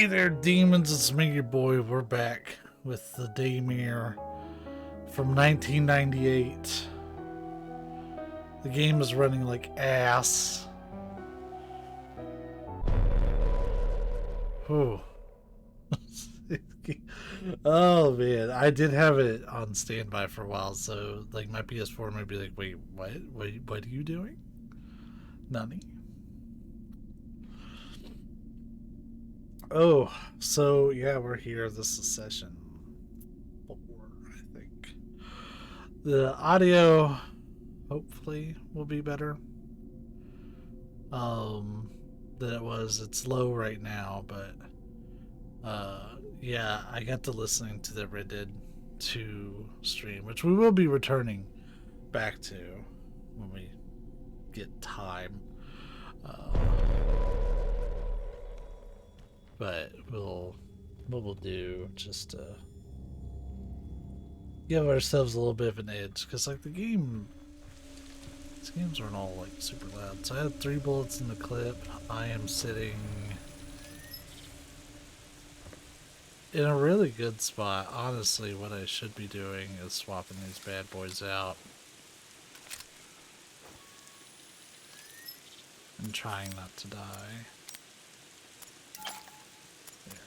Hey there, demons. It's me, your boy. We're back with the Daymare from 1998. The game is running like ass. Whew. Oh man, I did have it on standby for a while, so like my PS4 might be like, wait, what? What are you doing? Nani? Oh, so yeah, we're here. This is session 4, I think. The audio hopefully will be better than it was. It's low right now, but yeah, I got to listening to the Red Dead 2 stream, which we will be returning back to when we get time. But what we'll do just to give ourselves a little bit of an edge, because like these games aren't all like super loud. So I had 3 bullets in the clip. I am sitting in a really good spot. Honestly, what I should be doing is swapping these bad boys out and trying not to die. There.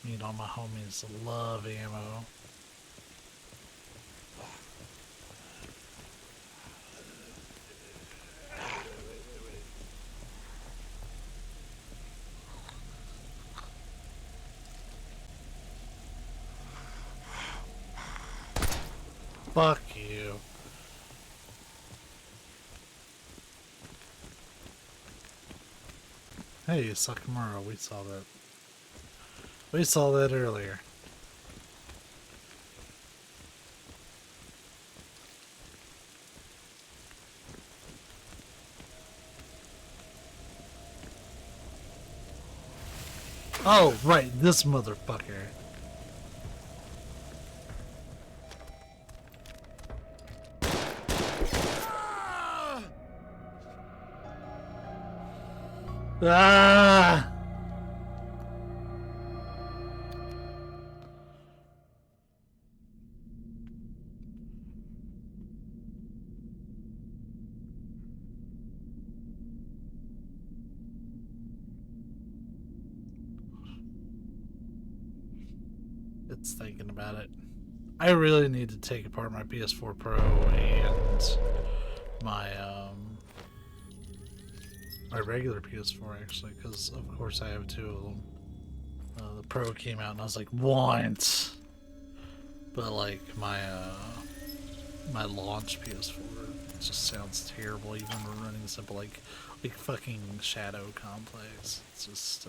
Need all my homies love ammo. Fuck you. Hey, Sakamura, we saw that. We saw that earlier. Oh, right, this motherfucker. Ah! It's thinking about it. I really need to take apart my PS4 Pro and my my regular PS4 actually, because of course I have 2 of them. The Pro came out and I was like, want, but like my my launch PS4 just sounds terrible even when running simple like fucking Shadow Complex. It's just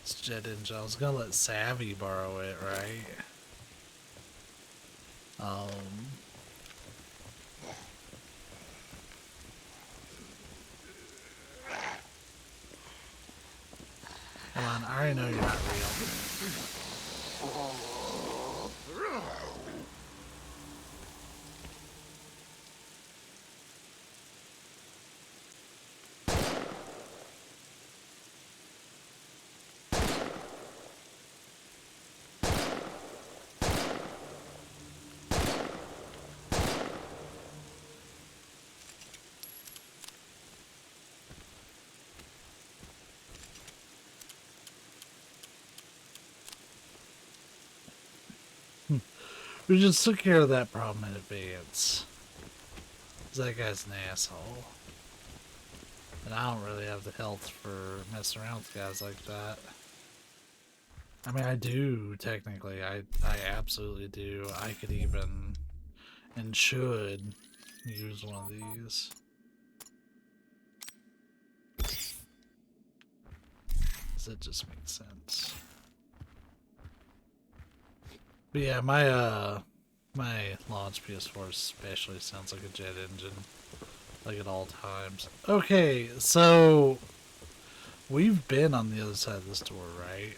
it's jet engine. I was gonna let Savvy borrow it, right? Come on, I already know you're not real. We just took care of that problem in advance. That guy's an asshole. And I don't really have the health for messing around with guys like that. I mean, I do, technically. I absolutely do. I could even, and should, use one of these. Because it just makes sense. But yeah, my launch PS4 especially sounds like a jet engine, like at all times. Okay, so we've been on the other side of this door, right?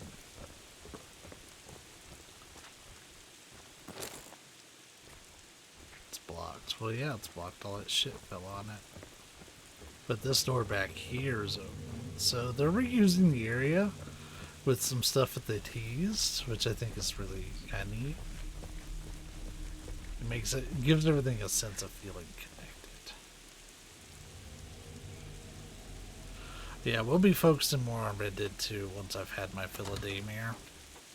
blocked. Well, yeah, it's blocked. All that shit fell on it. But this door back here is open. So they're reusing the area with some stuff that they teased, which I think is really kind of neat. It gives everything a sense of feeling connected. Yeah, we'll be focusing more on Red Dead 2 once I've had my fill of Daymare.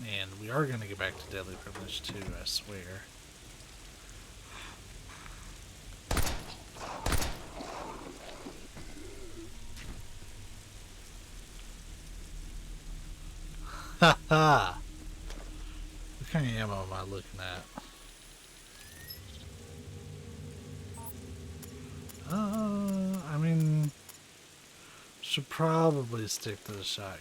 And we are going to get back to Deadly Privilege 2, I swear. Haha! What kind of ammo am I looking at? I mean, should probably stick to the shotgun.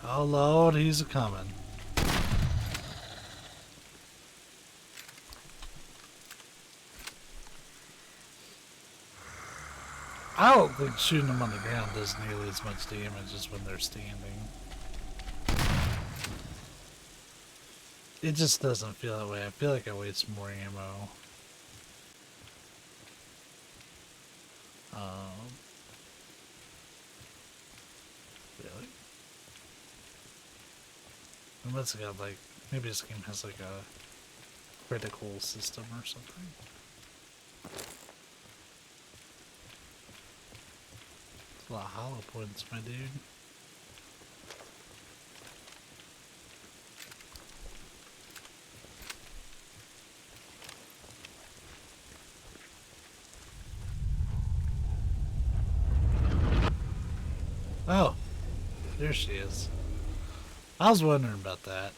Oh Lord, he's a coming. I don't think shooting them on the ground does nearly as much damage as when they're standing. It just doesn't feel that way. I feel like I waste more ammo. Really? I must have got like, maybe this game has like a critical system or something. It's a lot of hollow points, my dude. Oh, there she is. I was wondering about that.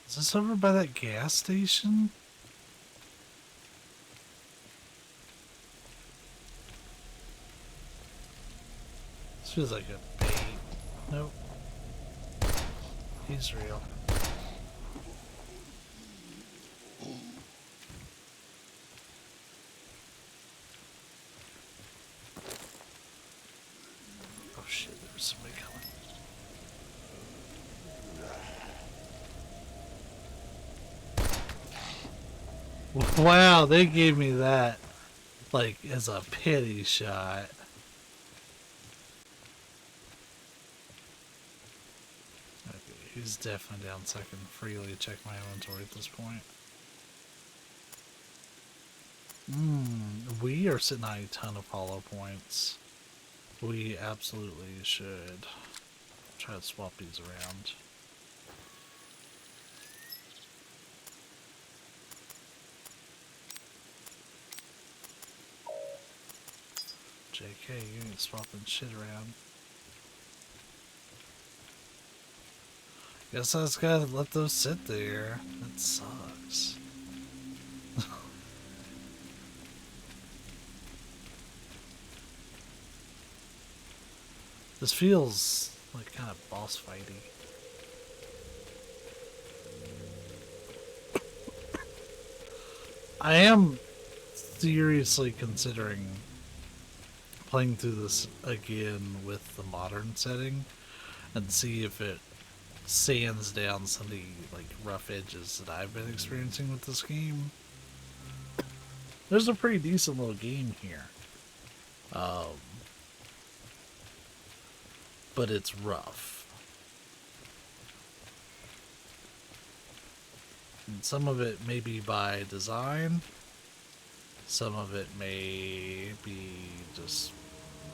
Is this over by that gas station? This feels like a bait. Nope. He's real. Oh shit, there's somebody coming. Wow, they gave me that like as a pity shot. He's definitely down so I can freely check my inventory at this point. We are sitting on a ton of hollow points. We absolutely should try to swap these around. JK, you ain't swapping shit around. Guess I just gotta let those sit there. That sucks. This feels like kind of boss fighty. I am seriously considering playing through this again with the modern setting and see if it sands down some of the like rough edges that I've been experiencing with this game. There's a pretty decent little game here, but it's rough, and some of it may be by design, some of it may be just,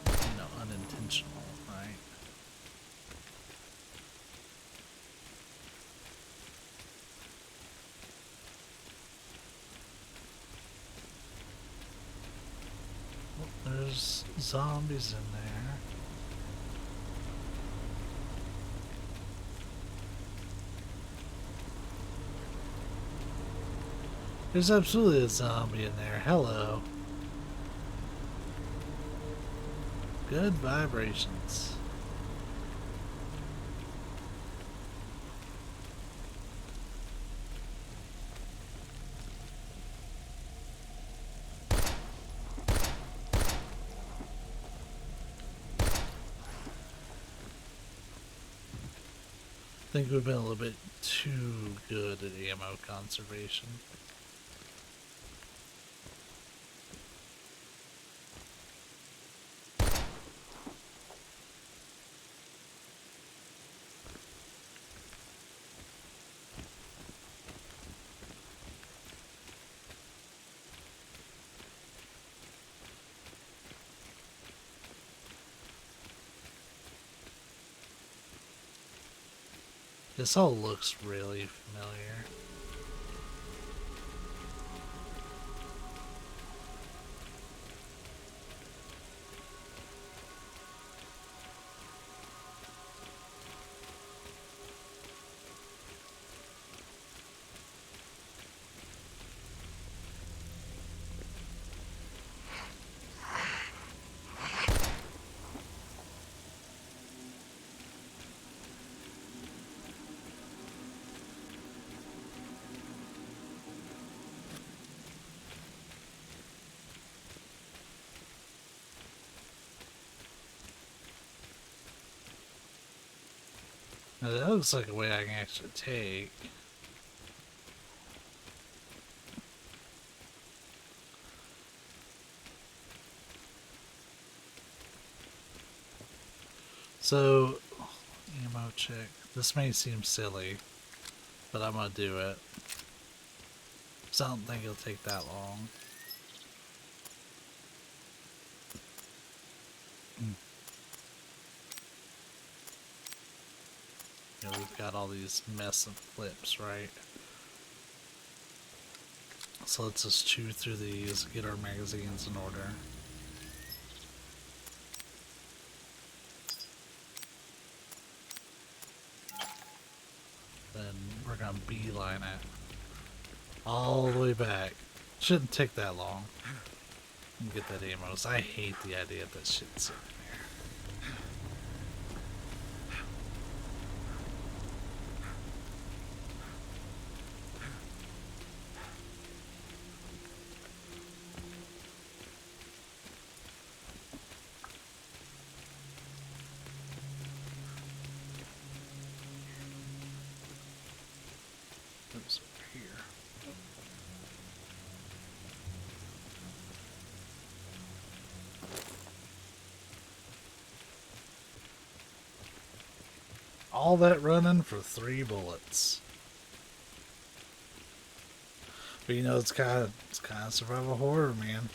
you know, unintentional, right? There's zombies in there. There's absolutely a zombie in there. Hello. Good vibrations. I think we've been a little bit too good at ammo conservation. This all looks really familiar. Now that looks like a way I can actually take. So, ammo check. This may seem silly, but I'm gonna do it. So I don't think it'll take that long. You know, we've got all these mess of clips, right? So let's just chew through these, get our magazines in order. Then we're gonna beeline it all the way back. Shouldn't take that long. And get that ammo. I hate the idea of that shit sitting there. Oops, over here. All that running for 3 bullets. But you know, it's kind of survival horror, man.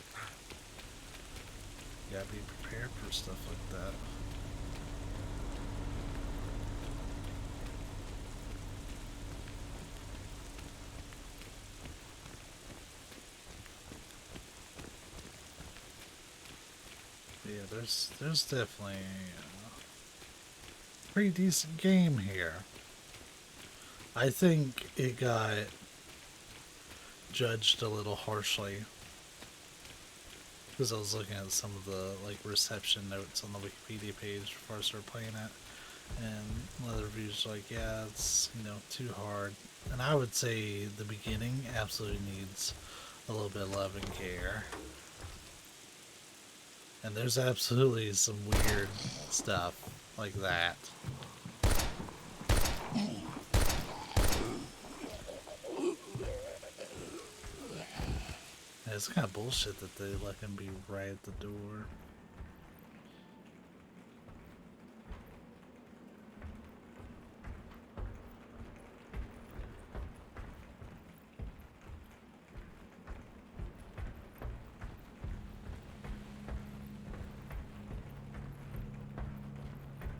You gotta be prepared for stuff like that. Yeah, there's definitely a pretty decent game here. I think it got judged a little harshly because I was looking at some of the like reception notes on the Wikipedia page before I started playing it, and other reviews like, yeah, it's, you know, too hard. And I would say the beginning absolutely needs a little bit of love and care. And there's absolutely some weird stuff like that. And it's kind of bullshit that they let him be right at the door.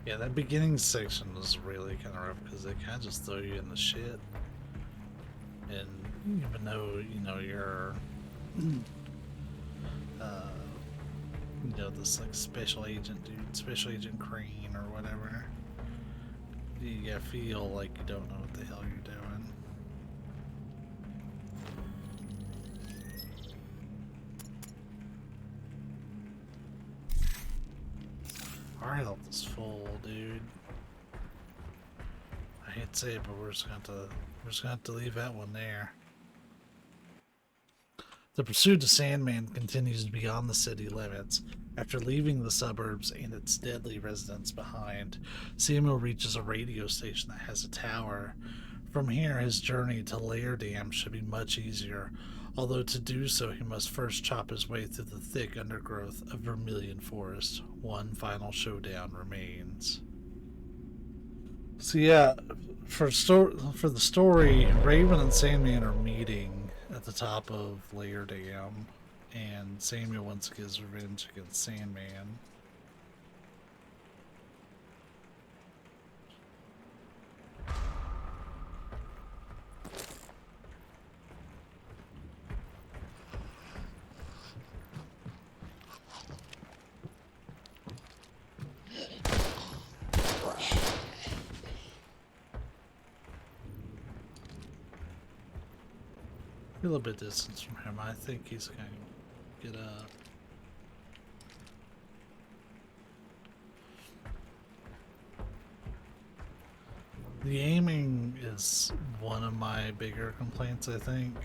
Yeah, that beginning section was really kind of rough because they kind of just throw you in the shit. And even though, you know, you're, you know, this like special agent dude, Special Agent Crane or whatever, you feel like you don't know what the hell you're doing. our health is full, dude. I hate to say it, but we're just gonna have to leave that one there. The pursuit of Sandman continues beyond the city limits. After leaving the suburbs and its deadly residents behind, Samuel reaches a radio station that has a tower. From here, his journey to Lair Dam should be much easier, although to do so he must first chop his way through the thick undergrowth of Vermilion Forest. One final showdown remains. So yeah, for the story, Raven and Sandman are meeting at the top of Lair Dam, and Samuel wants to get his revenge against Sandman. A little bit distance from him. I think he's going to get up. The aiming is one of my bigger complaints, I think.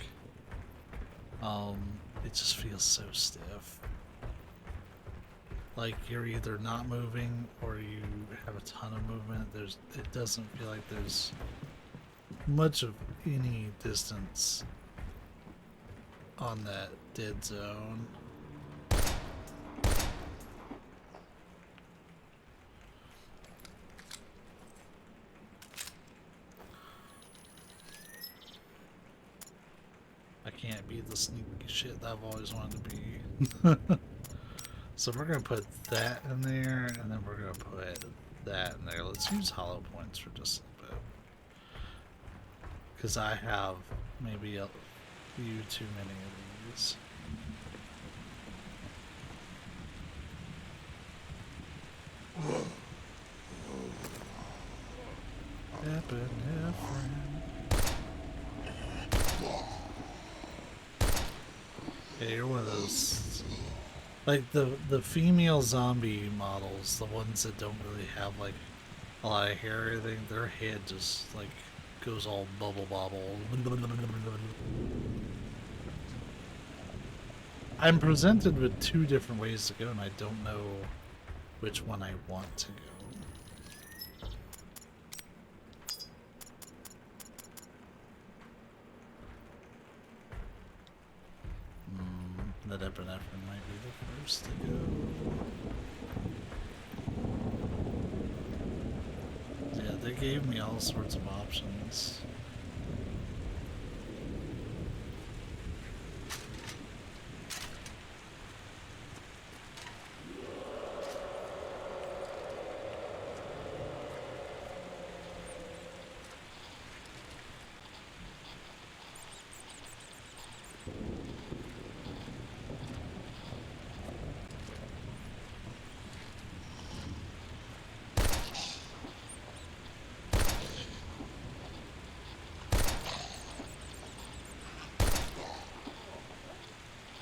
It just feels so stiff. Like you're either not moving or you have a ton of movement. It doesn't feel like there's much of any distance on that dead zone. I can't be the sneaky shit that I've always wanted to be. So we're gonna put that in there, and then we're gonna put that in there. Let's use hollow points for just a bit, because I have maybe a few too many of these. Yeah, you're one of those, like the female zombie models, the ones that don't really have like a lot of hair or anything. Their head just like goes all bubble bobble. I'm presented with two different ways to go, and I don't know which one I want to go. That epinephrine might be the first to go. Yeah, they gave me all sorts of options.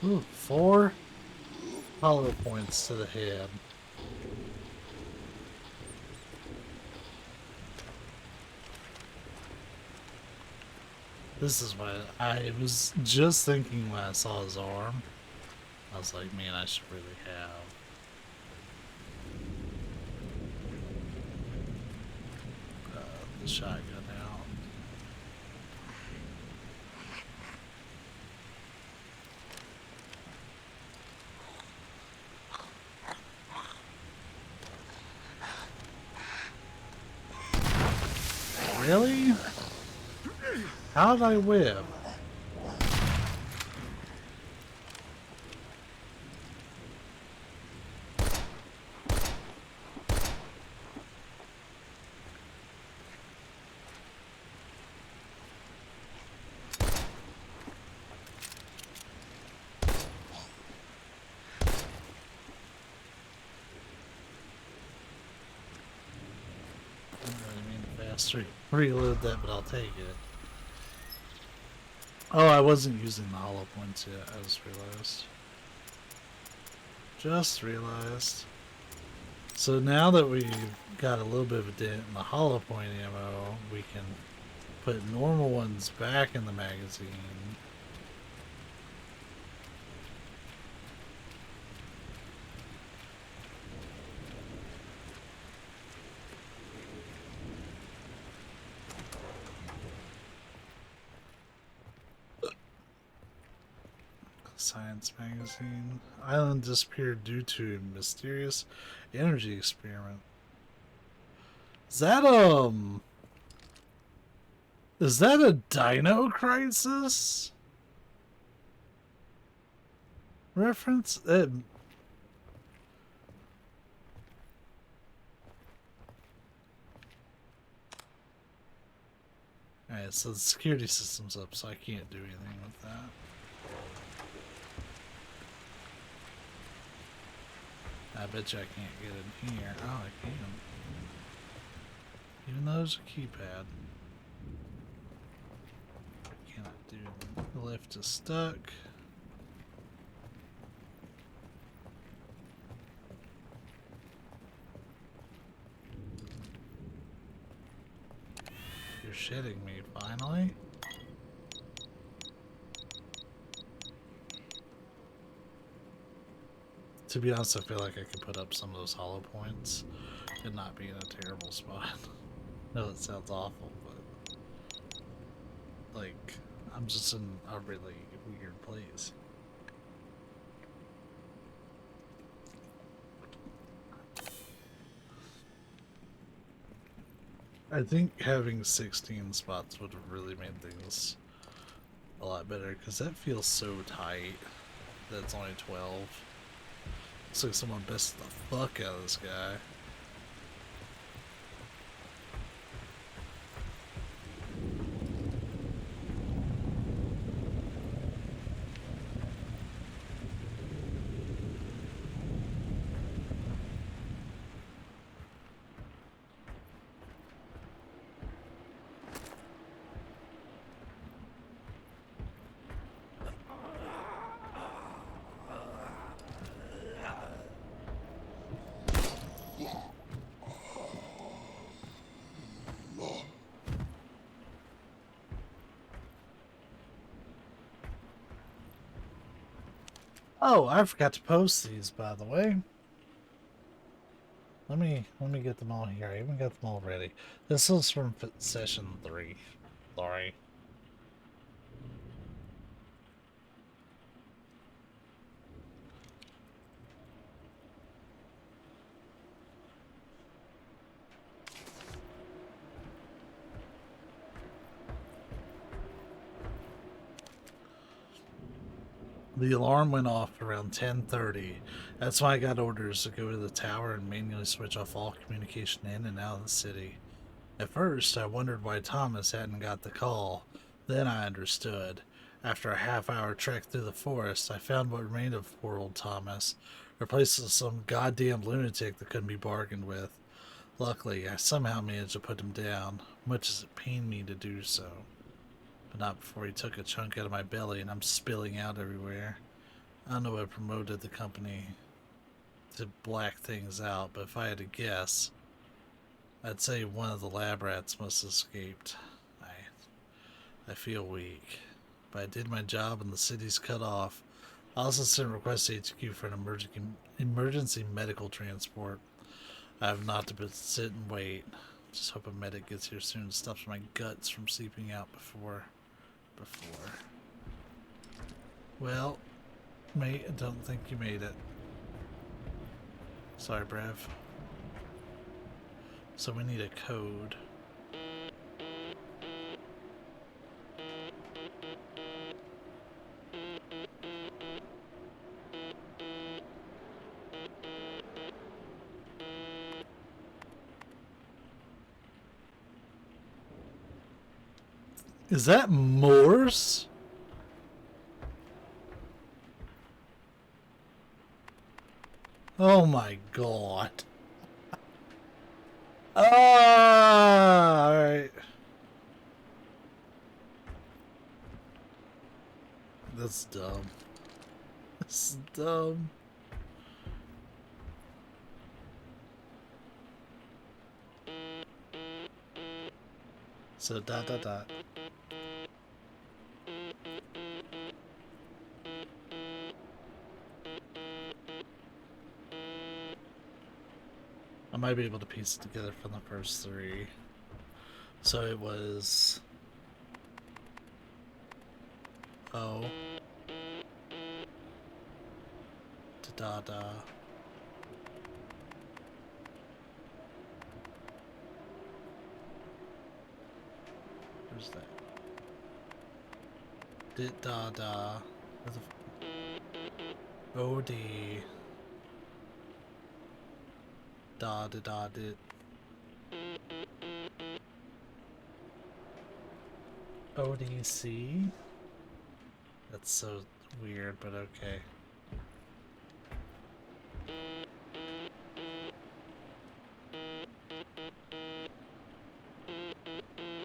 Ooh, 4 hollow points to the head. This is why I was just thinking when I saw his arm. I was like, man, I should really have the shotgun out. Really? How did I whip? I don't really mean to fast reload that, but I'll take it. Oh, I wasn't using the hollow points yet, I just realized. So now that we've got a little bit of a dent in the hollow point ammo, we can put normal ones back in the magazine. Science magazine. Island disappeared due to mysterious energy experiment. Is that a Dino Crisis reference? Alright, so the security system's up, so I can't do anything with that. I bet you I can't get in here. Oh, I can. Even though there's a keypad. I cannot do the lift is stuck. You're shitting me, finally? To be honest, I feel like I could put up some of those hollow points and not be in a terrible spot. No, it sounds awful, but like, I'm just in a really weird place. I think having 16 spots would have really made things a lot better, because that feels so tight that it's only 12. Looks like someone bested the fuck out of this guy. Oh, I forgot to post these, by the way. Let me get them all here. I even got them all ready. This is from session 3. Sorry. The alarm went off around 10:30. That's why I got orders to go to the tower and manually switch off all communication in and out of the city. At first, I wondered why Thomas hadn't got the call. Then I understood. After a half-hour trek through the forest, I found what remained of poor old Thomas, replaced with some goddamn lunatic that couldn't be bargained with. Luckily, I somehow managed to put him down, much as it pained me to do so. But not before he took a chunk out of my belly and I'm spilling out everywhere. I don't know what promoted the company to black things out, but if I had to guess, I'd say one of the lab rats must have escaped. I feel weak, but I did my job and the city's cut off. I also sent a request to HQ for an emergency medical transport. I have not to sit and wait. Just hope a medic gets here soon and stops my guts from seeping out before. Well, mate, I don't think you made it. Sorry, Brav. So we need a code. Is that Morse? Oh my god. Ah, alright. That's dumb. That's dumb. So dot dot dot. I might be able to piece it together from the first three. So it was O da da. Where's that? Dit da da. O D da da da dit. ODC? That's so weird, but okay.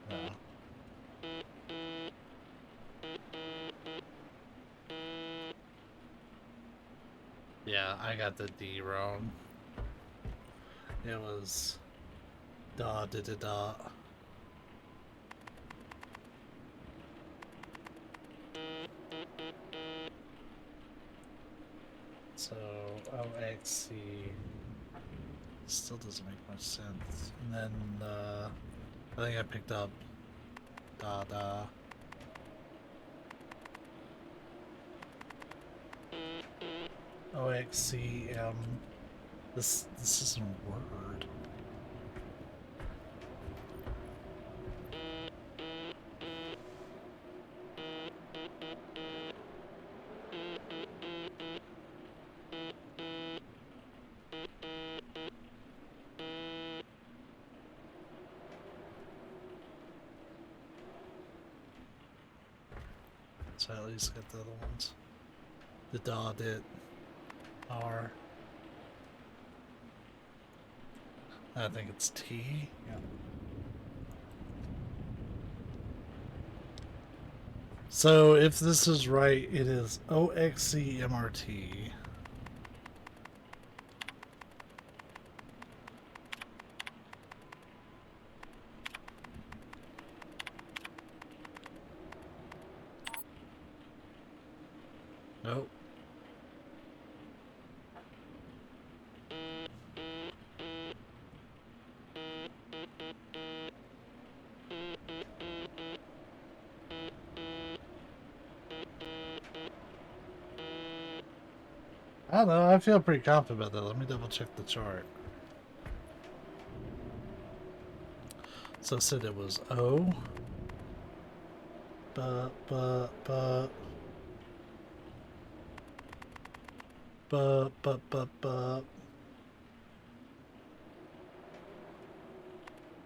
No. Yeah, I got the D wrong. It was da da da da. So OXC still doesn't make much sense. And then I think I picked up da da. OXCM. This isn't a word. So I at least get the other ones. The da dit R. I think it's T. Yeah. So if this is right, it is OXCMRT. Nope. I don't know, I feel pretty confident about that. Let me double check the chart. So I said it was O. But.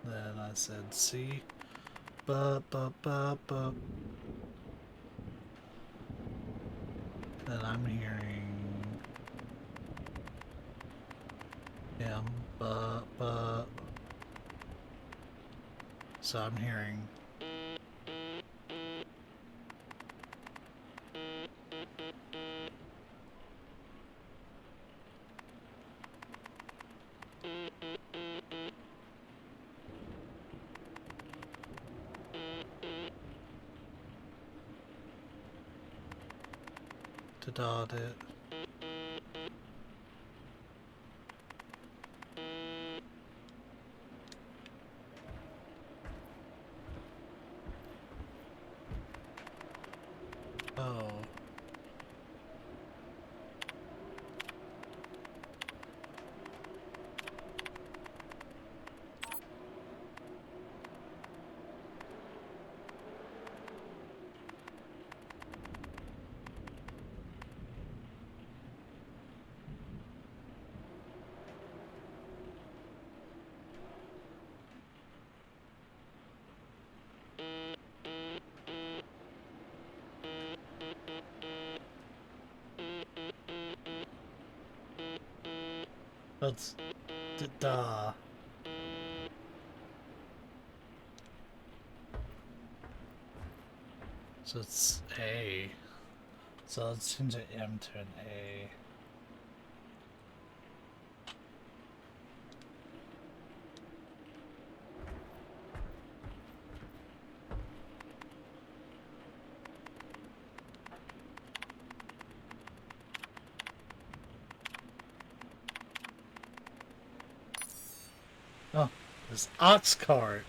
Then I said C. Then I'm hearing M. So I'm hearing to dot it. Oh. That's da. So it's A. So let's change an M to an A. This ox cart.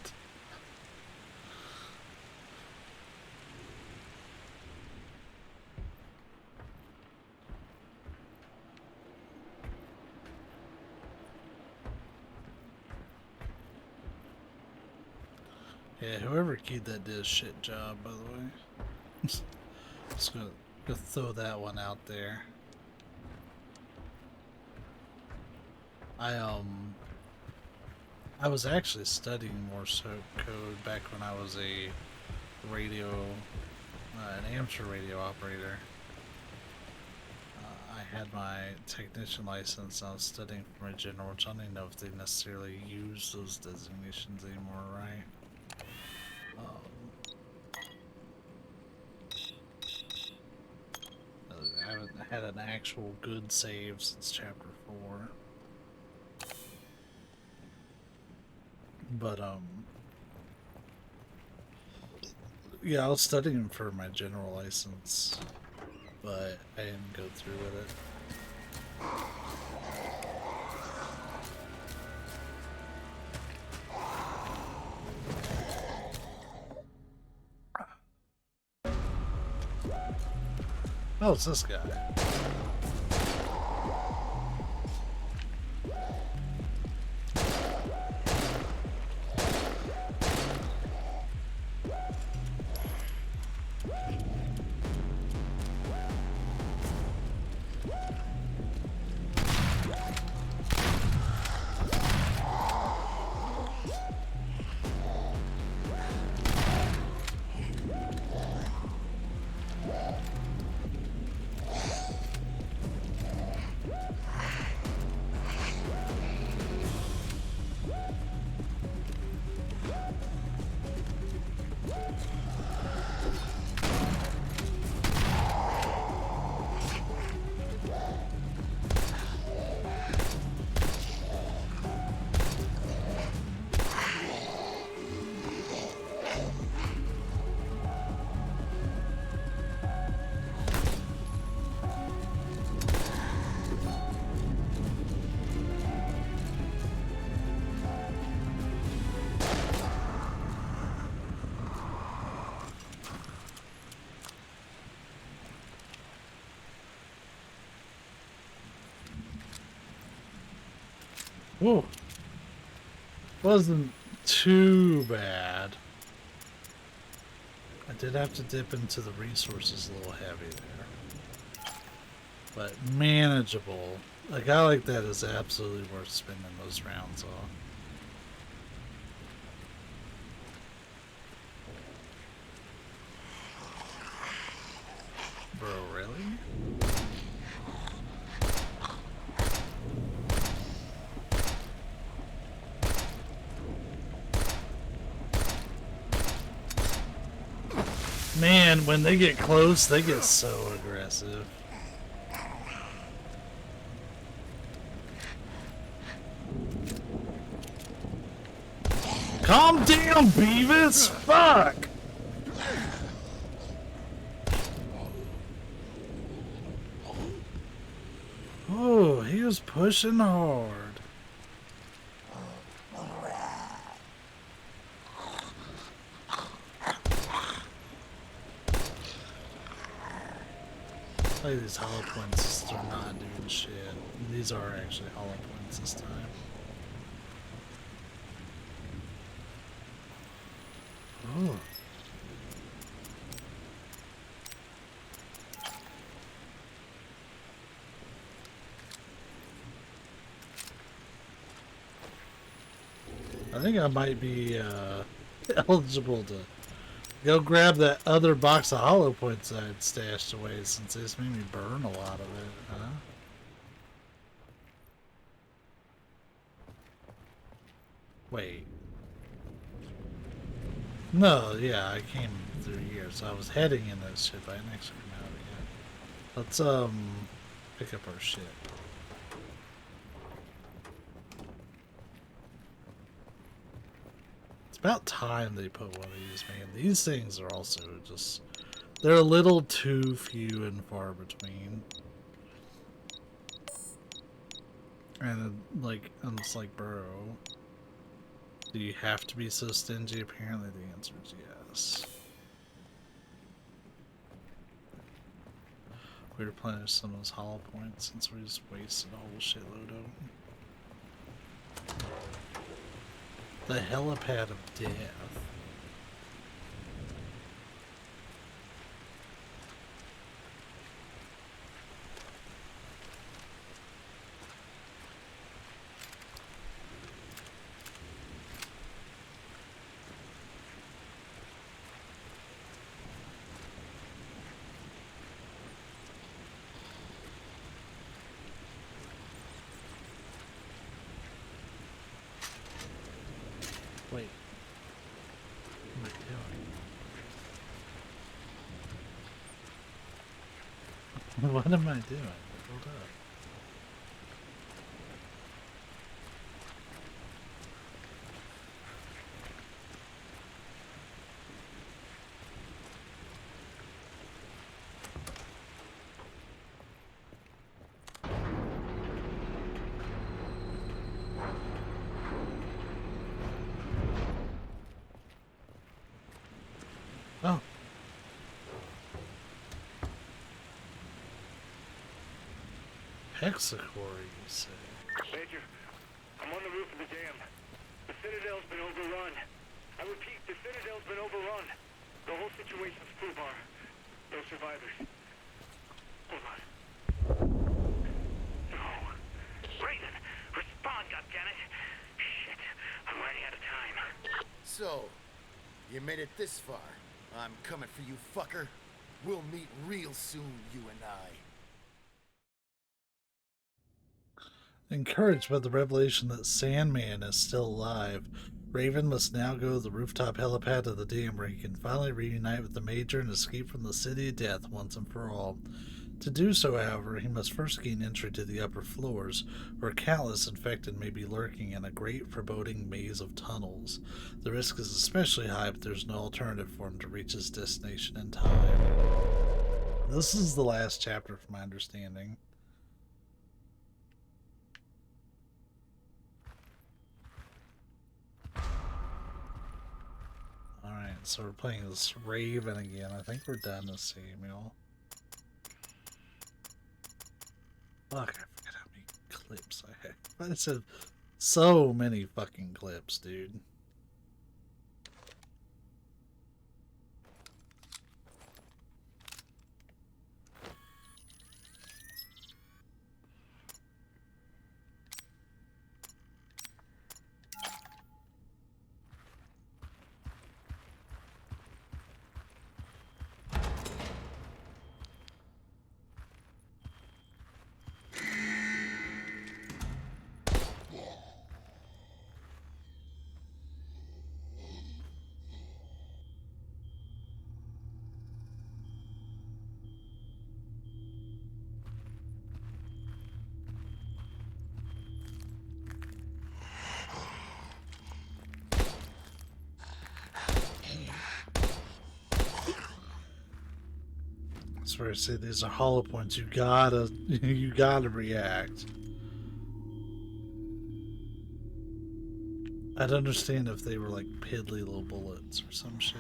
Yeah, whoever keyed that did a shit job, by the way. Just gonna throw that one out there. I was actually studying Morse code back when I was a an amateur radio operator. I had my technician license. I was studying for my general, which I don't even know if they necessarily use those designations anymore, right? I haven't had an actual good save since chapter 4. But, yeah, I was studying for my general license, but I didn't go through with it. Oh, it's this guy. Whoa. Wasn't too bad. I did have to dip into the resources a little heavy there. But manageable. A guy like that is absolutely worth spending those rounds on. Bro, really? Man, when they get close, they get so aggressive. Calm down, Beavis! Fuck! Oh, he was pushing hard. Like these hollow points are not doing shit. These are actually hollow points this time. Oh. I think I might be eligible to go grab that other box of hollow points I had stashed away, since this made me burn a lot of it, huh? Wait. No, yeah, I came through here, so I was heading in this ship. I didn't actually come out yet. Let's pick up our ship. It's about time they put one of these, man. These things are also just, they're a little too few and far between. And like, I'm just like, bro. Do you have to be so stingy? Apparently the answer is yes. We replenish some of those hollow points since we just wasted a whole shitload of them. The helipad of death. Wait. What am I doing? What am I doing? Hold up. Oh. Hexacore, you say? Major, I'm on the roof of the dam. The Citadel's been overrun. I repeat, the Citadel's been overrun. The whole situation's foobar. No survivors. Hold on. No. Raven, respond, goddammit! Shit, I'm running out of time. So, you made it this far. I'm coming for you, fucker. We'll meet real soon, you and I. Encouraged by the revelation that Sandman is still alive, Raven must now go to the rooftop helipad of the dam where he can finally reunite with the Major and escape from the City of Death once and for all. To do so, however, he must first gain entry to the upper floors, where countless infected may be lurking in a great foreboding maze of tunnels. The risk is especially high, but there's no alternative for him to reach his destination in time. This is the last chapter, from my understanding. Alright, so we're playing this Raven again. I think we're done with Samuel. Fuck, I forget how many clips I have. I said so many fucking clips, dude. That's where I say these are hollow points. You gotta react. I'd understand if they were like piddly little bullets or some shit.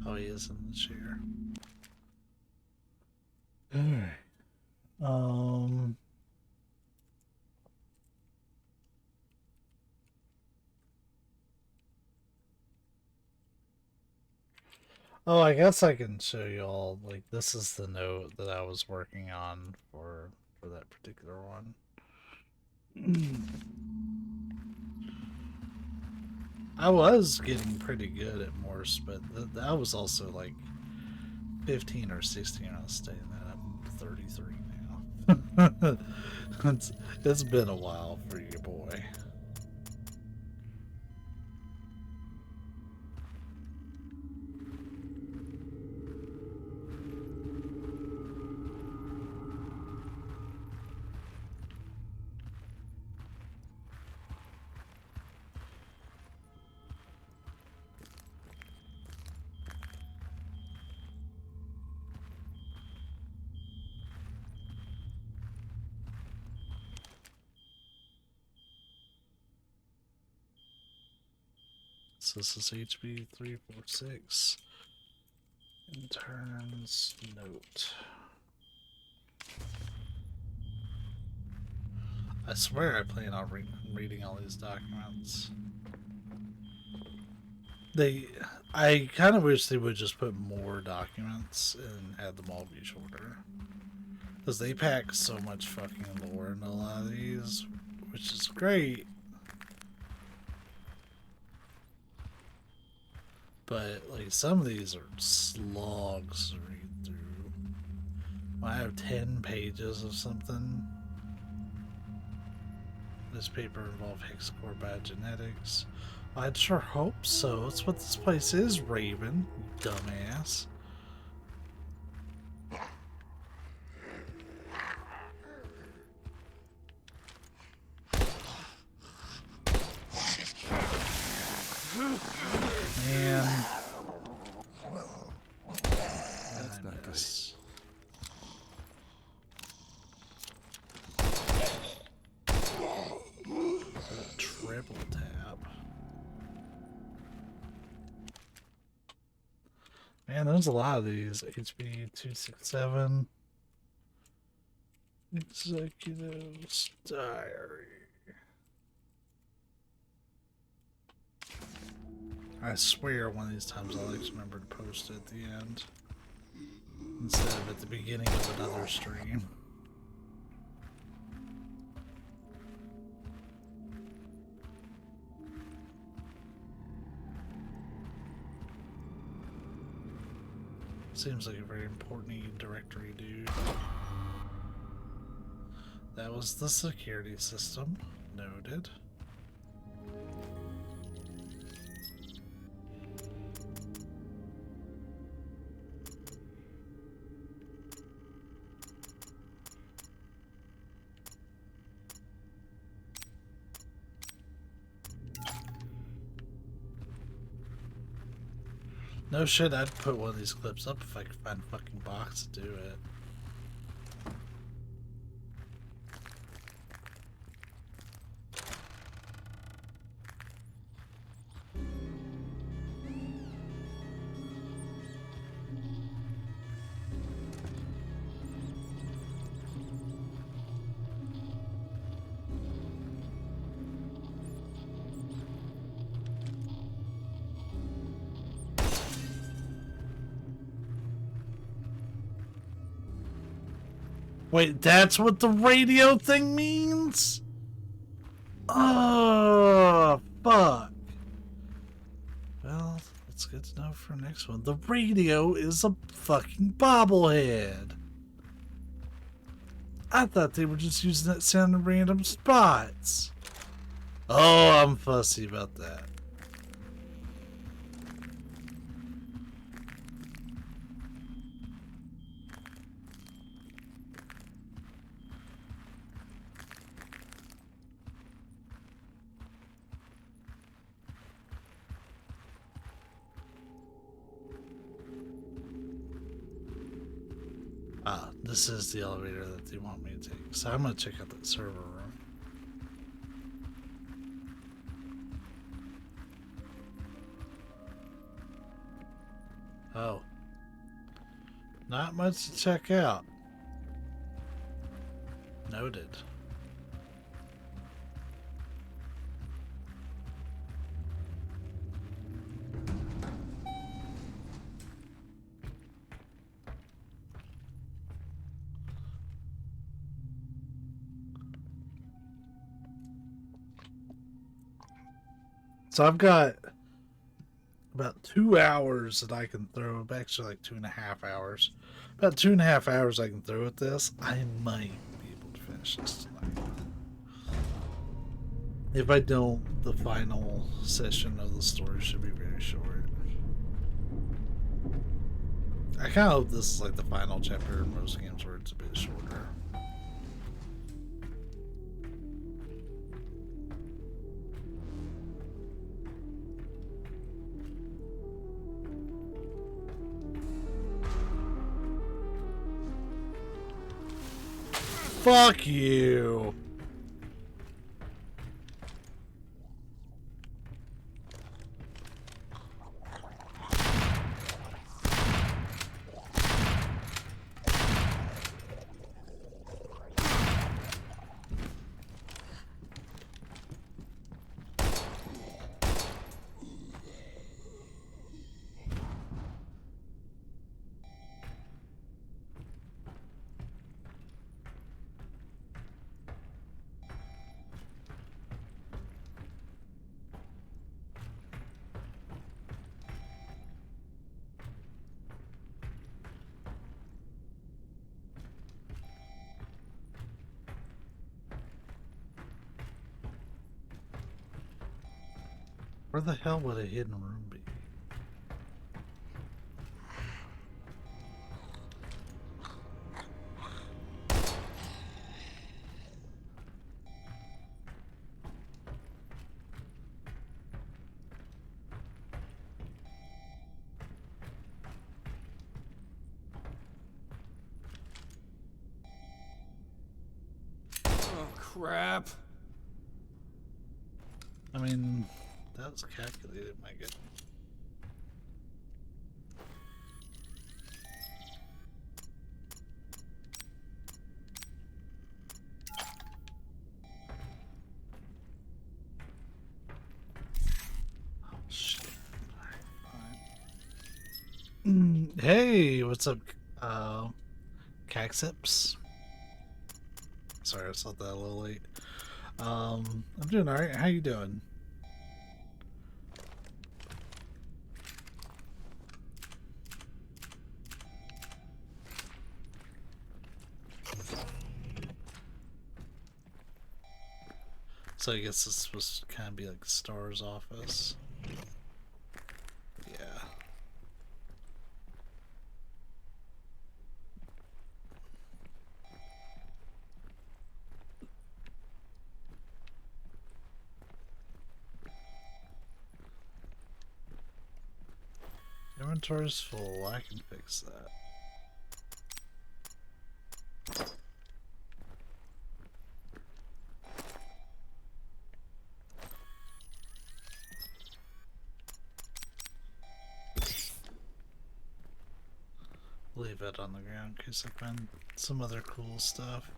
Oh, he is in the chair. Alright. Oh, I guess I can show you all. Like, this is the note that I was working on for that particular one. I was getting pretty good at Morse, but that was also like 15 or 16 when I was studying that. I'm 33 now. It's been a while for you, boy. So this is HB 346. Intern's note. I swear I plan on reading all these documents. I kind of wish they would just put more documents and have them all be shorter. Because they pack so much fucking lore into a lot of these, which is great. But, like, some of these are slogs to read through. When I have 10 pages of something. This paper involved hexacore biogenetics. I'd sure hope so. That's what this place is, Raven, you dumbass. Man. That's not good. Triple tap. Man, there's a lot of these. HB 267. Executive's diary. I swear one of these times I'll just remember to post it at the end instead of at the beginning of another stream. Seems like a very important directory, dude. That was the security system. Noted. No shit, I'd put one of these clips up if I could find a fucking box to do it. Wait, that's what the radio thing means? Oh, fuck. Well, that's good to know for next one. The radio is a fucking bobblehead. I thought they were just using that sound in random spots. Oh, I'm fussy about that. Ah, this is the elevator that they want me to take. So I'm gonna check out that server room. Oh. Not much to check out. Noted. So I've got about 2 hours that I can throw. Actually, like 2.5 hours. About 2.5 hours I can throw at this. I might be able to finish this tonight. If I don't, the final session of the story should be very short. I kind of hope this is like the final chapter in most games where it's a bit shorter. Fuck you. Where the hell would a hidden room be? Oh, crap. I mean, that was calculated, my goodness. Oh, shit. Alright, fine. Hey, what's up, Caxips? Sorry, I saw that a little late. I'm doing alright. How you doing? So I guess this is supposed to kind of be like Star's office. Yeah. Inventory's full. I can fix that. Leave it on the ground in case I find some other cool stuff.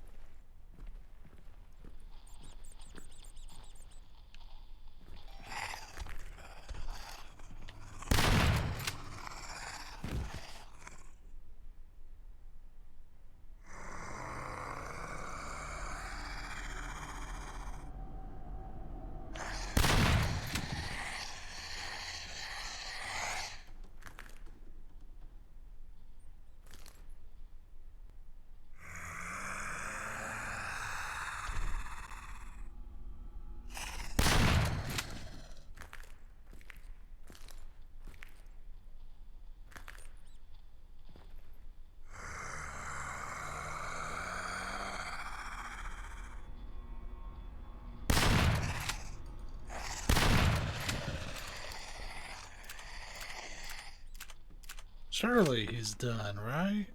Surely he's done, right?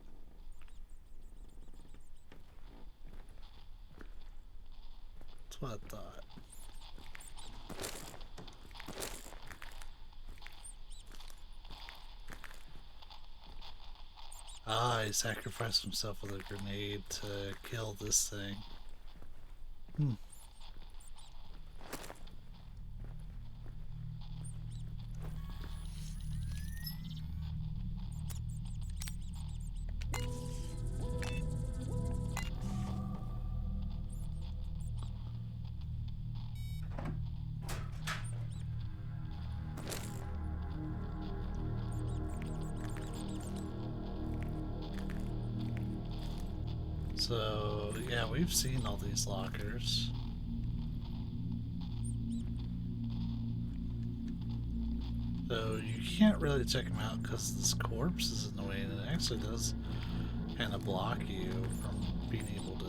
That's what I thought. Ah, he sacrificed himself with a grenade to kill this thing. Hmm. So, yeah, we've seen all these lockers. So you can't really check them out because this corpse is in the way, and it actually does kind of block you from being able to...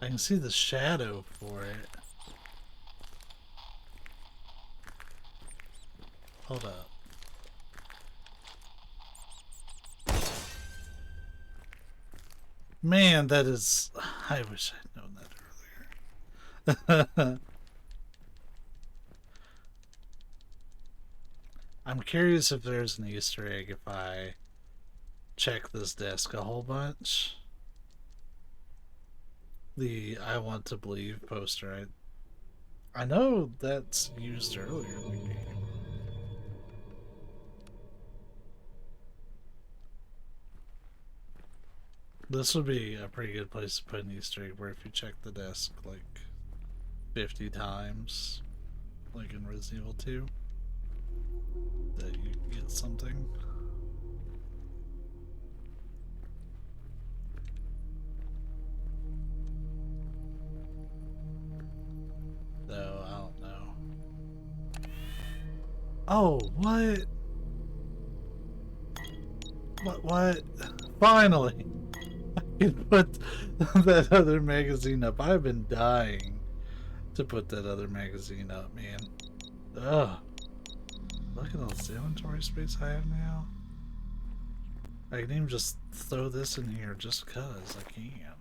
I can see the shadow for it. Hold up. Man, that is... I wish I'd known that earlier. I'm curious if there's an Easter egg if I check this desk a whole bunch. The I want to believe poster. I know that's used earlier in the game. This would be a pretty good place to put an Easter egg where if you check the desk like 50 times, like in Resident Evil 2, that you get something. Oh, what? What? Finally! I can put that other magazine up. I've been dying to put that other magazine up, man. Ugh. Look at all this inventory space I have now. I can even just throw this in here just cause I can.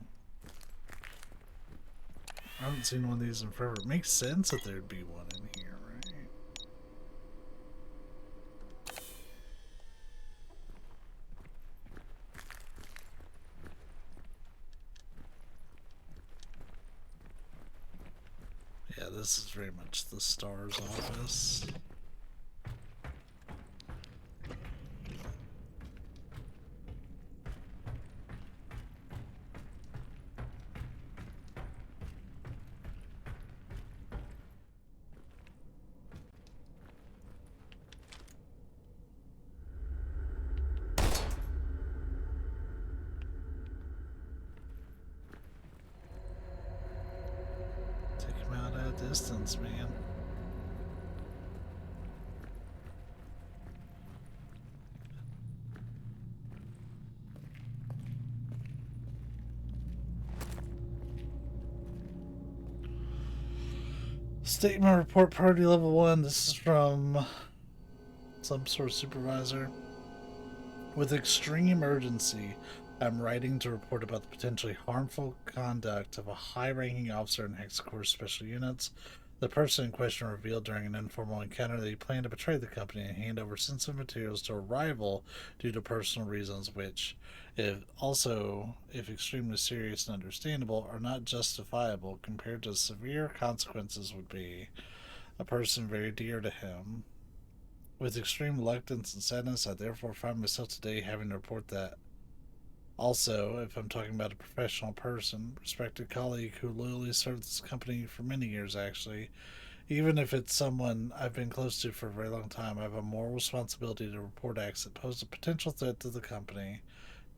I haven't seen one of these in forever. It makes sense that there'd be one in here, right? Yeah, this is very much the STARS office. Take him out at a distance, man. Statement report priority level 1. This is from some sort of supervisor. With extreme urgency, I'm writing to report about the potentially harmful conduct of a high-ranking officer in Hexacore Special Units. The person in question revealed during an informal encounter that he planned to betray the company and hand over sensitive materials to a rival due to personal reasons which, if extremely serious and understandable, are not justifiable compared to severe consequences would be. A person very dear to him. With extreme reluctance and sadness, I therefore find myself today having to report that. Also, if I'm talking about a professional person, respected colleague who loyally served this company for many years actually, even if it's someone I've been close to for a very long time, I have a moral responsibility to report acts that pose a potential threat to the company.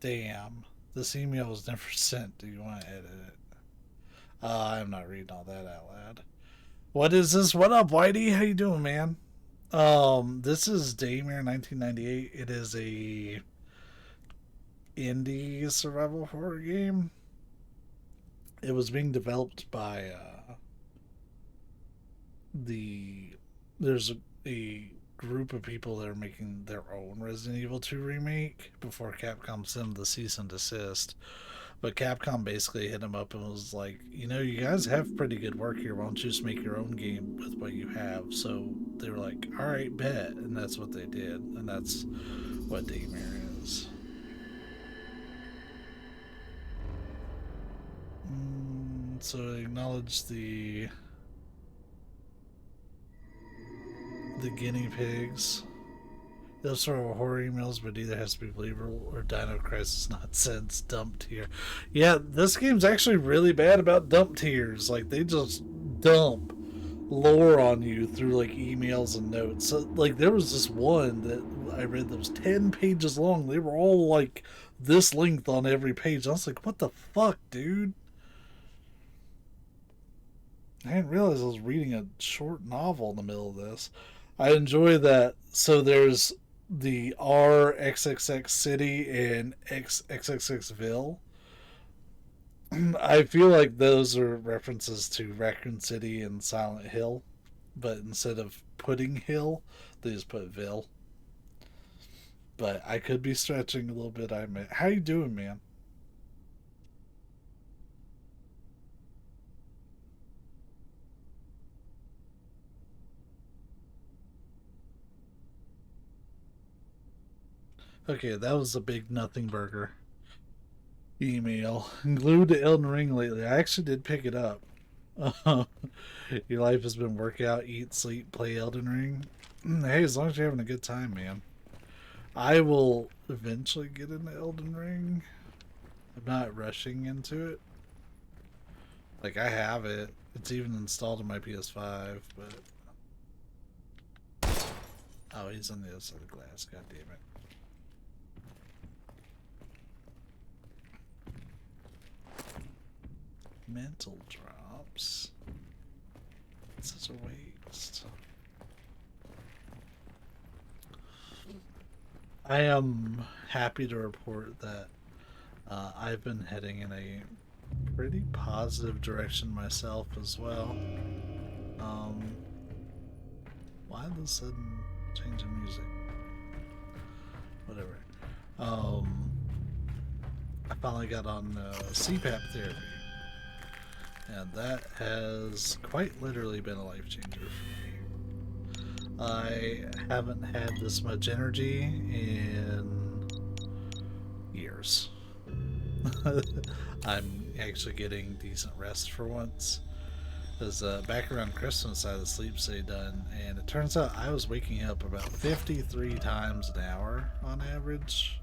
Damn. This email was never sent. Do you want to edit it? I'm not reading all that out loud. What is this? What up, Whitey? How you doing, man? This is Daymare 1998. It is a indie survival horror game. It was being developed by there's a group of people that are making their own Resident Evil 2 remake before Capcom sent the cease and desist. But Capcom basically hit them up and was like, you know, you guys have pretty good work here. Why don't you just make your own game with what you have? So they were like, all right, bet. And that's what they did. And that's what Daymare is. So acknowledge the guinea pigs. Those sort of horror emails, but either has to be believable or Dino Crisis nonsense dumped here. Yeah, this game's actually really bad about dump tiers. Like, they just dump lore on you through, like, emails and notes. So, like, there was this one that I read that was 10 pages long. They were all, like, this length on every page. I was like, what the fuck, dude? I didn't realize I was reading a short novel in the middle of this. I enjoy that. So there's the RXXX City and XXXVille. I feel like those are references to Raccoon City and Silent Hill, but instead of putting Hill, they just put Ville. But I could be stretching a little bit. I admit. How you doing, man? Okay, that was a big nothing burger email. Glued to Elden Ring lately. I actually did pick it up. Your life has been workout, eat, sleep, play Elden Ring. Hey, as long as you're having a good time, man. I will eventually get into Elden Ring. I'm not rushing into it. Like, I have it. It's even installed on my PS5, but... Oh, he's on the other side of the glass. God damn it. Mental drops. It's such a waste. I am happy to report that I've been heading in a pretty positive direction myself as well. Why the sudden change in music? Whatever. I finally got on CPAP therapy, and that has quite literally been a life changer for me. I haven't had this much energy in years. I'm actually getting decent rest for once. Because back around Christmas, I had a sleep study done, and it turns out I was waking up about 53 times an hour on average.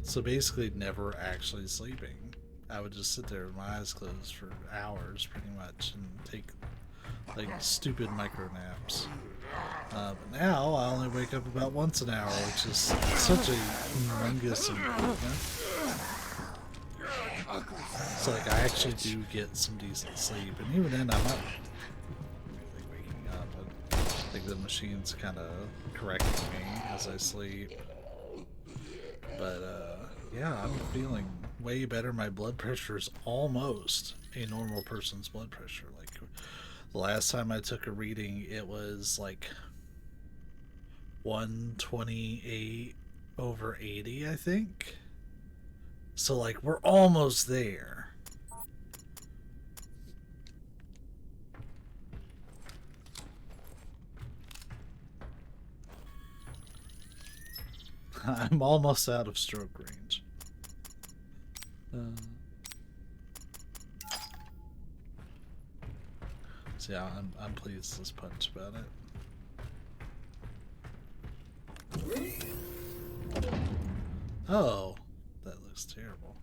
So basically, never actually sleeping. I would just sit there with my eyes closed for hours, pretty much, and take like stupid micro naps. But now I only wake up about once an hour, which is such a humongous improvement. So like I actually do get some decent sleep, and even then I'm not really waking up. I think the machine's kind of correcting me as I sleep. But yeah, I'm feeling way better. My blood pressure is almost a normal person's blood pressure. Like the last time I took a reading, it was like 128 over 80, I think. So like we're almost there. I'm almost out of stroke range. So yeah, I'm pleased as punch about it. Oh, that looks terrible.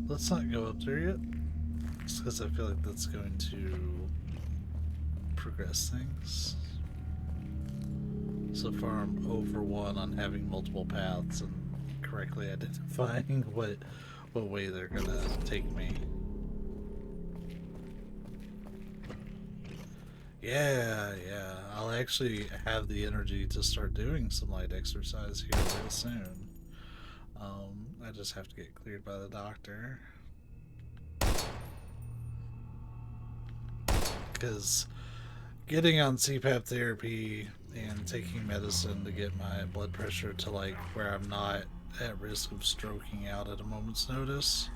Let's not go up there yet, just because I feel like that's going to progress things. So far I'm over one on having multiple paths and correctly identifying what way they're gonna take me. Yeah, I'll actually have the energy to start doing some light exercise here real soon. I just have to get cleared by the doctor. Because getting on CPAP therapy and taking medicine to get my blood pressure to like where I'm not at risk of stroking out at a moment's notice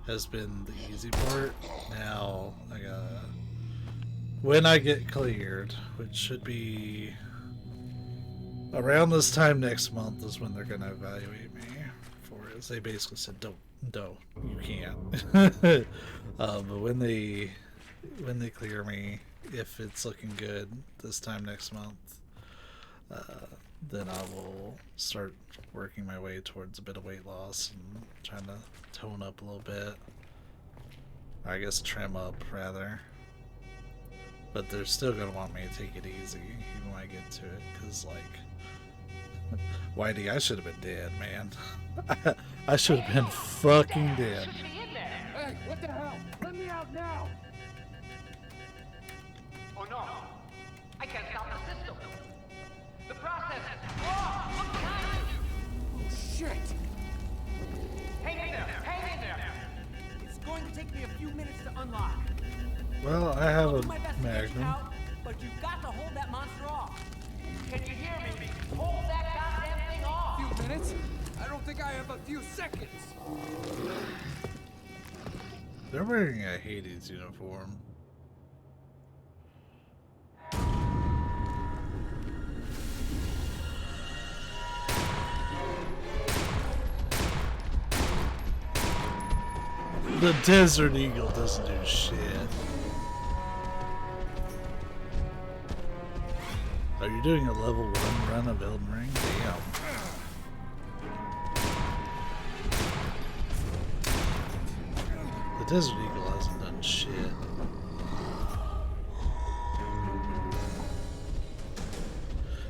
has been the easy part. Now I gotta, when I get cleared, which should be around this time next month, is when they're gonna evaluate me for it. They basically said don't, you can't. But when they clear me, if it's looking good this time next month, then I will start working my way towards a bit of weight loss and trying to tone up a little bit. Or I guess trim up, rather. But they're still going to want me to take it easy, even when I get to it, because, like, Whitey, I should have been dead, man. I should have been fucking dead. Hey, what the hell? Let me out now! Oh no! I can't stop the system! The process is wrong! Look behind you! Oh, shit! Hang in there! Hang in there! It's going to take me a few minutes to unlock. Well, I have I'll a do my best to get you Magnum. out, but you've got to hold that monster off. Can you hear me? Hold that goddamn thing off! Few minutes? I don't think I have a few seconds. They're wearing a Hades uniform. The Desert Eagle doesn't do shit. Are you doing a level 1 run of Elden Ring? Damn. The Desert Eagle hasn't done shit.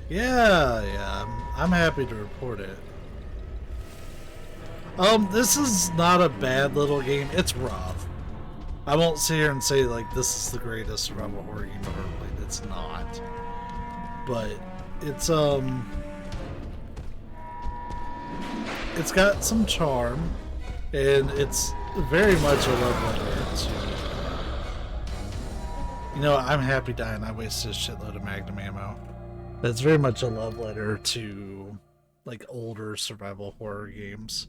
Yeah, I'm happy to report it. This is not a bad little game. It's rough. I won't sit here and say like this is the greatest survival horror game I've ever played. It's not. But it's got some charm, and it's very much a love letter to, you know, I'm happy dying. I wasted a shitload of Magnum ammo. That's very much a love letter to like older survival horror games.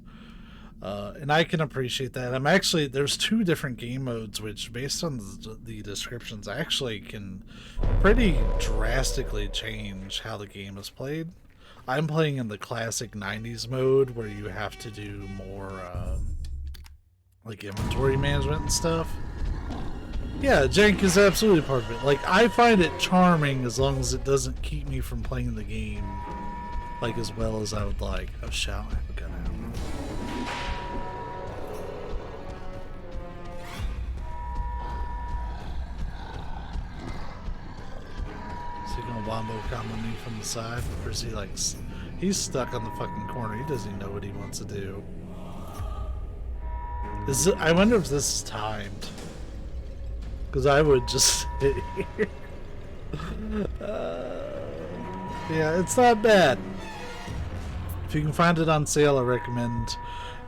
And I can appreciate that. I'm actually, there's 2 different game modes, which based on the descriptions, actually can pretty drastically change how the game is played. I'm playing in the classic 90s mode where you have to do more like inventory management and stuff. Yeah, jank is absolutely part of it. Like, I find it charming as long as it doesn't keep me from playing the game like as well as I would like. Oh, shall I have a gun out? Is he gonna wombo combo me from the side? Or is he like, he's stuck on the fucking corner. He doesn't even know what he wants to do. I wonder if this is timed. Because I would just sit here. Yeah, it's not bad. If you can find it on sale, I recommend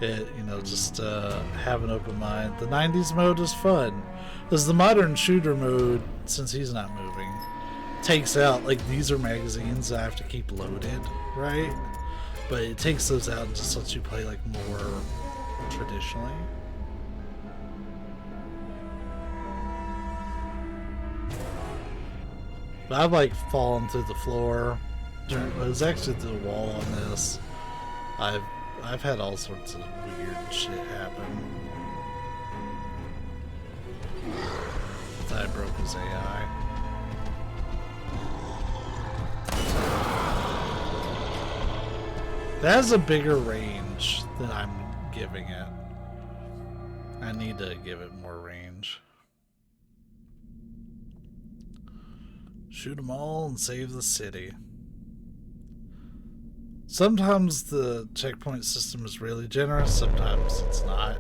it. You know, just have an open mind. The 90s mode is fun. Because the modern shooter mode, since he's not moving, takes out, like, these are magazines that I have to keep loaded, right? But it takes those out and just lets you play, like, more traditionally. But I've like fallen through the floor. It was actually through the wall on this. I've had all sorts of weird shit happen. I broke his AI. That has a bigger range than I'm giving it. I need to give it more range. Shoot them all and save the city. Sometimes the checkpoint system is really generous, sometimes it's not.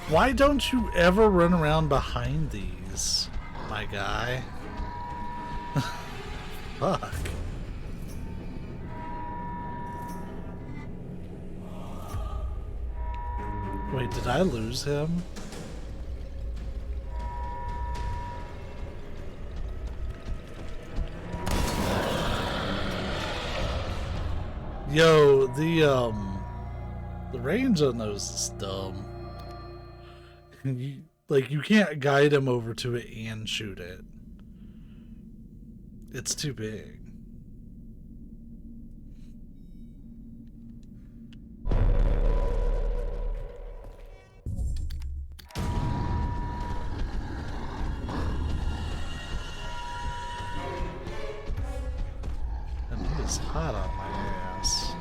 Why don't you ever run around behind these, my guy? Fuck. Wait, did I lose him? Yo, the range on those is dumb. You can't guide him over to it and shoot it. It's too big. And he is hot on my ass.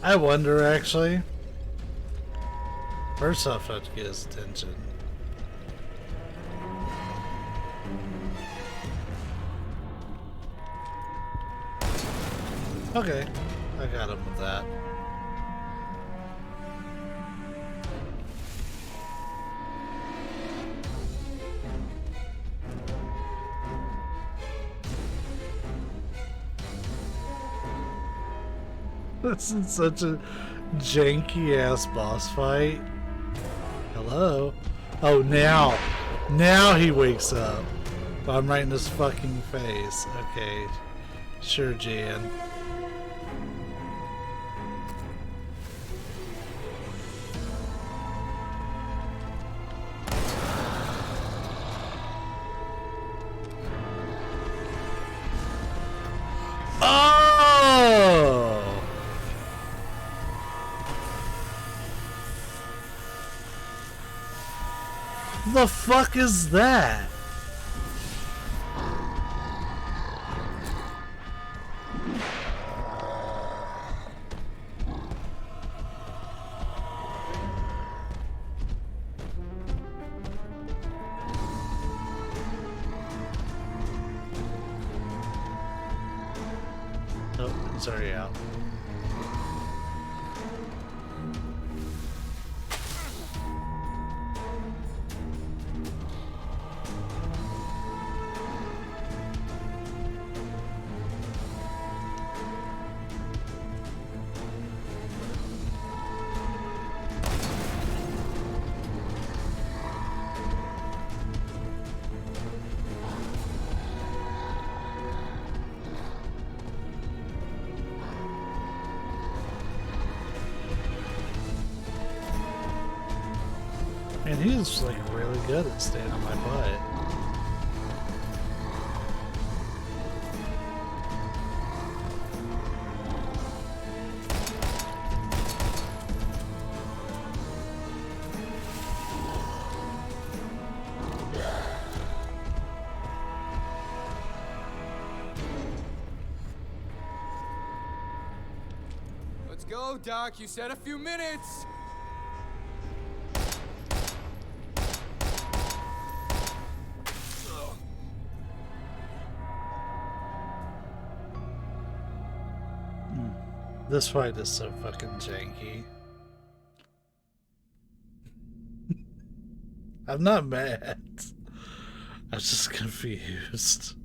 I wonder, actually. First off, I have to get his attention. Okay, I got him with that. This is such a janky ass boss fight. Hello? Oh, now he wakes up. I'm right in his fucking face. Okay. Sure, Jan. The fuck is that? Oh, it's already out. And he's like really good at staying on my butt. Let's go, Doc. You said a few minutes. This fight is so fucking janky. I'm not mad. I'm just confused.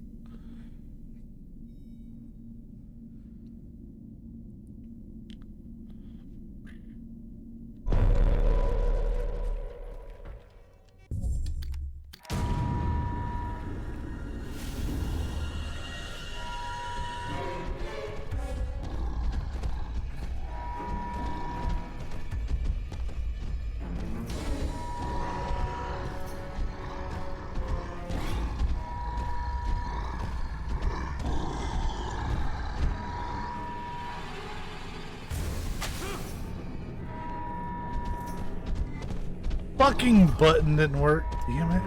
Fucking button didn't work. Damn it.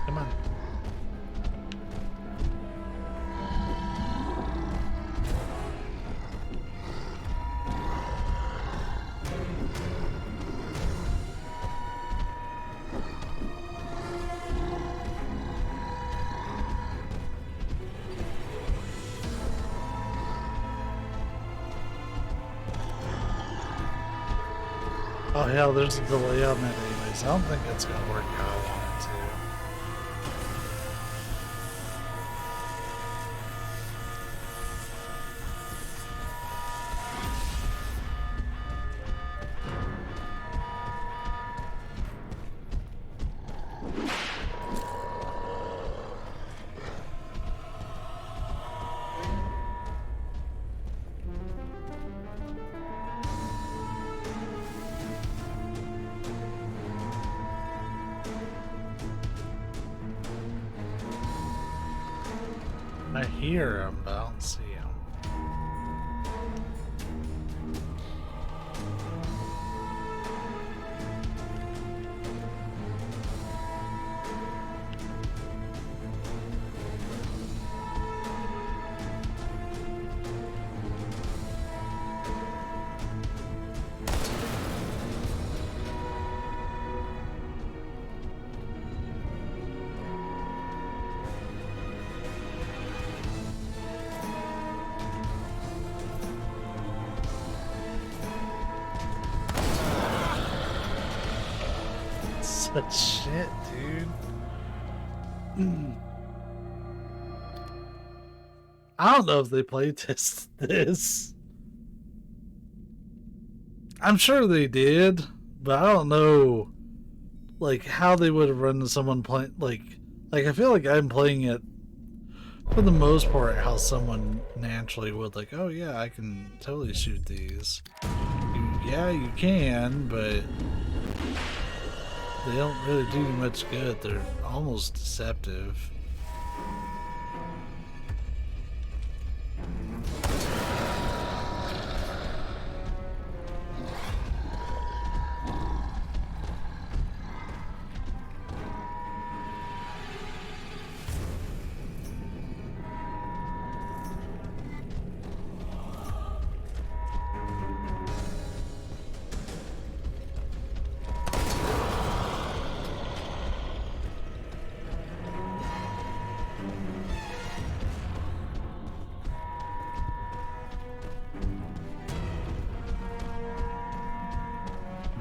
Come on. Oh hell, there's a delay on that anyways. I don't think it's gonna work how I want it to. I hear him, but I don't see him. Such shit, dude. I don't know if they playtested this. I'm sure they did, but I don't know like how they would have run into someone playing like Like, I feel like I'm playing it for the most part how someone naturally would. Like, oh yeah, I can totally shoot these. Yeah, you can, but they don't really do you much good. They're almost deceptive.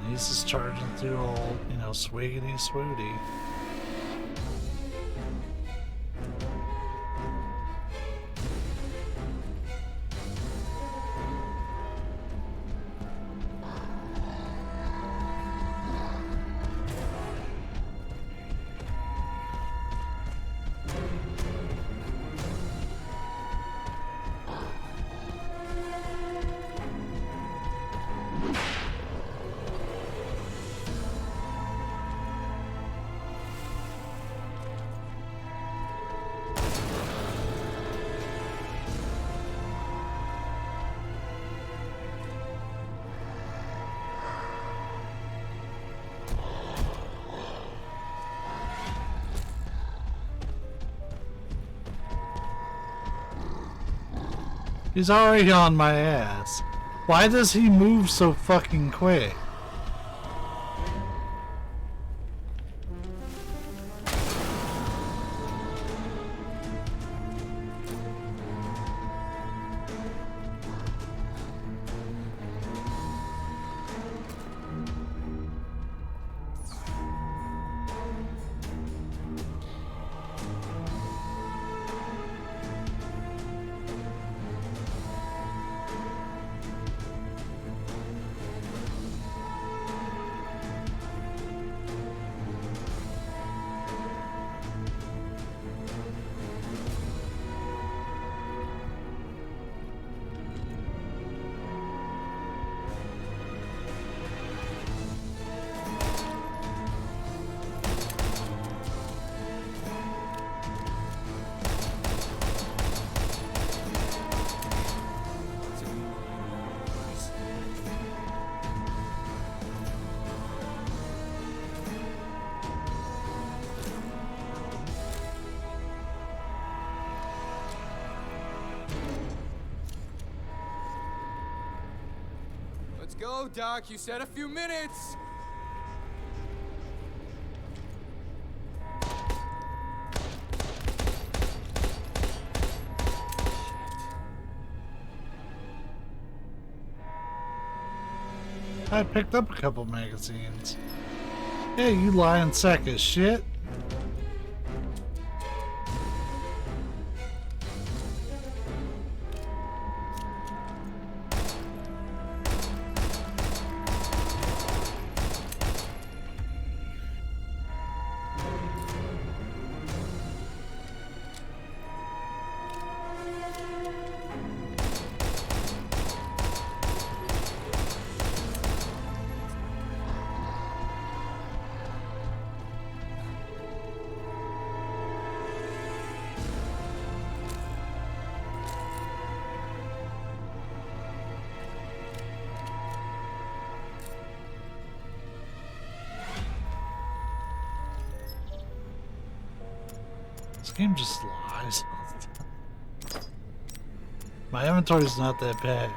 He's just charging through all, you know, swiggity swooty. He's already on my ass. Why does he move so fucking quick? Let's go, Doc. You said a few minutes. I picked up a couple magazines. Hey, you lying sack of shit. This game just lies. My inventory's not that bad.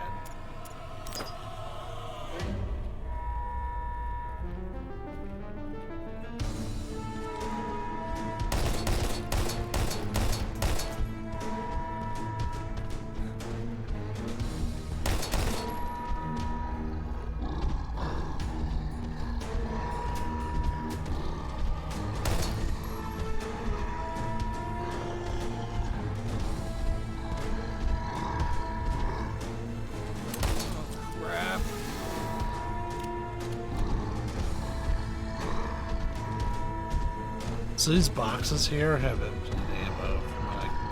So these boxes here have infinite ammo, from what I can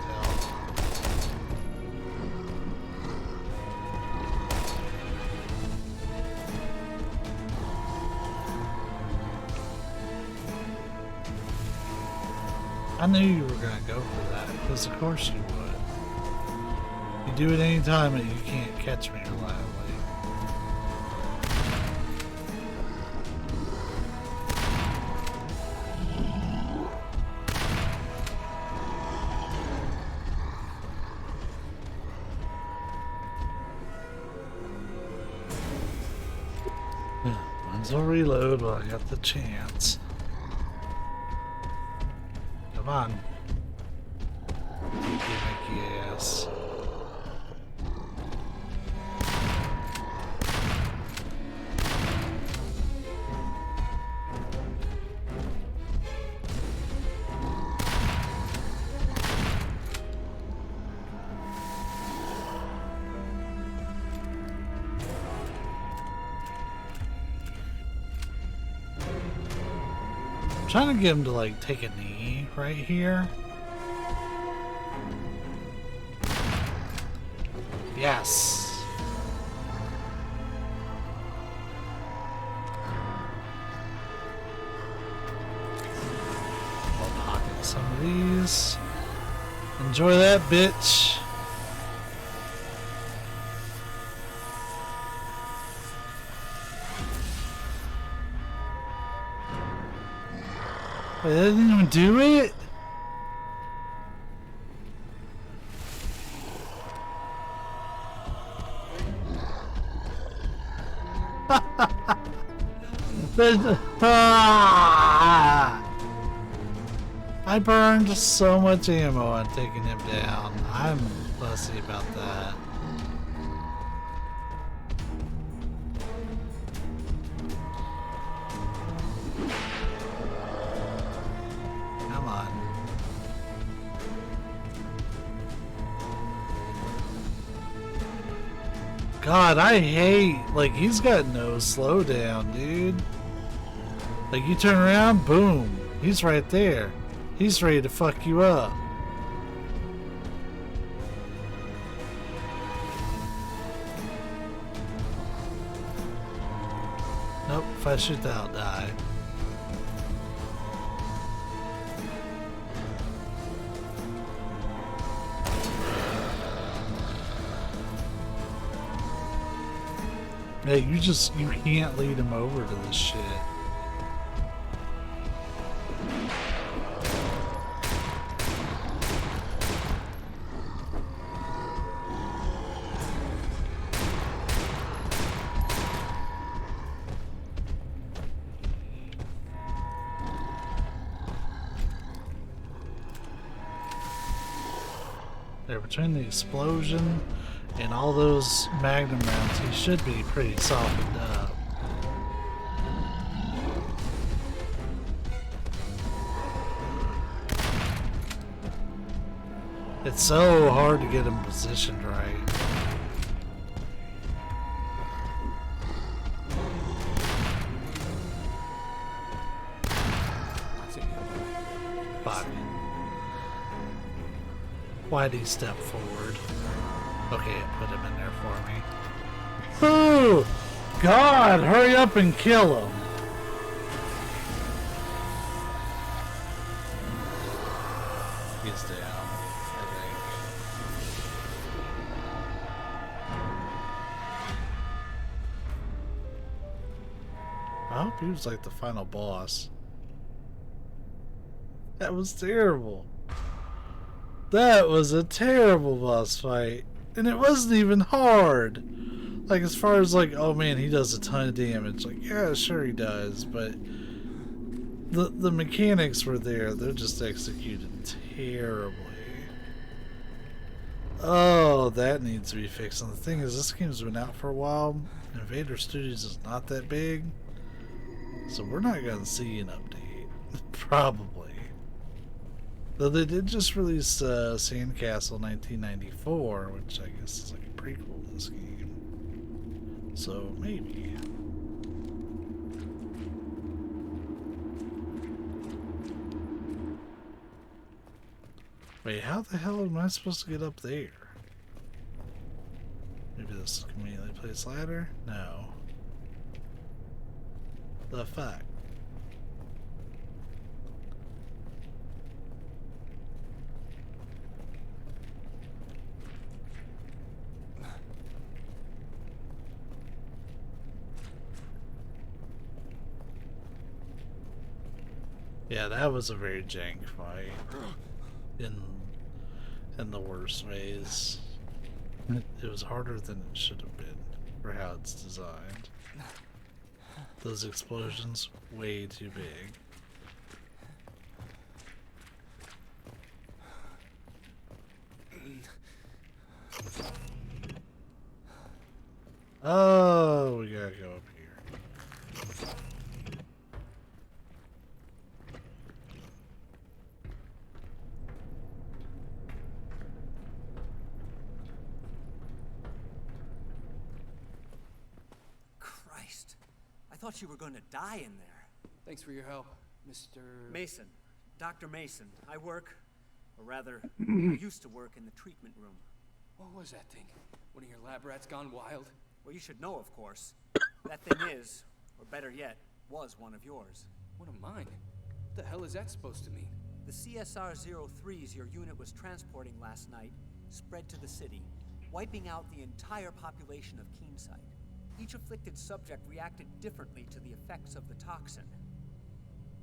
tell. I knew you were gonna go for that, because of course you would. You do it any time that you can't catch me reliably. Mine's will reload while I got the chance. Come on. Gimmicky ass. I'm trying to get him to like take a knee right here. Yes. I'll pocket some of these. Enjoy that, bitch. Wait, that didn't even do it? I burned so much ammo on taking him down. I'm fussy about that. Come on. God, I hate, like, he's got no slowdown, dude. Like, you turn around, boom, he's right there. He's ready to fuck you up. Nope, if I shoot that, I'll die. Hey, you can't lead him over to this shit. There, between the explosion and all those magnum rounds, he should be pretty softened up. It's so hard to get him positioned right. Fuck. Why'd he step forward? Okay, it put him in there for me. Boo! God, hurry up and kill him. He's down, I think. I hope he was like the final boss. That was terrible. That was a terrible boss fight. And it wasn't even hard. Like, as far as like, oh man, he does a ton of damage. Like, yeah, sure he does, but the mechanics were there. They're just executed terribly. Oh, that needs to be fixed. And the thing is, this game's been out for a while. Invader Studios is not that big. So we're not going to see an update. Probably. Though they did just release Sandcastle 1994, which I guess is like a prequel to this game. So maybe. Wait, how the hell am I supposed to get up there? Maybe this is conveniently placed ladder? No. The fuck? Yeah, that was a very jank fight. In the worst ways. It was harder than it should have been for how it's designed. Those explosions, way too big. Oh, we gotta go up here. Christ. I thought you were going to die in there. Thanks for your help, Mr. Mason. Dr. Mason. I work, or rather, I used to work in the treatment room. What was that thing? One of your lab rats gone wild? Well, you should know, of course. That thing is, or better yet, was one of yours. One of mine? What the hell is that supposed to mean? The CSR-03s your unit was transporting last night spread to the city, wiping out the entire population of Keenside. Each afflicted subject reacted differently to the effects of the toxin.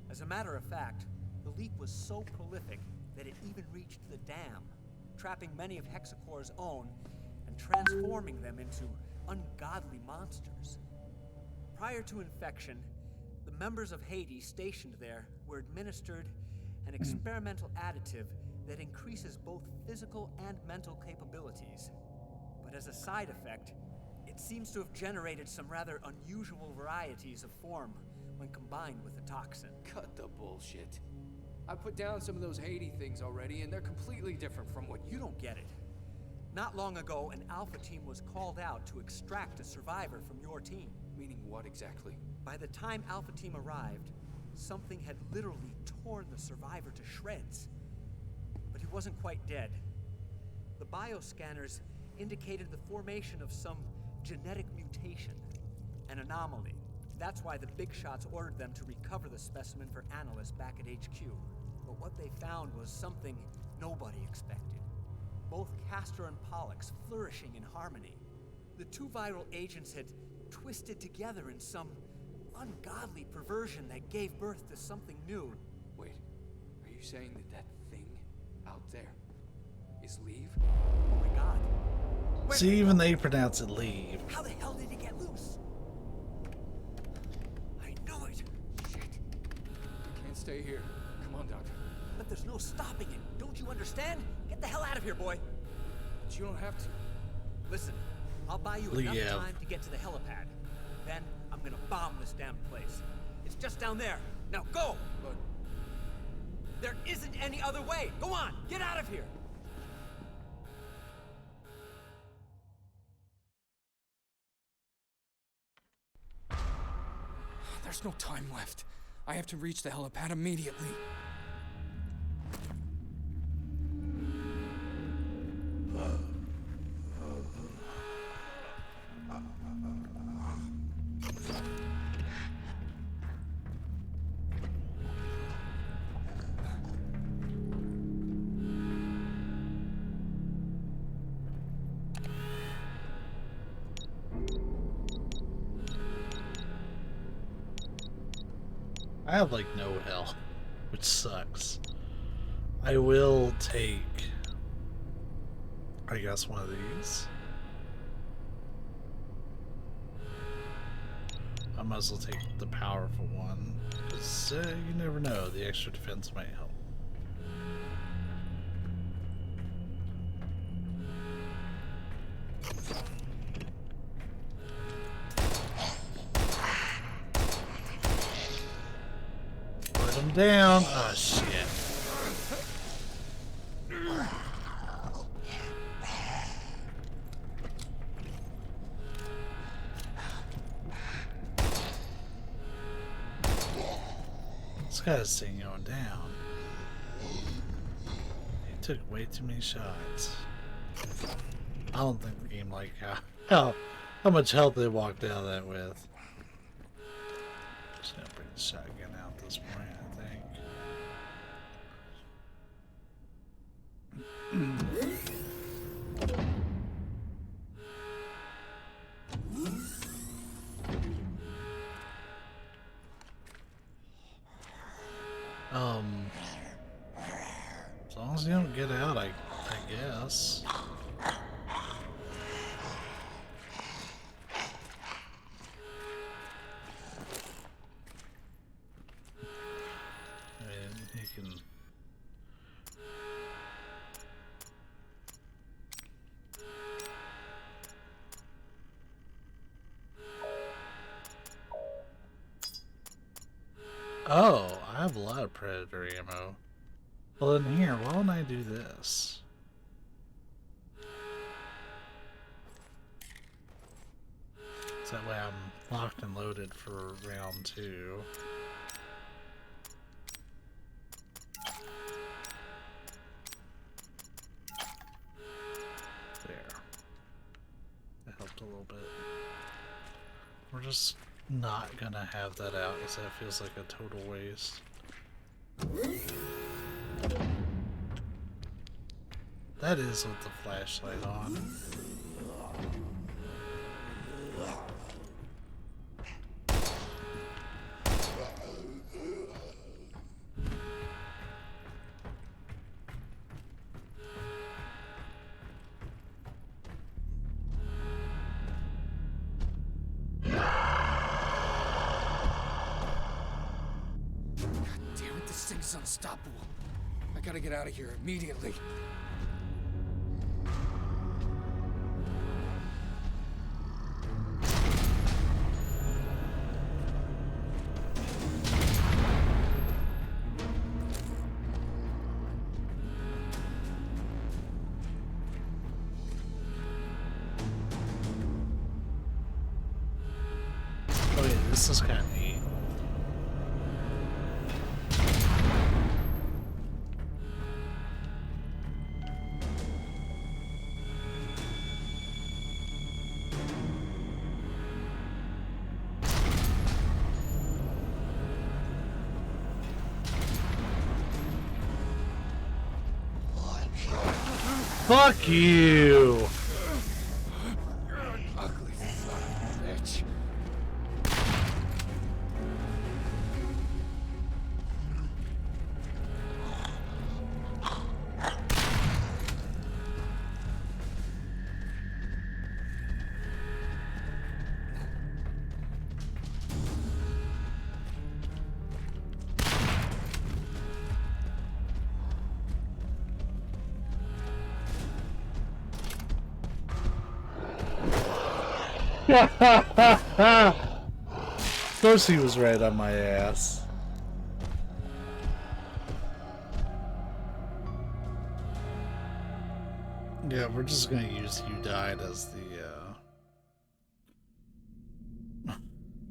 As a matter of fact, the leak was so prolific that it even reached the dam, trapping many of Hexacore's own and transforming them into ungodly monsters. Prior to infection, the members of Hades stationed there were administered an experimental additive that increases both physical and mental capabilities. But as a side effect, it seems to have generated some rather unusual varieties of form when combined with the toxin. Cut the bullshit. I put down some of those Hades things already, and they're completely different from what You don't get it. Not long ago, an Alpha team was called out to extract a survivor from your team. Meaning what exactly? By the time Alpha team arrived, something had literally torn the survivor to shreds. But he wasn't quite dead. The bioscanners indicated the formation of some genetic mutation, an anomaly. That's why the big shots ordered them to recover the specimen for analysts back at HQ. But what they found was something nobody expected. Both Castor and Pollux flourishing in harmony. The two viral agents had twisted together in some ungodly perversion that gave birth to something new. Wait, are you saying that that thing out there is Leave? Oh my god. See, even they pronounce it leave. How the hell did it get loose? I knew it. Shit. You can't stay here. Come on, Doctor. But there's no stopping it. Don't you understand? Get the hell out of here, boy. But you don't have to. Listen, I'll buy you Leave. enough time to get to the helipad. Then I'm gonna bomb this damn place. It's just down there. Now go! But There isn't any other way. Go on, get out of here. there's no time left. I have to reach the helipad immediately. I have like no health, which sucks. I will take, I guess, one of these. I might as well take the powerful one, because you never know, the extra defense might help. Down. Oh shit. This guy's thing going down. took way too many shots. I don't think the game like how much health they walked out of that with. Just gonna bring the shotgun out at this point, I think. As long as you don't get out, I guess. I mean, you can. Oh, I have a lot of Predator ammo. Well, then here, why don't I do this? So that way I'm locked and loaded for round 2. There. That helped a little bit. We're just not gonna have that out because that feels like a total waste. That is with the flashlight on. Damn it, this thing's unstoppable. I gotta get out of here immediately. Oh yeah, this is kind of neat. Fuck you! Ugly son of a bitch. Of course he was right on my ass. Yeah, we're just gonna use "You Died" as the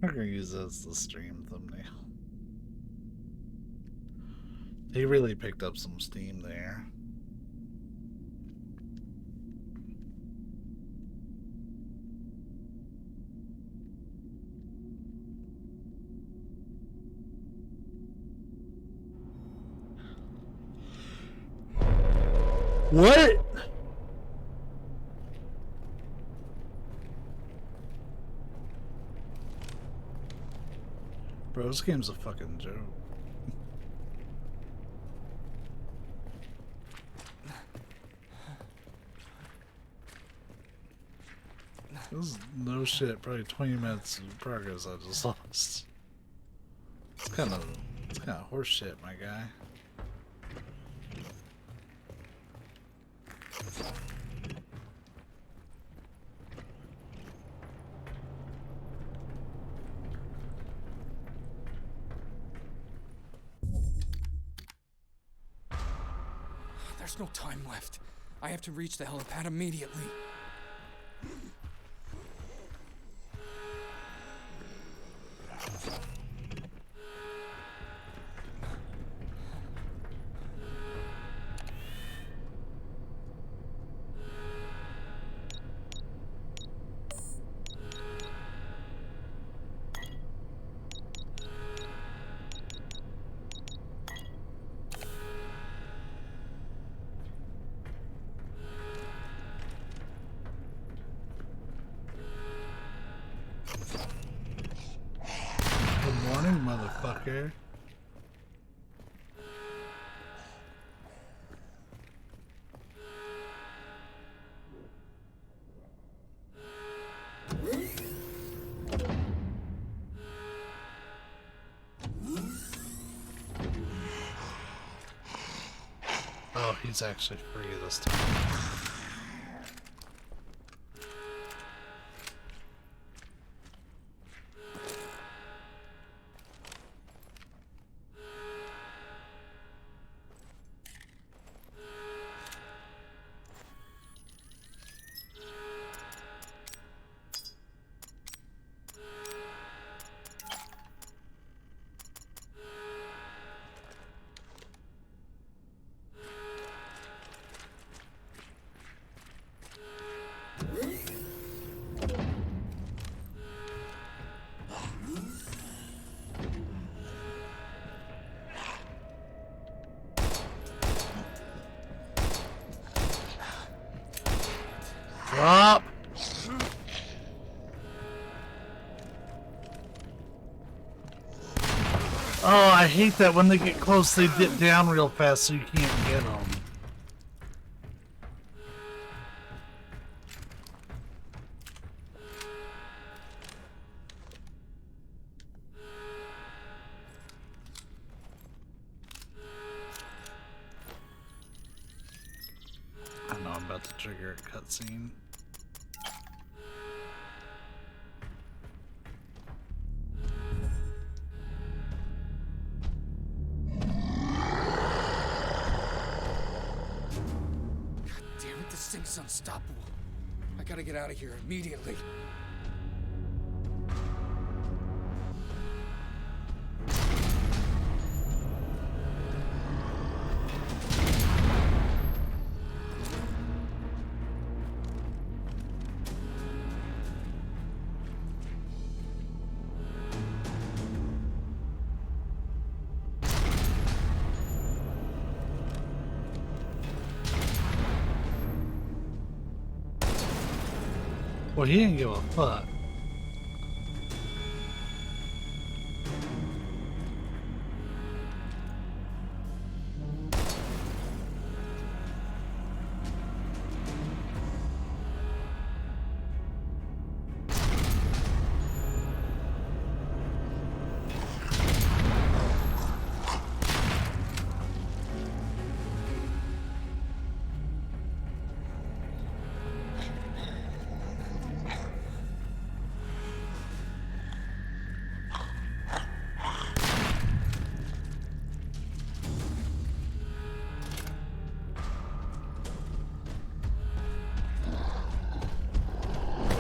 we're gonna use it as the stream thumbnail. He really picked up some steam there. What? Bro, this game's a fucking joke. This is no shit, probably 20 minutes of progress I just lost. It's kind of horse shit, my guy. There's no time left. I have to reach the helipad immediately. morning, motherfucker. Oh, he's actually free this time. Drop! Oh, I hate that when they get close, they dip down real fast so you can't get them. I know I'm about to trigger a cutscene. Damn it, this thing's unstoppable. I gotta get out of here immediately. Well, he didn't give a fuck.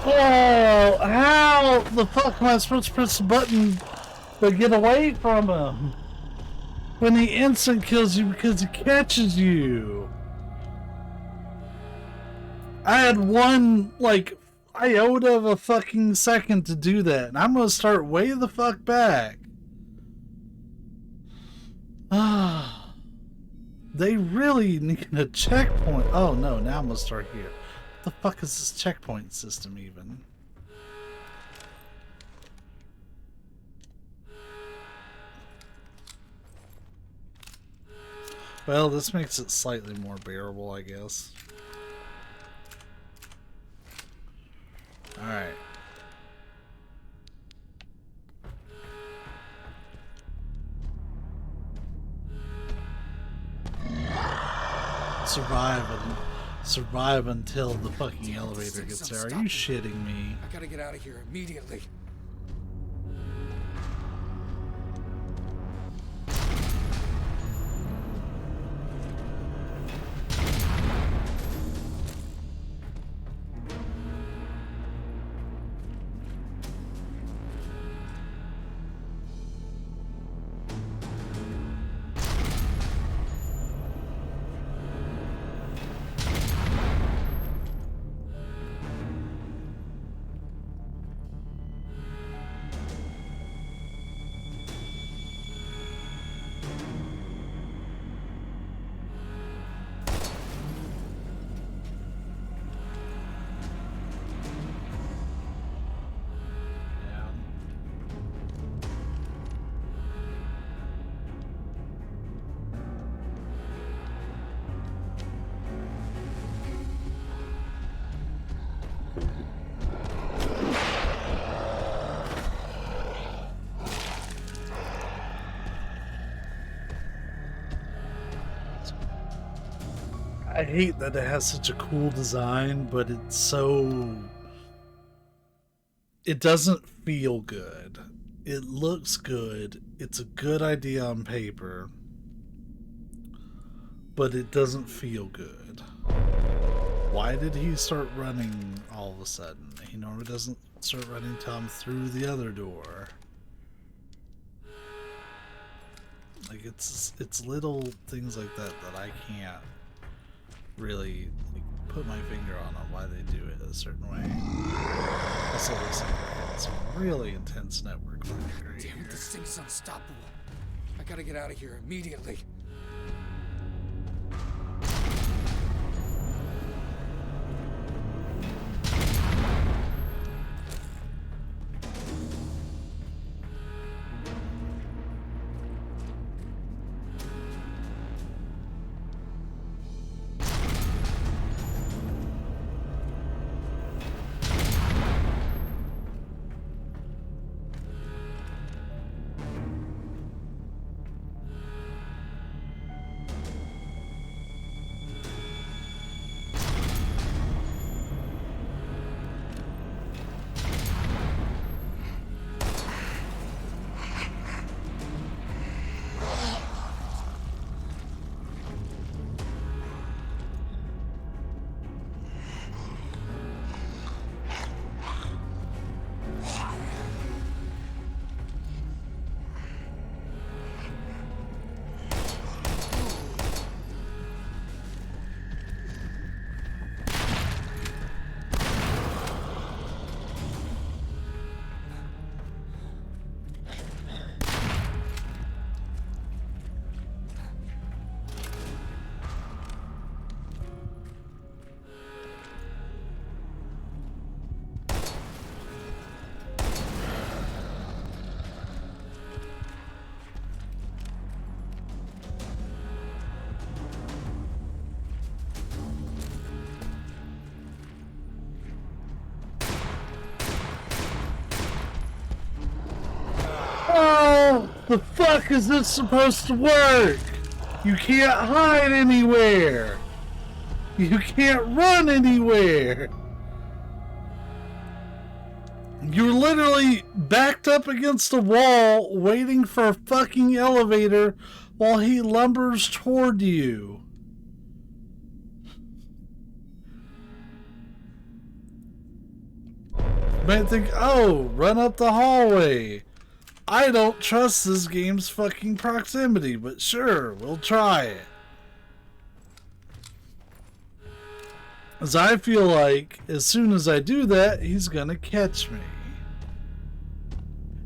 Oh, how the fuck am I supposed to press the button to get away from him? When he instant kills you because he catches you. I had one, like, iota of a fucking second to do that, and I'm gonna start way the fuck back. Ah, they really need a checkpoint. Oh no, now I'm gonna start here. What the fuck is this checkpoint system even? Well, this makes it slightly more bearable, I guess. Alright. Survive until the fucking elevator gets there. Are you shitting me? I gotta get out of here immediately. I hate that it has such a cool design, but it's so... It doesn't feel good. It looks good. It's a good idea on paper, but it doesn't feel good. Why did he start running all of a sudden? He normally doesn't start running till I'm through the other door. Like, it's little things like that that I can't really like, put my finger on why they do it a certain way. Also, looks like I had some really intense network lag right Damn it, here. this thing's unstoppable. I gotta get out of here immediately. Oh, the fuck is this supposed to work? You can't hide anywhere. You can't run anywhere. You're literally backed up against a wall waiting for a fucking elevator while he lumbers toward you. You might think, oh, run up the hallway. I don't trust this game's fucking proximity, but sure, we'll try it. As I feel like, as soon as I do that, he's gonna catch me.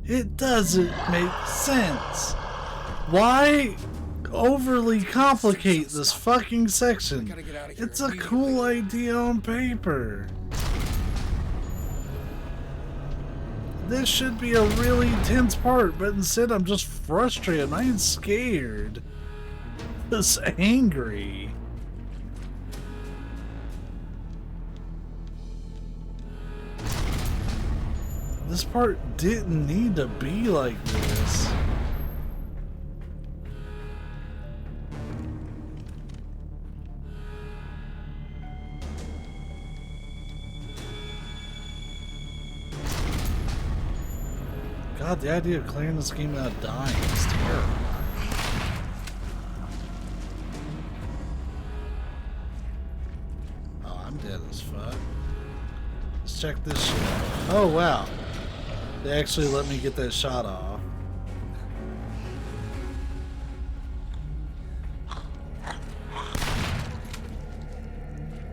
It doesn't make sense. Why overly complicate this fucking section? It's a cool idea on paper. This should be a really tense part, but instead I'm just frustrated. I'm not even scared. Just angry. This part didn't need to be like this. God, the idea of clearing this game without dying is terrible. Oh, I'm dead as fuck. Let's check this shit out. Oh, wow. They actually let me get that shot off.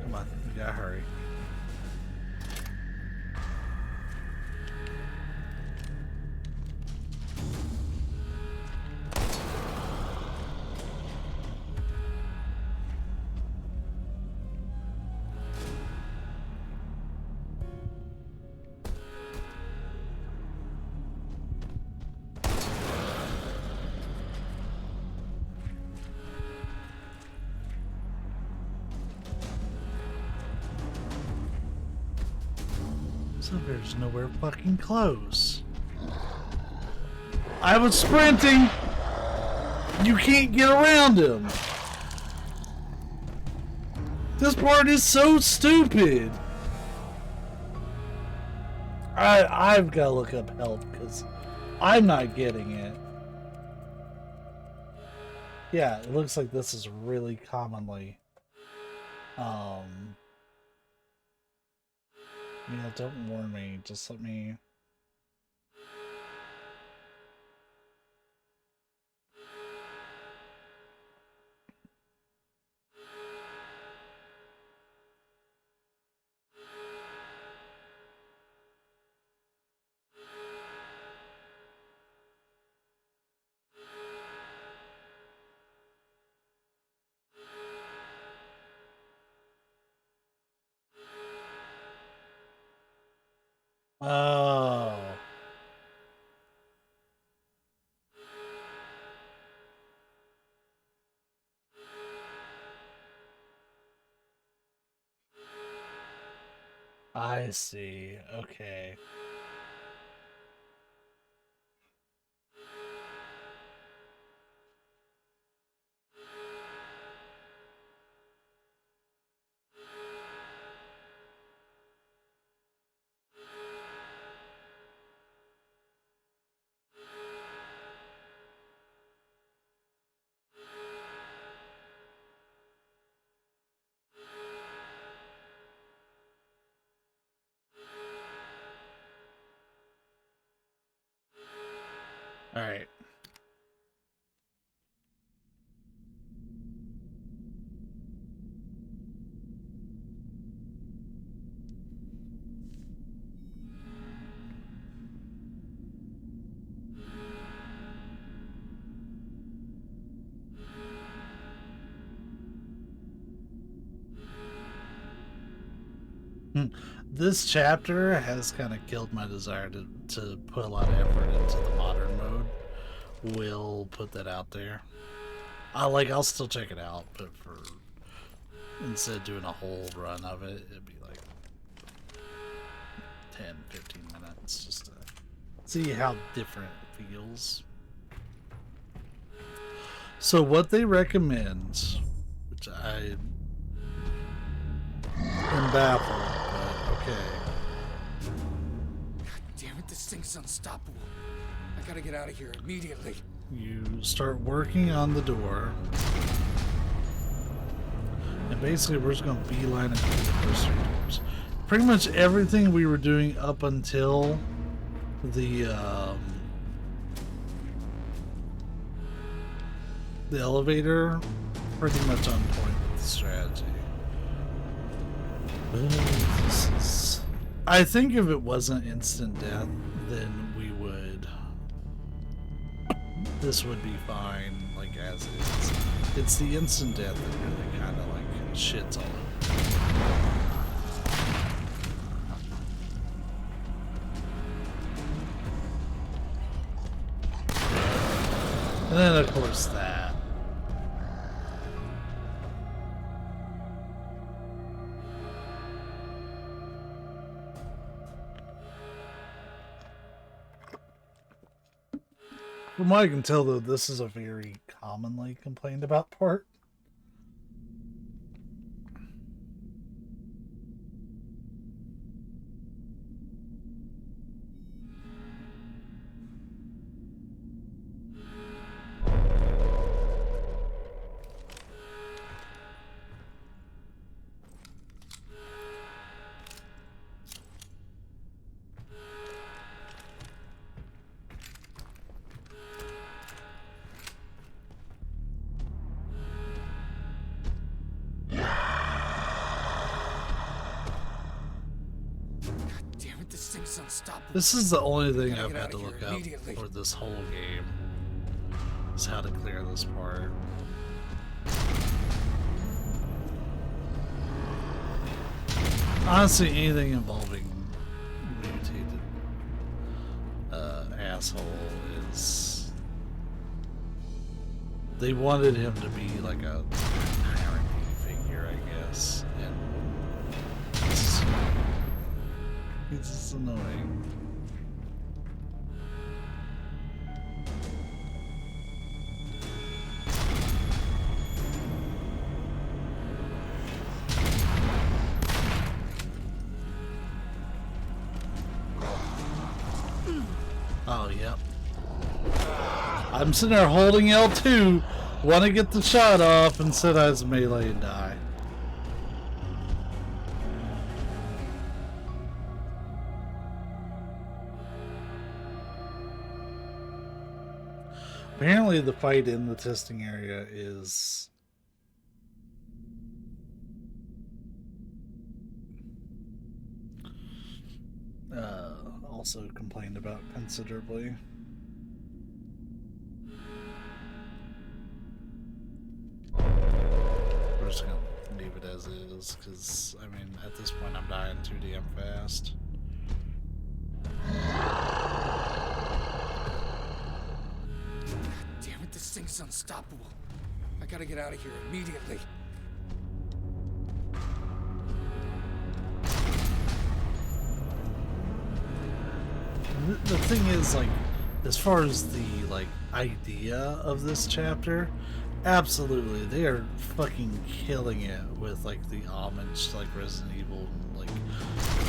Come on, we gotta hurry. So there's nowhere fucking close. I was sprinting! You can't get around him! This part is so stupid. I've got to look up help because I'm not getting it. Yeah, it looks like this is really commonly. Yeah, don't warn me. Just let me. Oh. I see. Okay. All right. This chapter has kind of killed my desire to put a lot of effort into the modern mode. We'll put that out there. I'll still check it out, but for instead of doing a whole run of it, it'd be like 10-15 minutes just to see how different it feels. So what they recommend, which I am baffled, but okay. God damn it, this thing's unstoppable. I gotta get out of here immediately. You start working on the door. And basically we're just going to beeline it through the first 3 doors. Pretty much everything we were doing up until the elevator, pretty much on point with the strategy. I think if it wasn't instant death, then we would. This would be fine, like as is. It's the instant death that really kind of like shits all over. And then of course that. From what I can tell, though, this is a very commonly complained about part. This is the only thing I've had to look up for this whole game, is how to clear this part. Honestly, anything involving mutated asshole is... They wanted him to be like a tyrant figure, I guess, and it's just annoying. Oh, yep. I'm sitting there holding L2, want to get the shot off, instead I just melee and die. Apparently the fight in the testing area is also complained about considerably. We're just gonna leave it as is, because, I mean, at this point I'm dying too damn fast. Damn it, this thing's unstoppable. I gotta get out of here immediately. The thing is, like, as far as the, like, idea of this chapter, absolutely, they are fucking killing it with, like, the homage to, like, Resident Evil, like,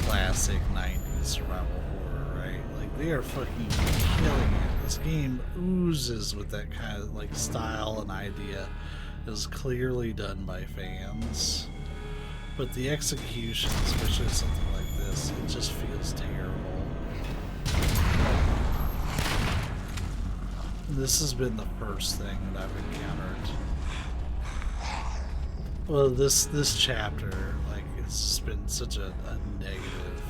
classic 90s survival horror, right? Like, they are fucking killing it. This game oozes with that kind of, like, style and idea. It is clearly done by fans. But the execution, especially something like this, it just feels terrible. This has been the first thing that I've encountered. Well, this chapter, like, it's just been such a negative,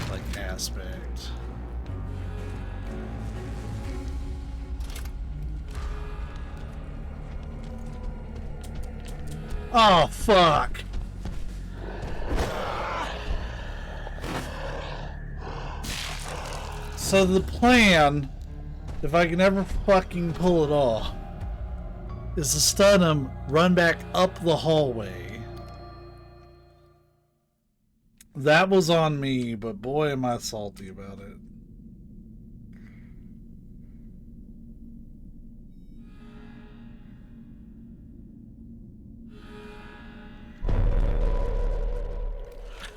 like, aspect. Oh, fuck! So the plan, if I can ever fucking pull it off, is to stun him, run back up the hallway. That was on me, but boy am I salty about it.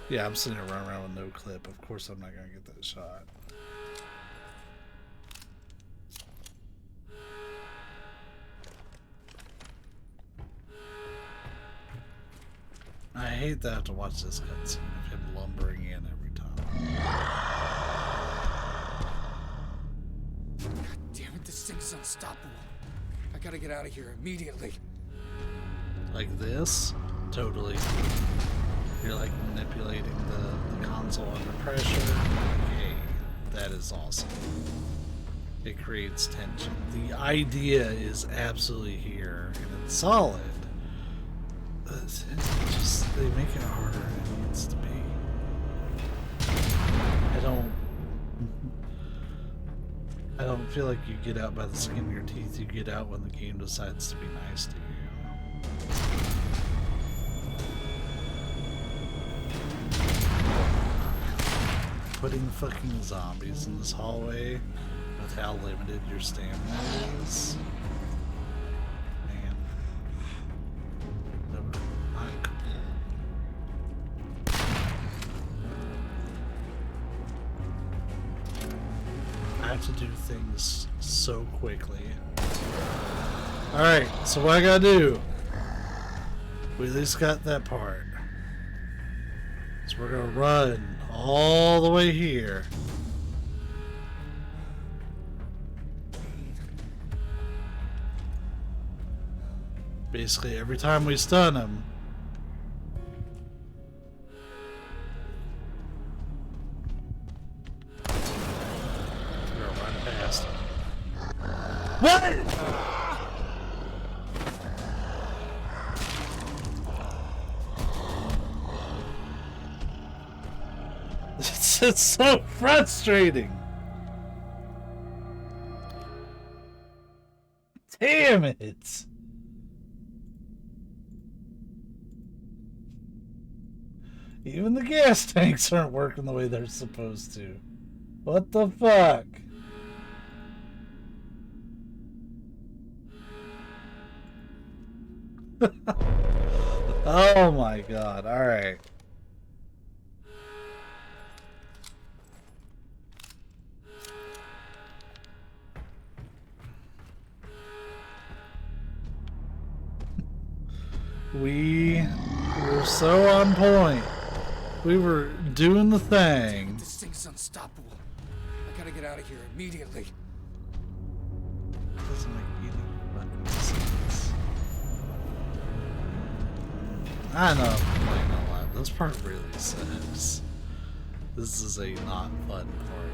Yeah, I'm sitting there running around with no clip. Of course I'm not gonna get that shot. I hate that I have to watch this cutscene of him lumbering in every time. God damn it, this thing's unstoppable. I gotta get out of here immediately. Like this? Totally. You're like manipulating the console under pressure. Okay, that is awesome. It creates tension. The idea is absolutely here, and it's solid. It's just, they make it harder than it needs to be. I don't feel like you get out by the skin of your teeth. You get out when the game decides to be nice to you. Putting fucking zombies in this hallway with how limited your stamina is. Man. No, not cool. I have to do things so quickly. Alright, so what I gotta do? We at least got that part. So we're gonna run all the way here. Basically, every time we stun him, we're gonna run past him. What? It's so frustrating. Damn it. Even the gas tanks aren't working the way they're supposed to. What the fuck? Oh my god, alright. We were so on point. We were doing the thing. This thing's unstoppable. I gotta get out of here immediately. Doesn't make any fucking sense. I know I'm playing a lot. This part really sucks. This is a not fun part.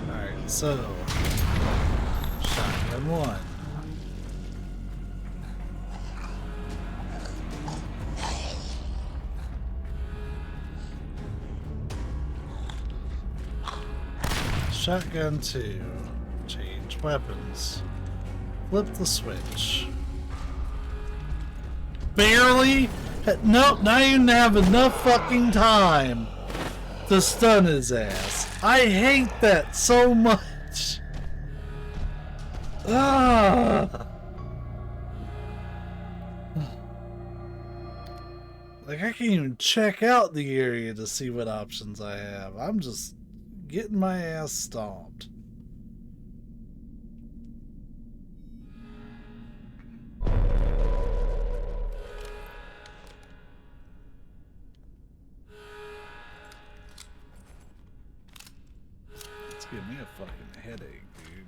Alright, so shotgun one. Shotgun 2. Change weapons. Flip the switch. Barely? Nope, not even have enough fucking time to stun his ass. I hate that so much. Ah. Like, I can't even check out the area to see what options I have. I'm just getting my ass stomped. It's giving me a fucking headache, dude.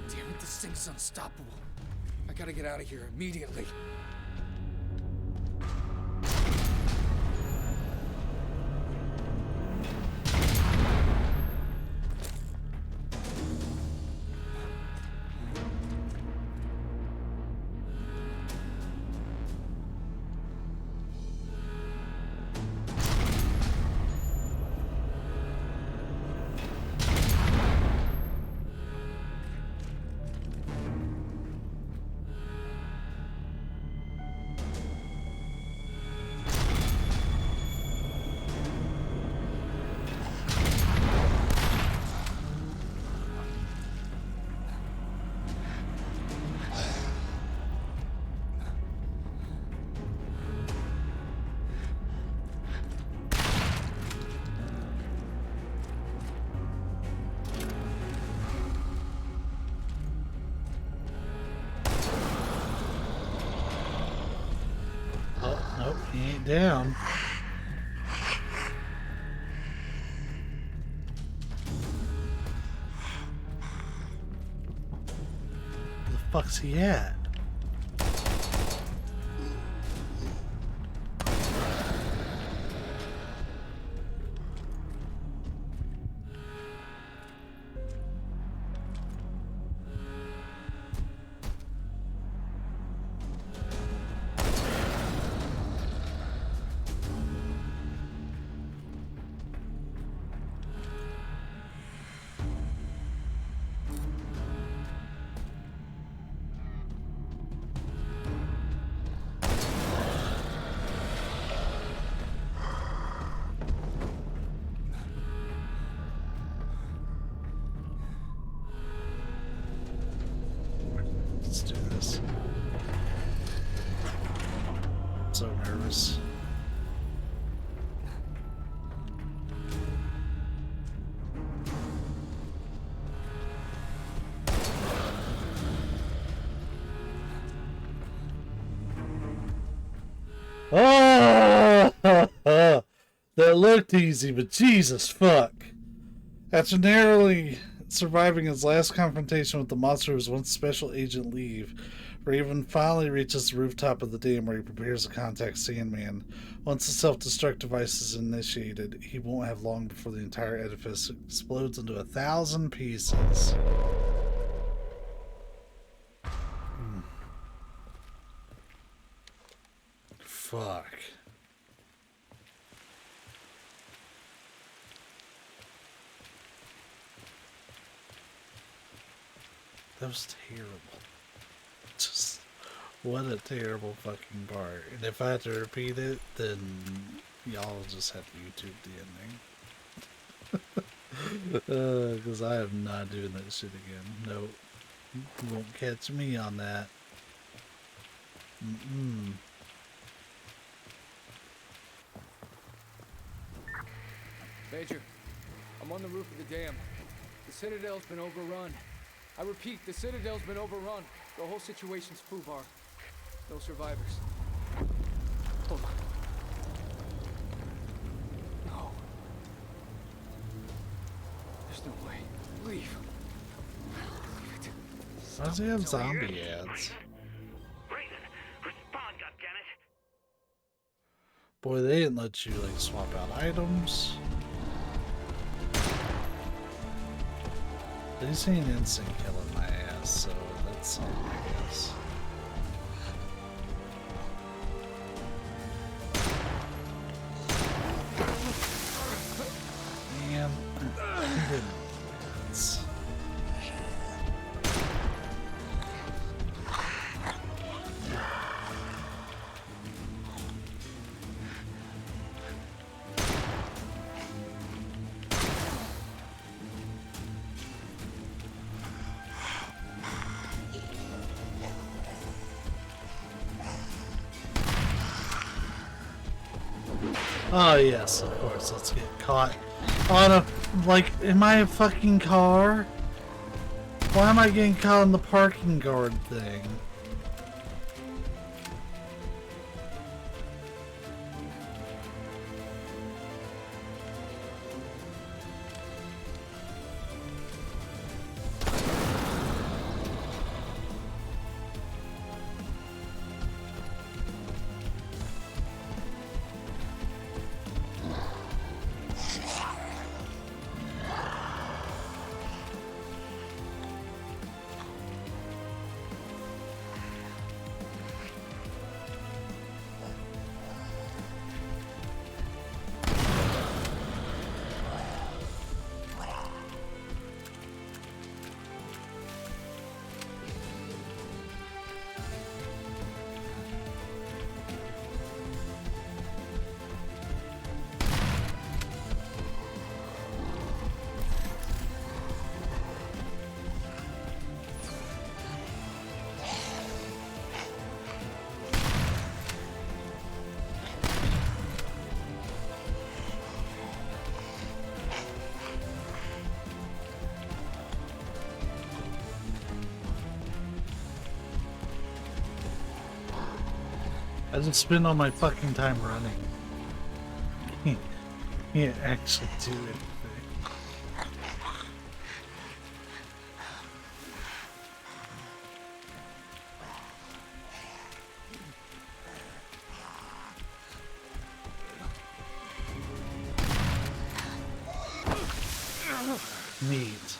Damn it, this thing's unstoppable. I gotta get out of here immediately. Oh, nope, he ain't down. Where the fuck's he at? Let's do this. I'm so nervous. Oh, that looked easy, but Jesus fuck. After narrowly surviving his last confrontation with the monster who was once Special Agent Leave, Raven finally reaches the rooftop of the dam where he prepares to contact Sandman. Once the self-destruct device is initiated, he won't have long before the entire edifice explodes into 1,000 pieces. Fuck. That was terrible. Just What a terrible fucking part. And if I have to repeat it, then y'all just have to YouTube the ending. Because I am not doing that shit again. Nope. You won't catch me on that. Mm-mm. Major, I'm on the roof of the dam. The Citadel's been overrun. I repeat, the Citadel's been overrun. The whole situation's foobar. No survivors. Hold on. No. There's no way. Leave. Leave it. Why does he have zombie ads? Raven, respond, goddammit! Boy, they didn't let you like swap out items. They see an instant kill in my ass, so that's something, I guess. Man, he didn't miss. Oh yes, of course, let's get caught on a, like, am I a fucking car? Why am I getting caught on the parking guard thing? I just spend all my fucking time running. Can't actually do anything. Neat.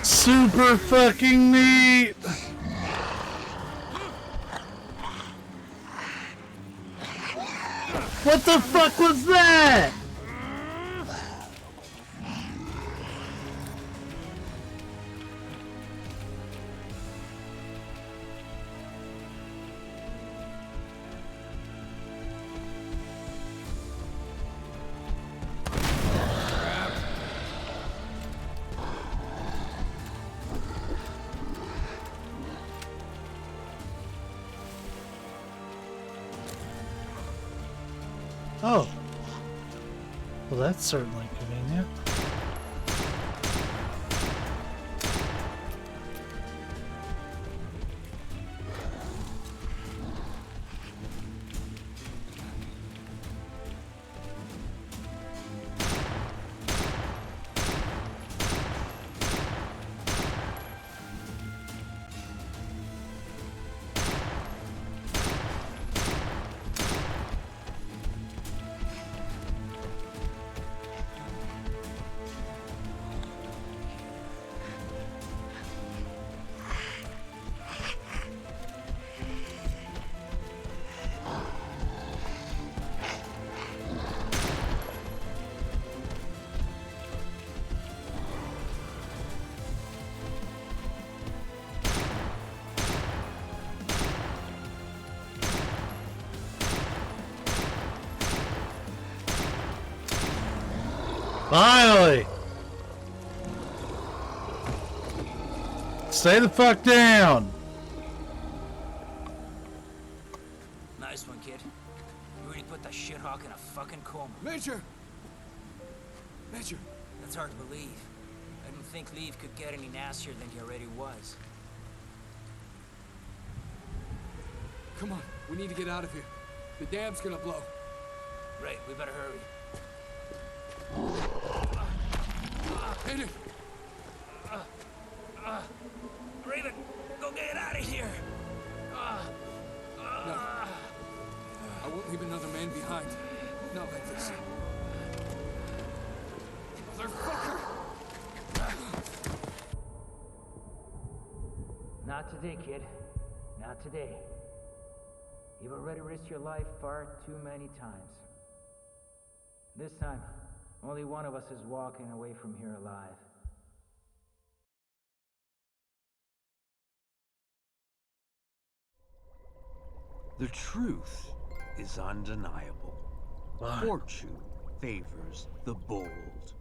Super fucking neat! What the fuck was that? Oh. Well, that's certainly convenient. Finally! Stay the fuck down! Nice one, kid. You really put the shithawk in a fucking coma. Major! Major! That's hard to believe. I didn't think Leave could get any nastier than he already was. Come on, we need to get out of here. The dam's gonna blow. Right, we better hurry. Hit it! Raven, go get out of here! No. I won't leave another man behind. Not like this. Motherfucker! Not today, kid. Not today. You've already risked your life far too many times. This time, only one of us is walking away from here alive. The truth is undeniable. What? Fortune favors the bold.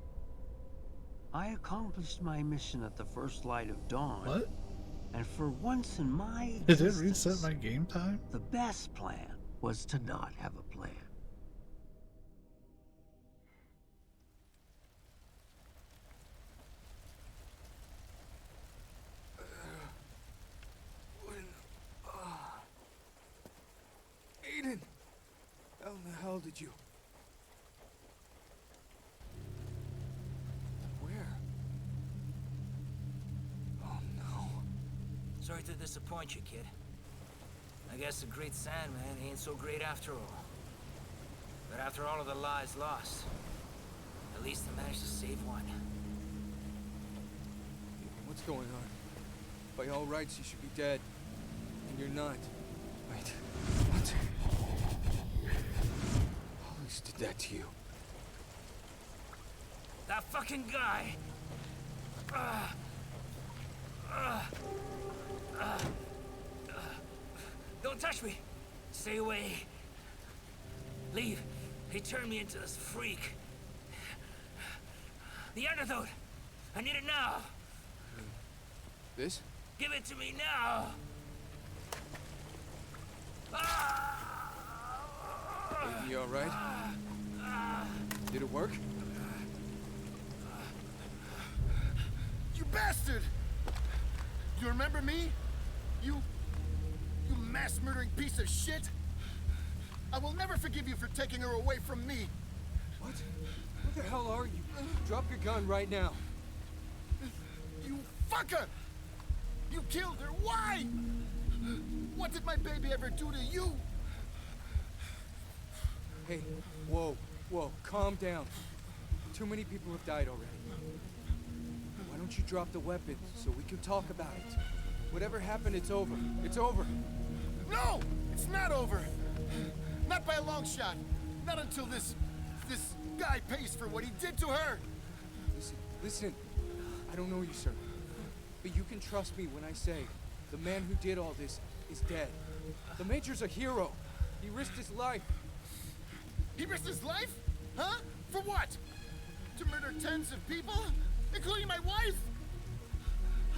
I accomplished my mission at the first light of dawn. What? And for once in my Did it existence, reset my game time? the best plan was to not have a plan. Aiden! How in the hell did you... Where? Oh no. Sorry to disappoint you, kid. I guess the Great Sandman ain't so great after all. But after all of the lives lost, at least I managed to save one. What's going on? By all rights, you should be dead. And you're not. Wait. What? Hollis did that to you. That fucking guy! Don't touch me! Stay away. Leave. He turned me into this freak. The antidote! I need it now! This? Give it to me now! You alright? Did it work? You bastard! You remember me? You mass-murdering piece of shit? I will never forgive you for taking her away from me. What? What the hell are you? Drop your gun right now. You fucker! You killed her. Why? What did my baby ever do to you? Hey, whoa, calm down. Too many people have died already. Why don't you drop the weapon so we can talk about it? Whatever happened, it's over. It's over. No! It's not over! Not by a long shot. Not until this guy pays for what he did to her! Listen. I don't know you, sir. But you can trust me when I say the man who did all this is dead. The Major's a hero. He risked his life. He risked his life? Huh? For what? To murder tens of people? Including my wife?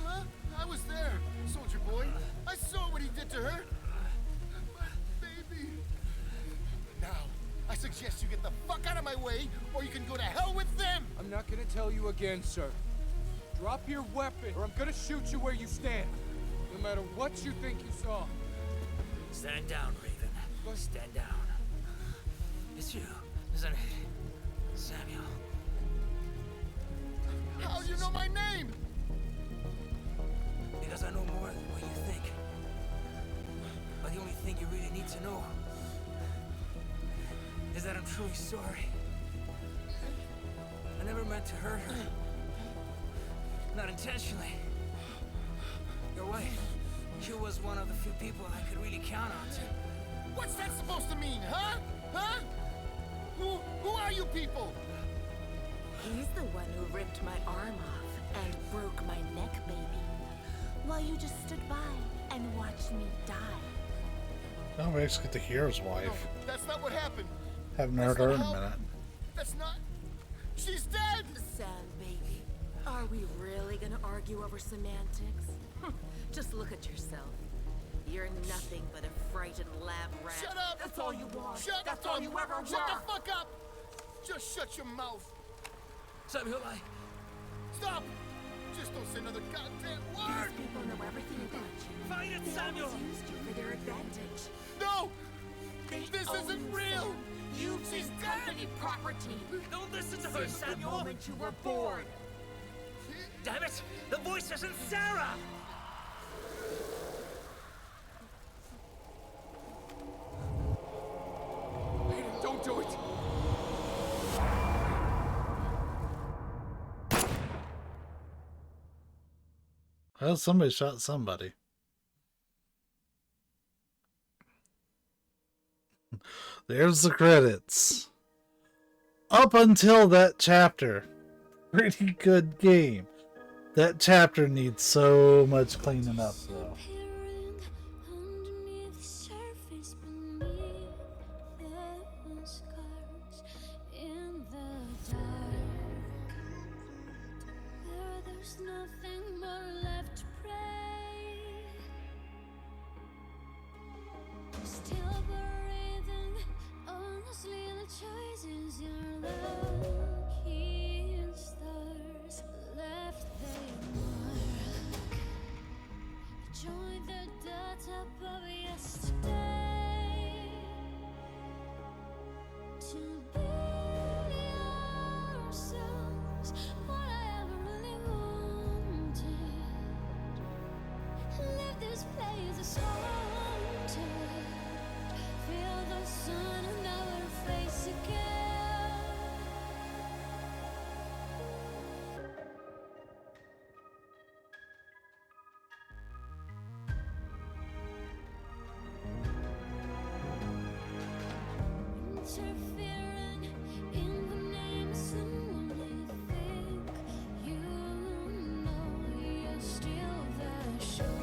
Huh? I was there, soldier boy. I saw what he did to her. My baby. Now, I suggest you get the fuck out of my way, or you can go to hell with them! I'm not gonna tell you again, sir. Drop your weapon, or I'm gonna shoot you where you stand. No matter what you think you saw. Stand down, Raven. Stand down. It's you, isn't it? Samuel. How do you know my name? Because I know more than what you think. But the only thing you really need to know is that I'm truly sorry. I never meant to hurt her. Not intentionally. Your wife, she was one of the few people I could really count on to. What's that supposed to mean, huh? Huh? Who are you people? He's the one who ripped my arm off and broke my neck, baby. While you just stood by and watched me die. Now we actually get to hear his wife. No, that's not what happened. Haven't heard her in a minute. That's not... She's dead! Sam, baby, are we really gonna argue over semantics? Just look at yourself. You're nothing but a frightened lab rat. Shut up! That's all you want. Shut That's up! all you ever Shut were. the fuck up! Just shut your mouth! Samuel, Stop! Just don't say another goddamn These word! people know everything about you. Fight it, They Samuel! always used you for their advantage. No! They This own isn't you, real! Sam. You've She's been dead! company property. Don't listen to her, Since the Samuel! moment you were born. Damn it! The voice isn't Sarah! Don't do it! Well, somebody shot somebody. There's the credits. Up until that chapter, pretty good game. That chapter needs so much cleaning up, though. Underneath the surface, beneath the scars, in the dark, where there's nothing more left to pray. Still breathing, honestly, the choices you're lucky stars left they mark. Join the dots up of yesterday to build ourselves what I ever really wanted. Leave this place as haunted. Feel the sun on our face again. Interfering in the name of someone they think you know you're still the show.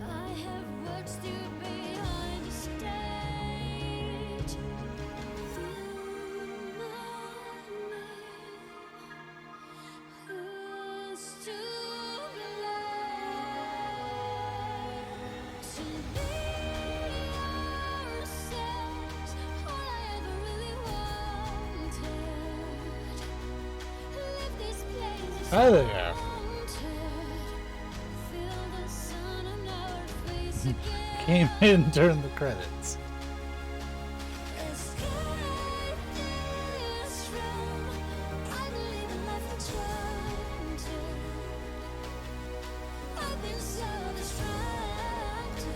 I have words to behind the stage. Feel my name. Who's to blame? To be ourselves, all I ever really wanted. Leave this place Hi there. haunted. Feel the sun on our face again. Came in during the credits. Escape this room. I believe in life enchanted. I've been so distracted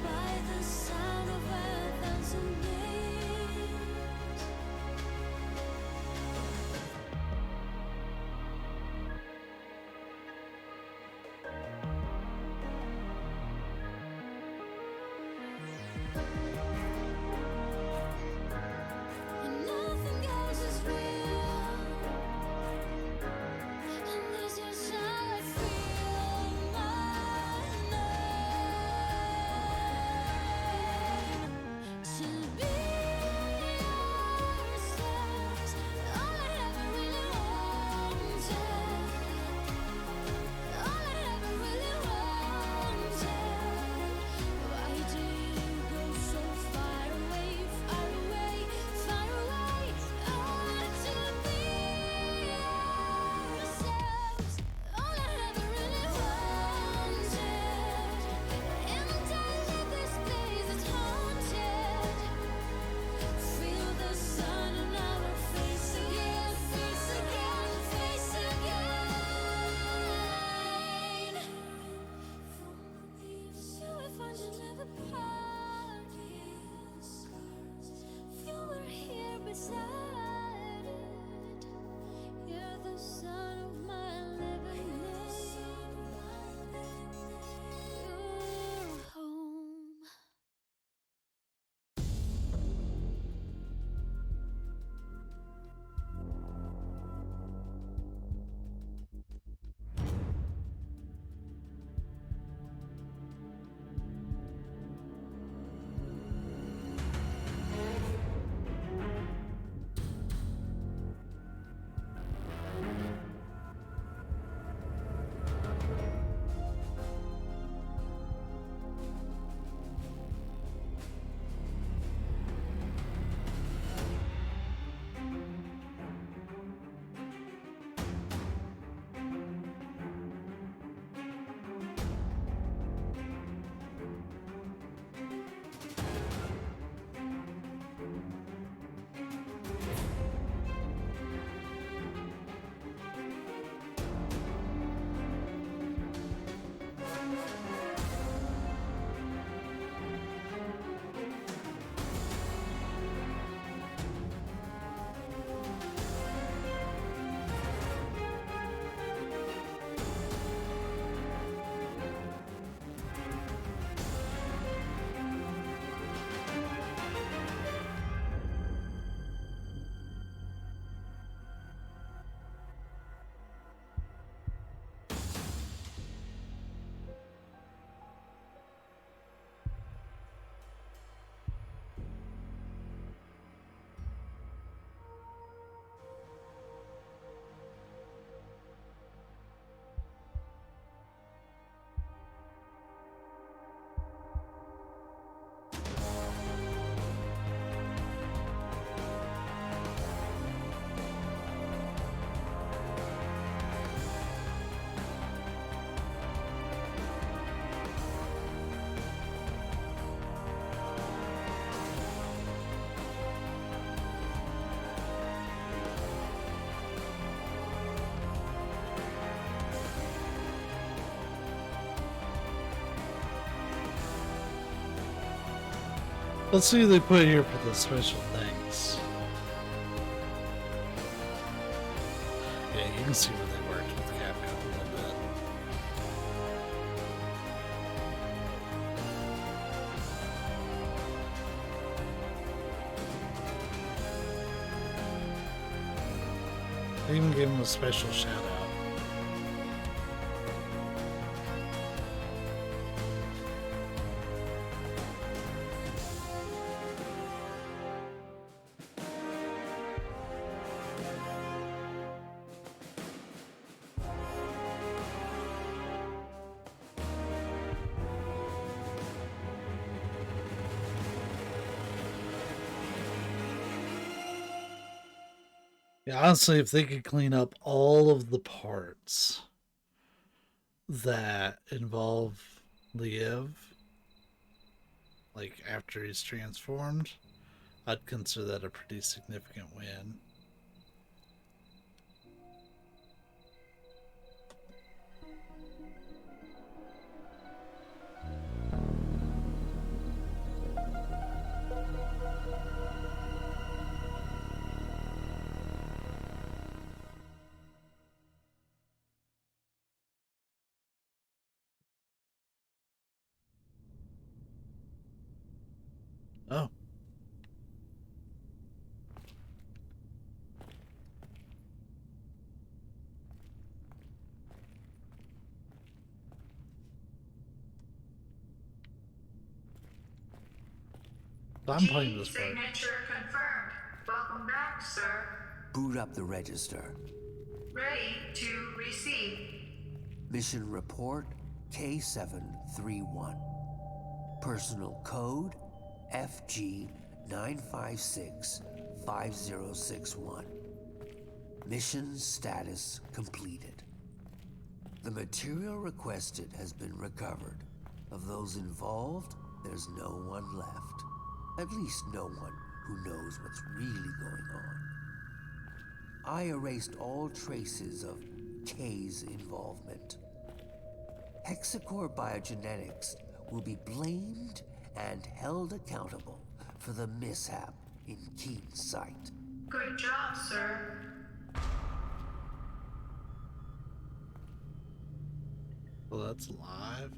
by the sound of anthems and names. Let's see what they put here for the special things. Yeah, you can see where they worked with Capcom a little bit. They even gave him a special shout out. Yeah, honestly, if they could clean up all of the parts that involve Liev, like after he's transformed, I'd consider that a pretty significant win. Oh. I'm playing this part. Signature confirmed. Welcome back, sir. Boot up the register. Ready to receive. Mission report K731. Personal code FG9565061. Mission status completed. The material requested has been recovered. Of those involved, there's no one left. At least no one who knows what's really going on. I erased all traces of K's involvement. Hexacore Biogenetics will be blamed and held accountable for the mishap in Keen's site. Good job, sir. Well, that's live.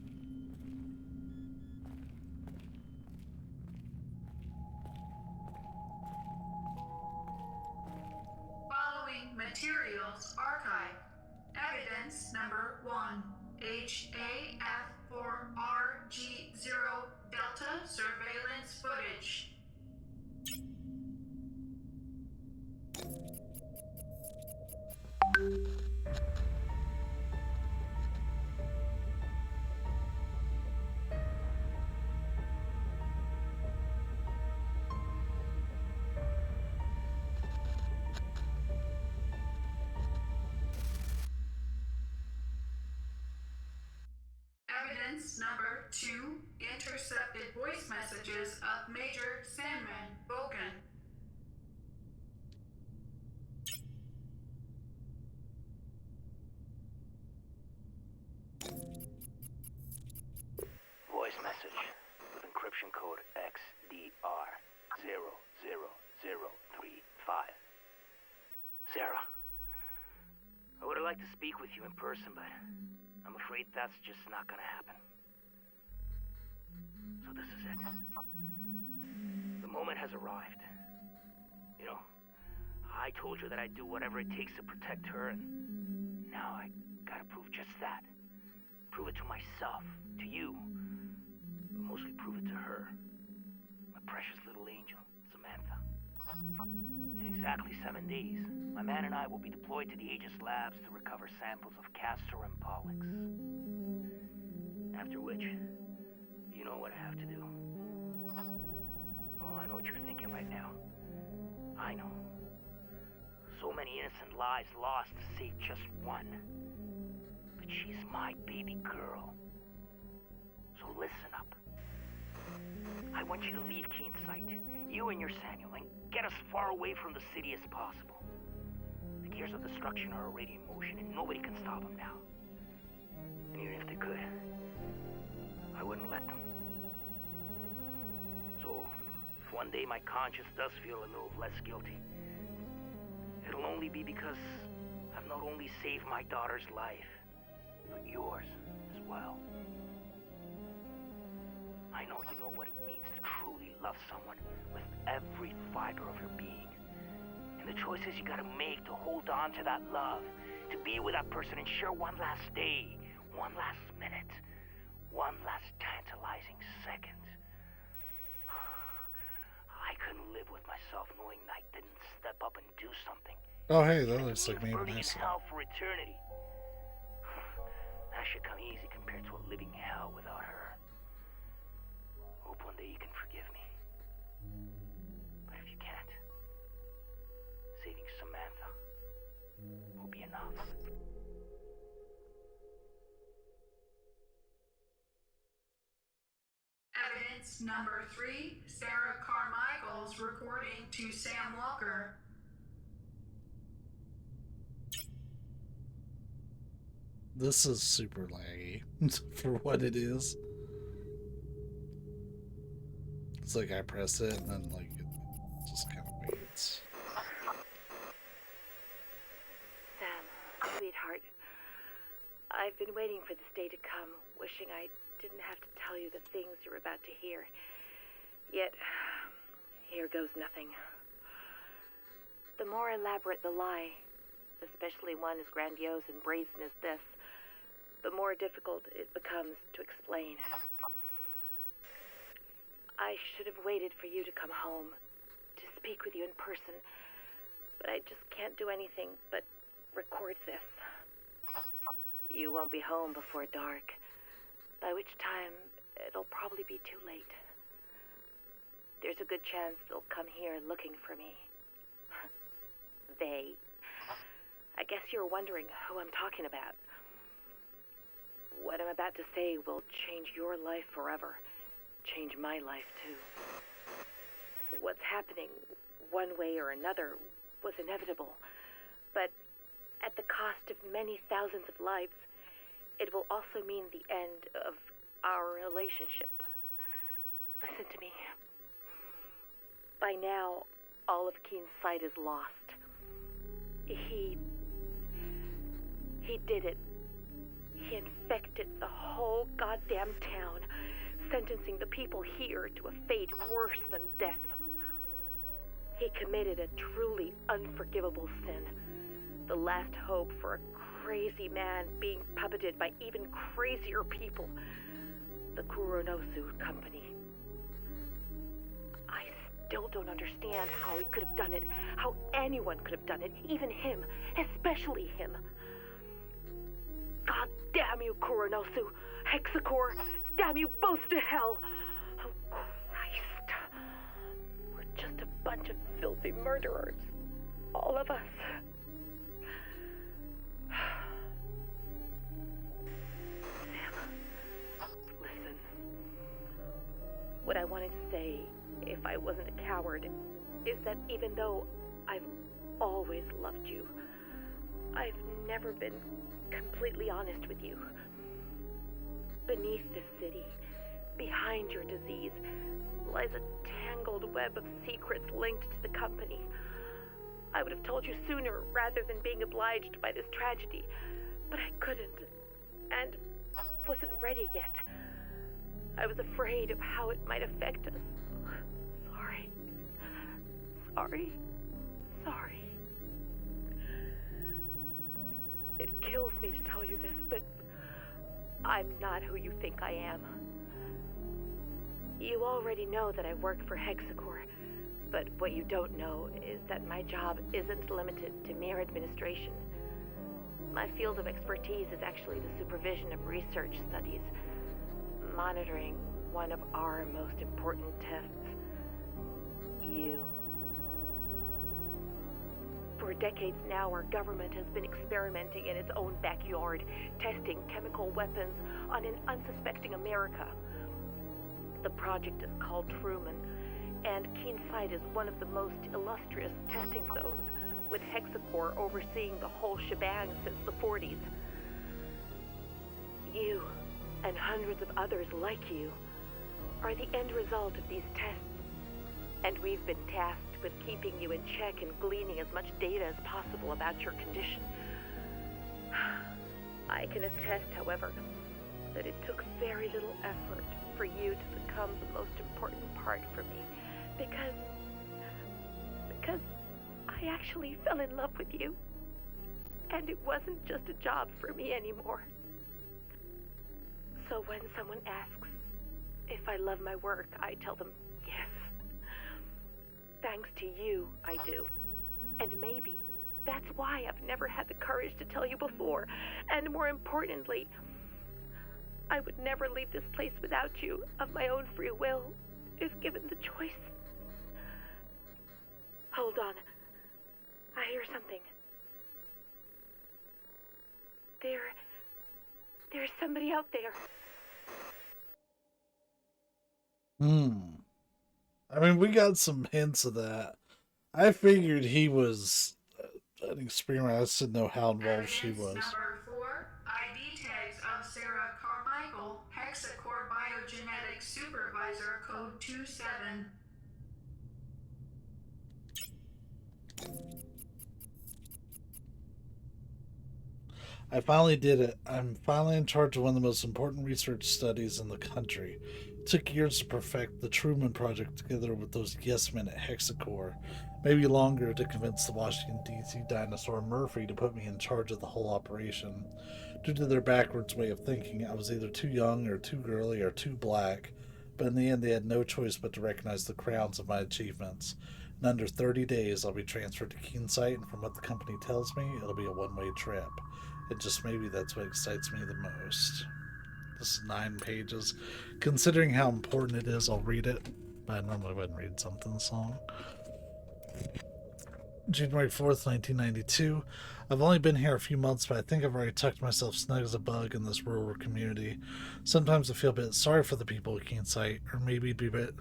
Following materials archive. Evidence number 1. HAF4RG0 Delta surveillance footage. Evidence number 2. Intercepted voice messages of Major Sandman Bogan. Voice message with encryption code XDR00035. Sarah, I would have liked to speak with you in person, but I'm afraid that's just not gonna happen. So this is it. The moment has arrived. You know, I told you that I'd do whatever it takes to protect her, and now I gotta prove just that. Prove it to myself, to you, but mostly prove it to her. My precious little angel, Samantha. In exactly 7 days, my man and I will be deployed to the Aegis labs to recover samples of Castor and Pollux. After which, you know what I have to do. Oh, I know what you're thinking right now. I know. So many innocent lives lost to save just one. But she's my baby girl. So listen up. I want you to leave Keen's site, you and your Samuel, and get as far away from the city as possible. The gears of destruction are already in motion, and nobody can stop them now. And even if they could, I wouldn't let them. So, one day my conscience does feel a little less guilty, it'll only be because I've not only saved my daughter's life, but yours as well. I know you know what it means to truly love someone with every fiber of your being. And the choices you gotta make to hold on to that love, to be with that person and share one last day, one last minute, one last tantalizing second. I couldn't live with myself knowing I didn't step up and do something. Oh, hey, that looks like me when Burning I in saw. hell for eternity. That should come easy compared to a living hell without her. Hope one day you can forgive me. But if you can't, saving Samantha will be enough. Evidence number 3, Sarah Carmichael's recording to Sam Walker. This is super laggy for what it is. It's like I press it and then like it just kind of waits. Sam, sweetheart, I've been waiting for this day to come, wishing I didn't have to tell you the things you're about to hear. Yet, here goes nothing. The more elaborate the lie, especially one as grandiose and brazen as this, the more difficult it becomes to explain. I should have waited for you to come home, to speak with you in person, but I just can't do anything but record this. You won't be home before dark, by which time it'll probably be too late. There's a good chance they'll come here looking for me. They. I guess you're wondering who I'm talking about. What I'm about to say will change your life forever. Change my life, too. What's happening, one way or another, was inevitable. But at the cost of many thousands of lives, it will also mean the end of our relationship. Listen to me. By now, all of Keen's sight is lost. He did it. He infected the whole goddamn town, sentencing the people here to a fate worse than death. He committed a truly unforgivable sin, the last hope for a crazy man being puppeted by even crazier people, the Kuronosu Company. I still don't understand how he could have done it, how anyone could have done it, even him, especially him. God damn you, Kuronosu, Hexacore, damn you both to hell. Oh, Christ. We're just a bunch of filthy murderers, all of us. Sam, listen. What I wanted to say, if I wasn't a coward, is that even though I've always loved you, I've never been completely honest with you. Beneath this city, behind your disease, lies a tangled web of secrets linked to the company. I would have told you sooner rather than being obliged by this tragedy, but I couldn't, and wasn't ready yet. I was afraid of how it might affect us. Sorry. It kills me to tell you this, but I'm not who you think I am. You already know that I work for Hexacore, but what you don't know is that my job isn't limited to mere administration. My field of expertise is actually the supervision of research studies, monitoring one of our most important tests, you. For decades now, our government has been experimenting in its own backyard, testing chemical weapons on an unsuspecting America. The project is called Truman, and Keen Site is one of the most illustrious testing zones, with Hexacore overseeing the whole shebang since the 40s. You, and hundreds of others like you, are the end result of these tests. And we've been tasked with keeping you in check and gleaning as much data as possible about your condition. I can attest, however, that it took very little effort for you to become the most important part for me, because I actually fell in love with you, and it wasn't just a job for me anymore. So when someone asks if I love my work, I tell them yes. Thanks to you, I do. And maybe that's why I've never had the courage to tell you before. And more importantly, I would never leave this place without you of my own free will, if given the choice. Hold on. I hear something. There's somebody out there. I mean, we got some hints of that. I figured he was an experiment. I just didn't know how involved she was. Number 4, ID tags of Sarah Carmichael, Hexacore Biogenetics Supervisor, Code 27. I finally did it. I'm finally in charge of one of the most important research studies in the country. It took years to perfect the Truman Project together with those yes men at Hexacore. Maybe longer to convince the Washington, D.C. dinosaur Murphy to put me in charge of the whole operation. Due to their backwards way of thinking, I was either too young or too girly or too black, but in the end they had no choice but to recognize the crowns of my achievements. In under 30 days, I'll be transferred to Keensight, and from what the company tells me, it'll be a one-way trip. And just maybe that's what excites me the most. This is 9 pages. Considering how important it is, I'll read it. But I normally wouldn't read something this long. January 4th, 1992. I've only been here a few months, but I think I've already tucked myself snug as a bug in this rural community. Sometimes I feel a bit sorry for the people at Keensight, or maybe it'd be a bit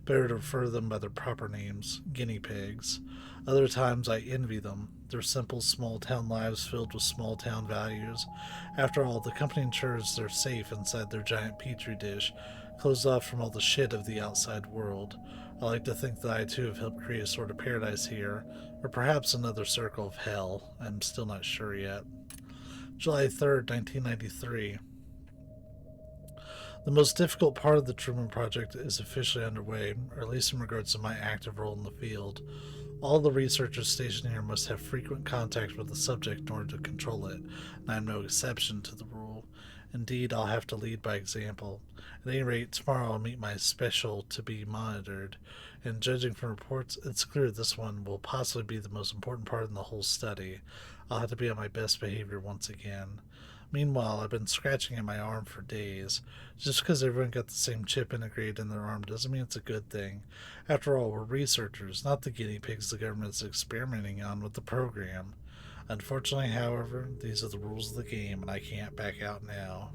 better to refer to them by their proper names, guinea pigs. Other times I envy them, their simple small-town lives filled with small-town values. After all, the company ensures they're safe inside their giant petri dish, closed off from all the shit of the outside world. I like to think that I too have helped create a sort of paradise here, or perhaps another circle of hell. I'm still not sure yet. July 3rd, 1993. The most difficult part of the Truman Project is officially underway, or at least in regards to my active role in the field. All the researchers stationed here must have frequent contact with the subject in order to control it, and I am no exception to the rule. Indeed, I'll have to lead by example. At any rate, tomorrow I'll meet my special to be monitored, and judging from reports, it's clear this one will possibly be the most important part in the whole study. I'll have to be on my best behavior once again. Meanwhile, I've been scratching at my arm for days. Just because everyone got the same chip integrated in their arm doesn't mean it's a good thing. After all, we're researchers, not the guinea pigs the government's experimenting on with the program. Unfortunately, however, these are the rules of the game, and I can't back out now.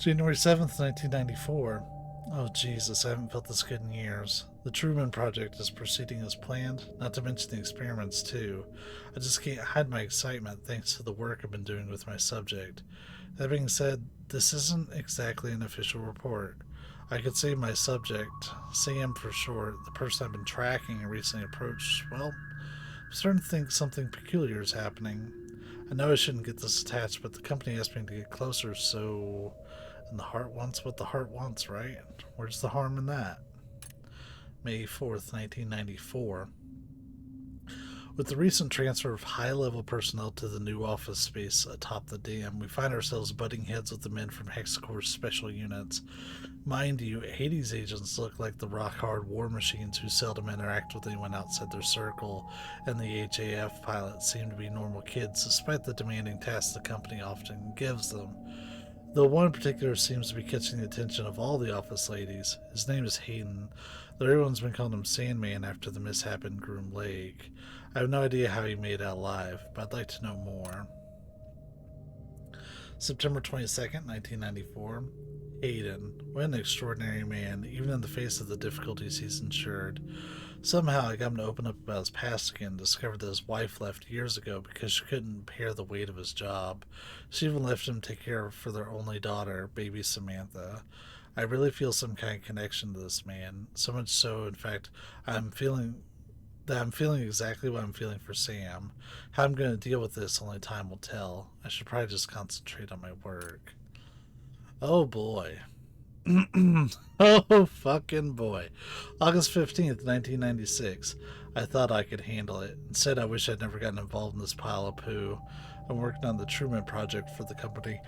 January 7th, 1994. Oh, Jesus, I haven't felt this good in years. The Truman Project is proceeding as planned, not to mention the experiments, too. I just can't hide my excitement thanks to the work I've been doing with my subject. That being said, this isn't exactly an official report. I could say my subject, Sam for short, the person I've been tracking and recently approached, well, I'm starting to think something peculiar is happening. I know I shouldn't get this attached, but the company asked me to get closer, so... And the heart wants what the heart wants, right? Where's the harm in that? May 4th, 1994. With the recent transfer of high-level personnel to the new office space atop the dam, we find ourselves butting heads with the men from Hexacore's special units. Mind you, Hades agents look like the rock-hard war machines who seldom interact with anyone outside their circle, and the HAF pilots seem to be normal kids, despite the demanding tasks the company often gives them. Though one in particular seems to be catching the attention of all the office ladies. His name is Hayden, though everyone's been calling him Sandman after the mishap in Groom Lake. I have no idea how he made it out alive, but I'd like to know more. September 22nd, 1994. Hayden. What an extraordinary man, even in the face of the difficulties he's endured. Somehow I got him to open up about his past again and discovered that his wife left years ago because she couldn't bear the weight of his job. She even left him to take care of for their only daughter, baby Samantha. I really feel some kind of connection to this man. So much so, in fact, I'm feeling exactly what I'm feeling for Sam. How I'm going to deal with this, only time will tell. I should probably just concentrate on my work. Oh boy. Oh fucking boy. August 15th, 1996. I thought I could handle it. Instead, I wish I'd never gotten involved in this pile of poo. I'm working on the Truman Project for the company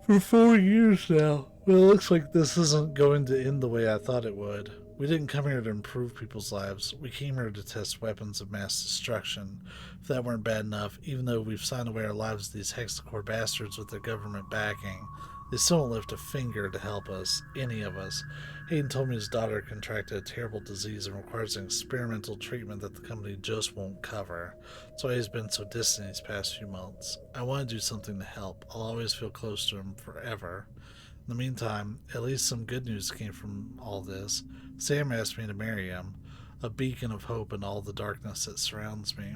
for 4 years now. But it looks like this isn't going to end the way I thought it would. We didn't come here to improve people's lives. We came here to test weapons of mass destruction. If that weren't bad enough, even though we've signed away our lives to these hexacore bastards with their government backing, they still won't lift a finger to help us, any of us. Hayden told me his daughter contracted a terrible disease and requires an experimental treatment that the company just won't cover. That's why he's been so distant these past few months. I want to do something to help. I'll always feel close to him forever. In the meantime, at least some good news came from all this. Sam asked me to marry him, a beacon of hope in all the darkness that surrounds me.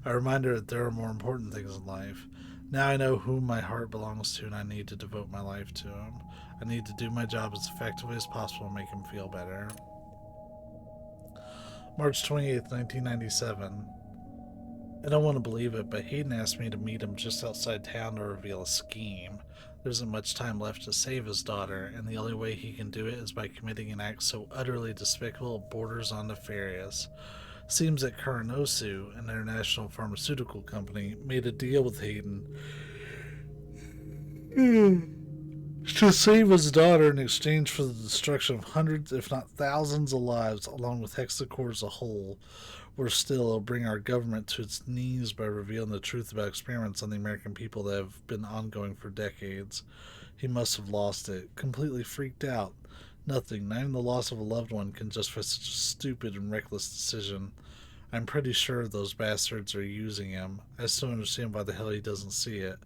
A reminder that there are more important things in life. Now I know whom my heart belongs to, and I need to devote my life to him. I need to do my job as effectively as possible and make him feel better. March 28th, 1997. I don't want to believe it, but Hayden asked me to meet him just outside town to reveal a scheme. There isn't much time left to save his daughter, and the only way he can do it is by committing an act so utterly despicable it borders on nefarious. Seems that Karanosu, an international pharmaceutical company, made a deal with Hayden to save his daughter in exchange for the destruction of hundreds, if not thousands, of lives, along with Hexacore as a whole. Worse still, it'll bring our government to its knees by revealing the truth about experiments on the American people that have been ongoing for decades. He must have lost it, completely freaked out. Nothing, not even the loss of a loved one, can justify such a stupid and reckless decision. I'm pretty sure those bastards are using him. I still don't understand why the hell he doesn't see it.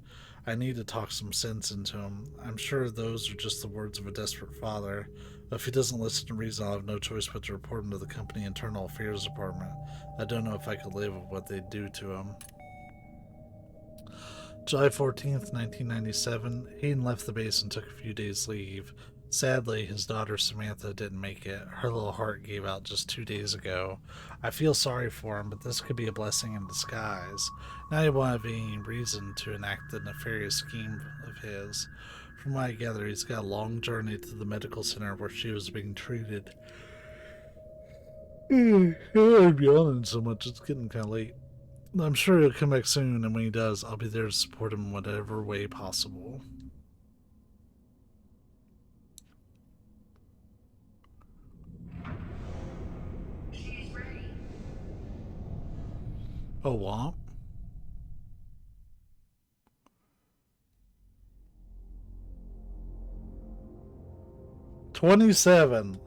I need to talk some sense into him. I'm sure those are just the words of a desperate father. If he doesn't listen to reason, I'll have no choice but to report him to the company internal affairs department. I don't know if I could live with what they do to him. July 14th, 1997. Hayden left the base and took a few days' leave. Sadly, his daughter Samantha didn't make it. Her little heart gave out just 2 days ago. I feel sorry for him, but this could be a blessing in disguise. Now he won't have any reason to enact the nefarious scheme of his. From what I gather, he's got a long journey to the medical center where she was being treated. I'm yawning so much, it's getting kind of late. I'm sure he'll come back soon, and when he does, I'll be there to support him in whatever way possible. She's ready. Oh, womp. $27.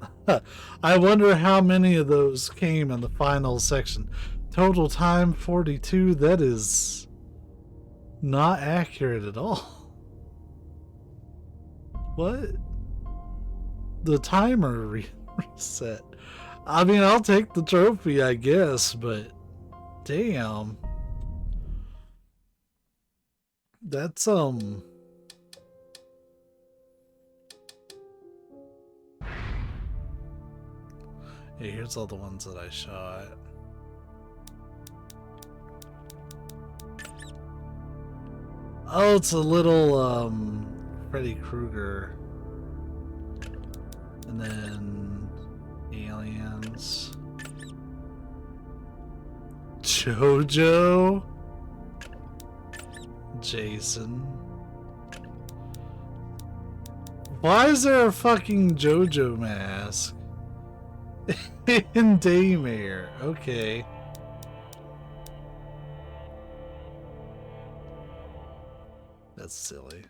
I wonder how many of those came in the final section. Total time 42. That is not accurate at all. What? The timer reset. I mean, I'll take the trophy, I guess, but damn. That's yeah, here's all the ones that I shot. Oh, it's a little Freddy Krueger. And then aliens. Jojo. Jason. Why is there a fucking Jojo mask? In Daymare. Okay. That's silly.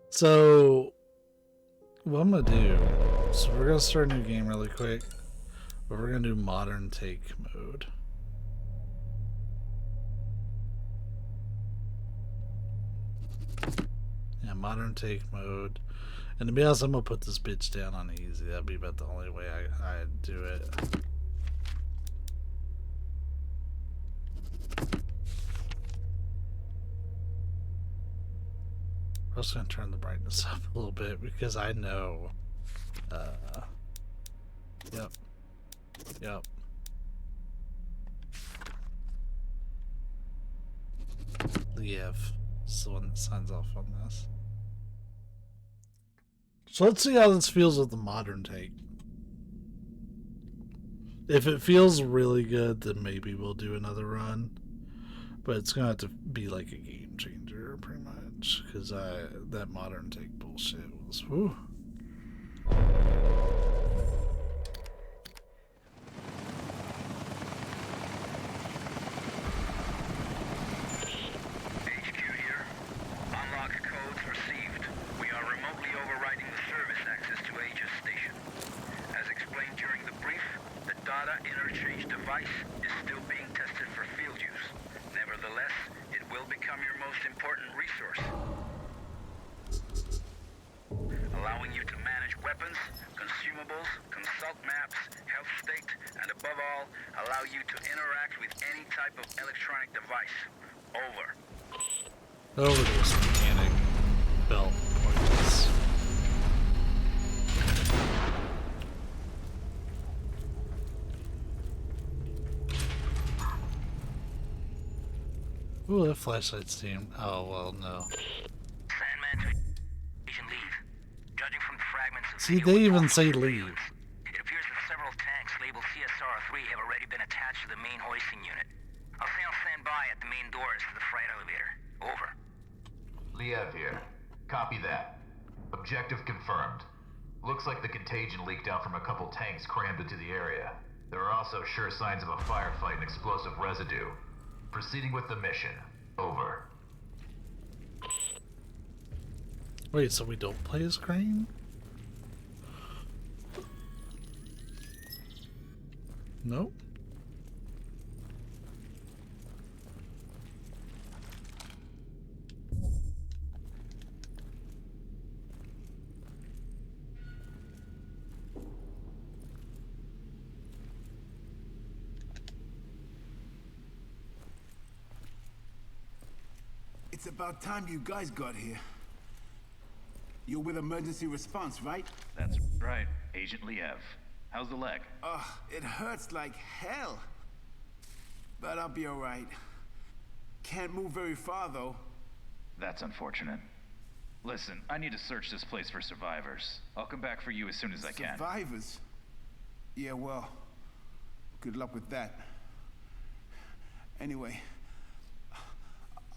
So, what I'm gonna do, so we're gonna start a new game really quick, but we're gonna do modern take mode. Yeah, modern take mode. And to be honest, I'm gonna put this bitch down on easy. That'd be about the only way I'd do it. was gonna turn the brightness up a little bit because I know. Yep. Yep. Liev is the one that signs off on this. So let's see how this feels with the modern take. If it feels really good, then maybe we'll do another run. But it's gonna have to be like a game changer, pretty much, because that modern take bullshit was whew. Interchange device is still being tested for field use. Nevertheless, it will become your most important resource, allowing you to manage weapons, consumables, consult maps, health state, and above all, allow you to interact with any type of electronic device. Over. Over to this mechanic belt points. Ooh, that flashlight's team. Oh, well, no. Sandman to leave. Judging from the fragments of See, they even say leave. It appears that several tanks labeled CSR-3 have already been attached to the main hoisting unit. I'll say I'll stand by at the main doors to the freight elevator. Over. Liev here. Copy that. Objective confirmed. Looks like the contagion leaked out from a couple tanks crammed into the area. There are also sure signs of a firefight and explosive residue. Proceeding with the mission. Over. Wait, so we don't play as Crane? Nope. It's about time you guys got here. You're with emergency response, right? That's right, Agent Liev. How's the leg? It hurts like hell. But I'll be alright. Can't move very far, though. That's unfortunate. Listen, I need to search this place for survivors. I'll come back for you as soon as I can. Survivors? Yeah, well, good luck with that. Anyway,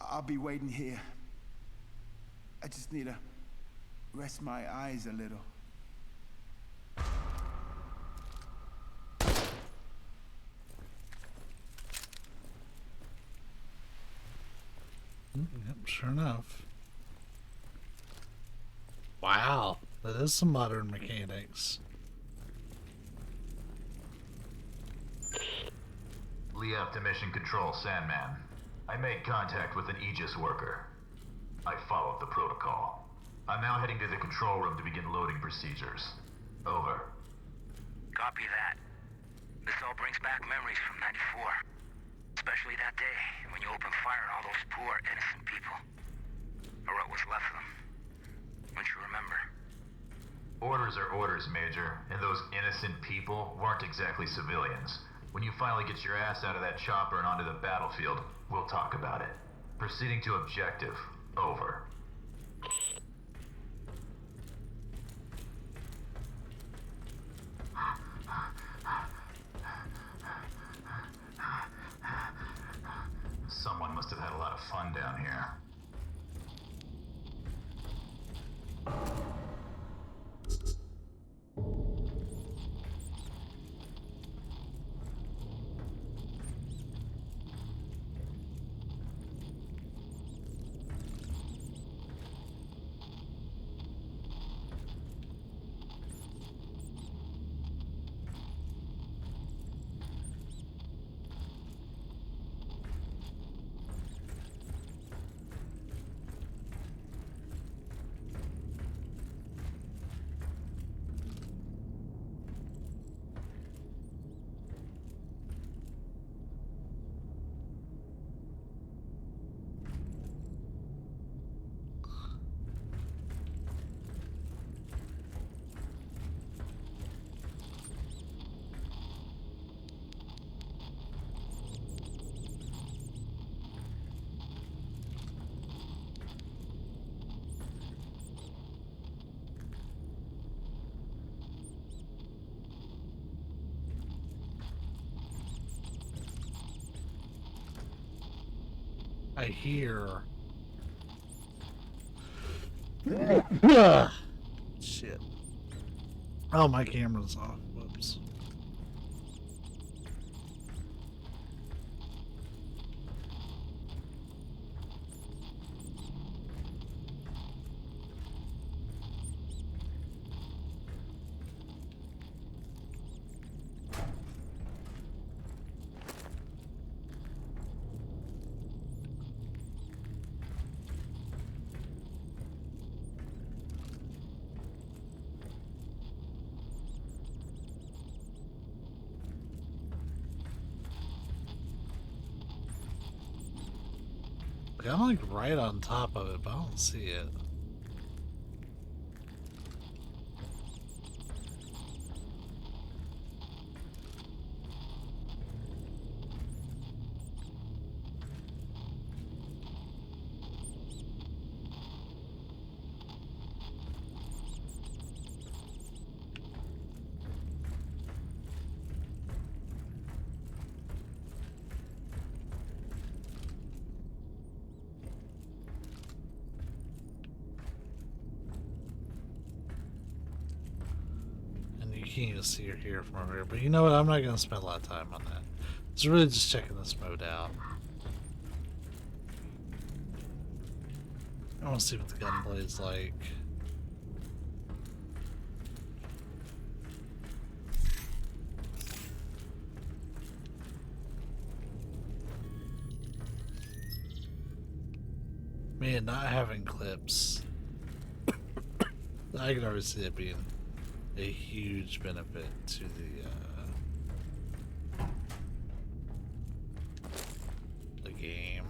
I'll be waiting here. I just need to rest my eyes a little. Yep, sure enough. Wow, that is some modern mechanics. Liev to Mission Control, Sandman. I made contact with an Aegis worker. I followed the protocol. I'm now heading to the control room to begin loading procedures. Over. Copy that. This all brings back memories from '94. Especially that day when you opened fire on all those poor, innocent people. Or what was left of them. Don't you remember? Orders are orders, Major, and those innocent people weren't exactly civilians. When you finally get your ass out of that chopper and onto the battlefield, we'll talk about it. Proceeding to objective. Over. Someone must have had a lot of fun down here. I hear. Shit. Oh, my camera's off. Whoops. I'm like right on top of it, but I don't see it. You can't even see or hear from over here, but you know what? I'm not going to spend a lot of time on that. It's really just checking this mode out. I want to see what the gunblade's like. Man, not having clips. I can already see it being a huge benefit to the game.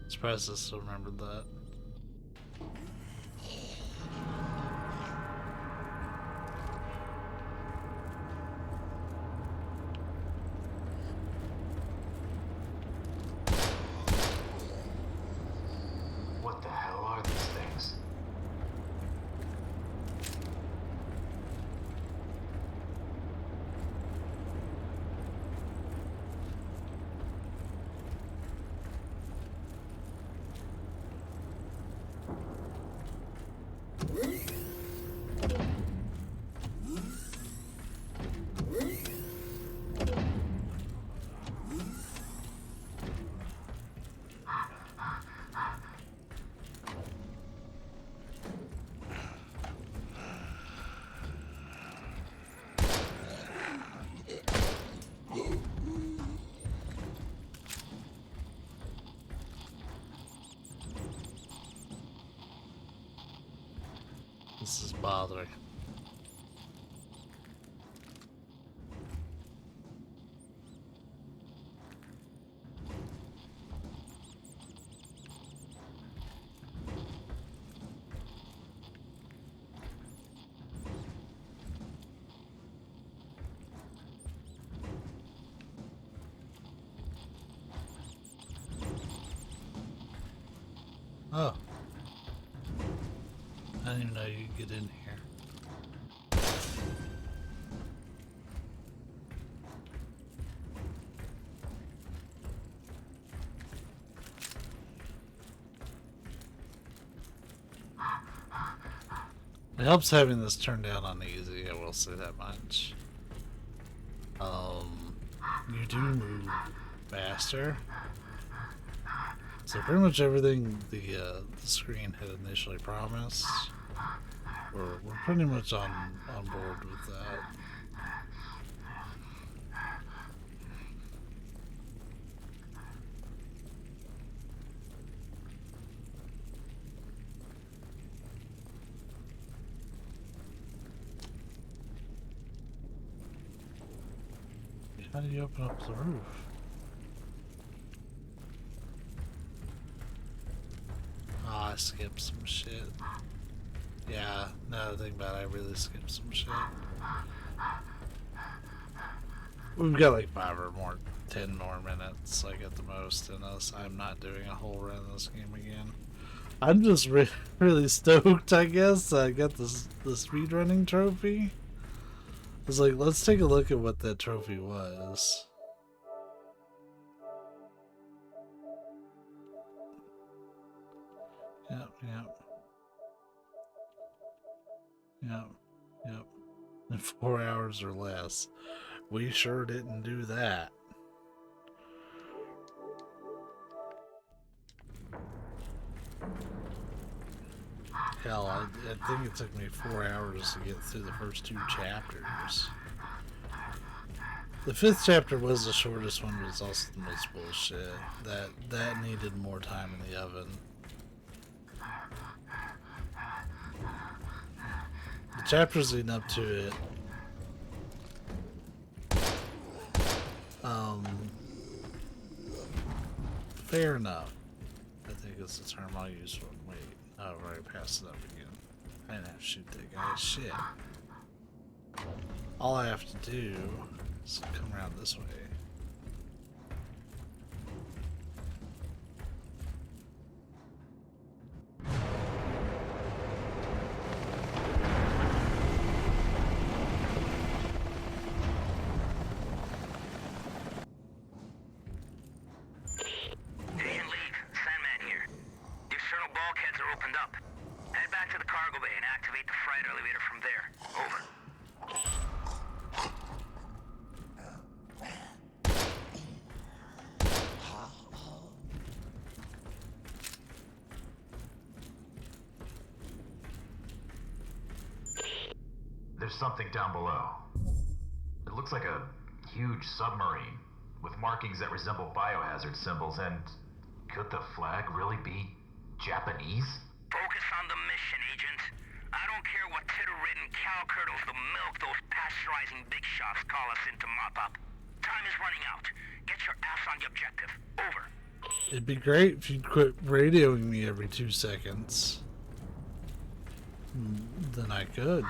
Surprised I still remembered that. What the hell are these things? This is bothering. Oh. I didn't even know you could get in here. It helps having this turned down on easy, I will say that much. You do move faster. So pretty much everything the screen had initially promised, we're pretty much on board with that. How do you open up the roof? Ah, I skipped some shit. Yeah, now that I think about it, I really skipped some shit. We've got like 10 more minutes, like at the most in this. I'm not doing a whole run of this game again. I'm just really stoked, I guess. I got the speedrunning trophy. It's like, let's take a look at what that trophy was. Yep. In 4 hours or less. We sure didn't do that. Hell, I think it took me 4 hours to get through the first 2 chapters. The 5th chapter was the shortest one, but it's also the most bullshit. That needed more time in the oven. The chapters leading up to it, fair enough, I think is the term I'll use for it. Wait, oh, I've already passed it up again. I didn't have to shoot that guy. Shit. All I have to do is come around this way. There's something down below. It looks like a huge submarine with markings that resemble biohazard symbols, and could the flag really be Japanese? Focus on the mission, Agent. I don't care what titter-ridden cow curdles the milk those pasteurizing big shots call us in to mop up. Time is running out. Get your ass on the objective. Over. It'd be great if you'd quit radioing me every 2 seconds. Then I could.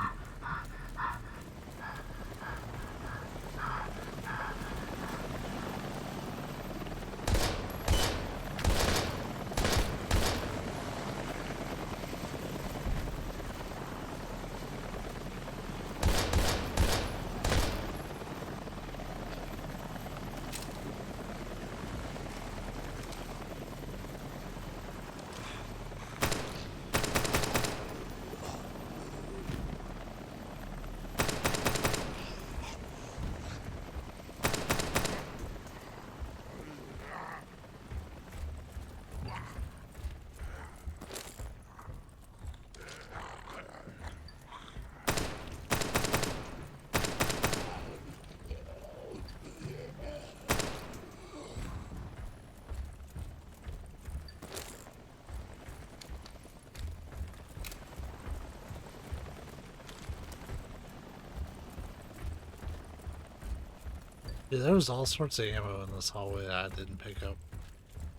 Yeah, there was all sorts of ammo in this hallway that I didn't pick up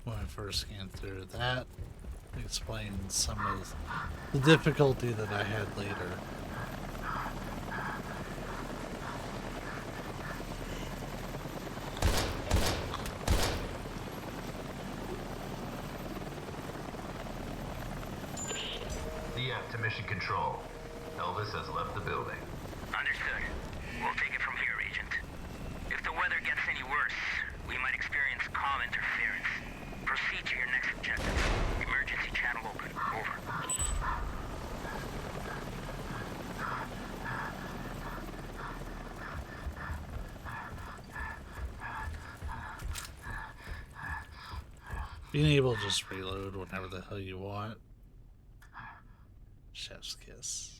when I first scanned through. That explains some of the difficulty that I had later. DF to mission control. Elvis has left the building. Understood. We'll take it from here, Agent. If the weather gets any worse, we might experience comm interference. Proceed to your next objective. Emergency channel open. Over. Being able to just reload whenever the hell you want. Chef's kiss.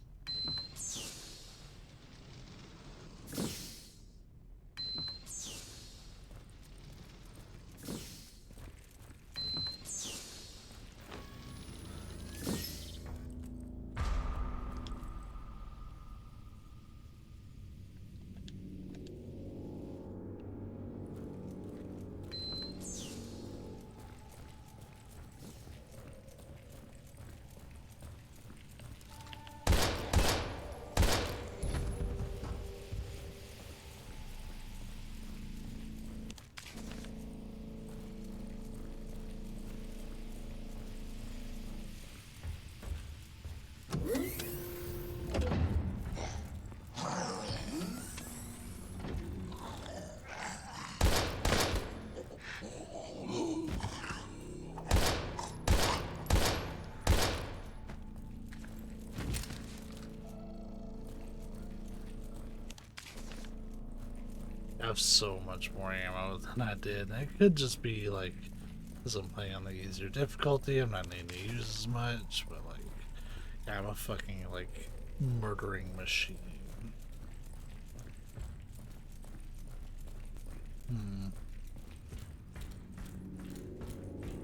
have so much more ammo than I did. It could just be like, because I'm playing on the easier difficulty, I'm not needing to use as much, but like, yeah, I'm a fucking like murdering machine.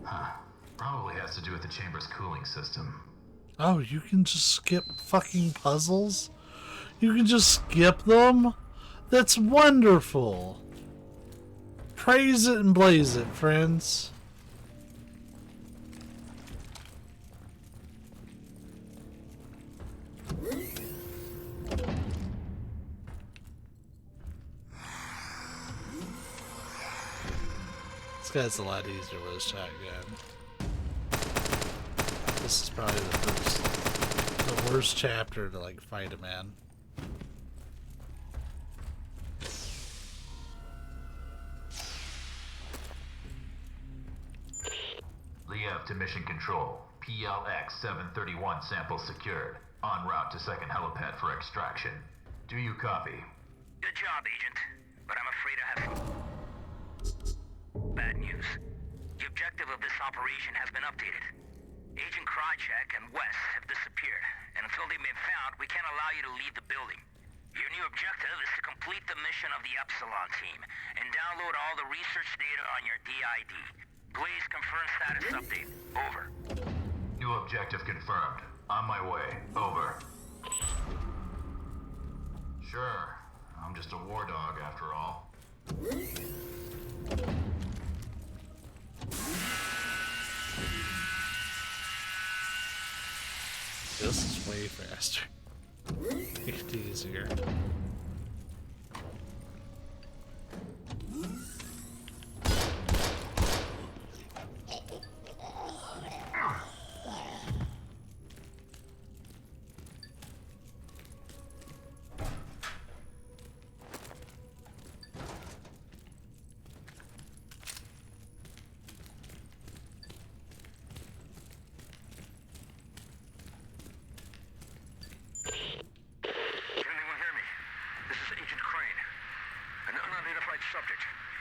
Huh. Probably has to do with the chamber's cooling system. Oh, you can just skip fucking puzzles? You can just skip them? That's wonderful! Praise it and blaze it, friends. This guy's a lot easier with a shotgun. This is probably the worst chapter to like fight him in. Liev to mission control. PLX 731 sample secured. En route to second helipad for extraction. Do you copy? Good job, Agent. But I'm afraid I have some bad news. The objective of this operation has been updated. Agent Krychek and Wes have disappeared, and until they've been found, we can't allow you to leave the building. Your new objective is to complete the mission of the Epsilon team, and download all the research data on your DID. Please confirm status update. Over. New objective confirmed. On my way. Over. Sure. I'm just a war dog after all. This is way faster. It's easier.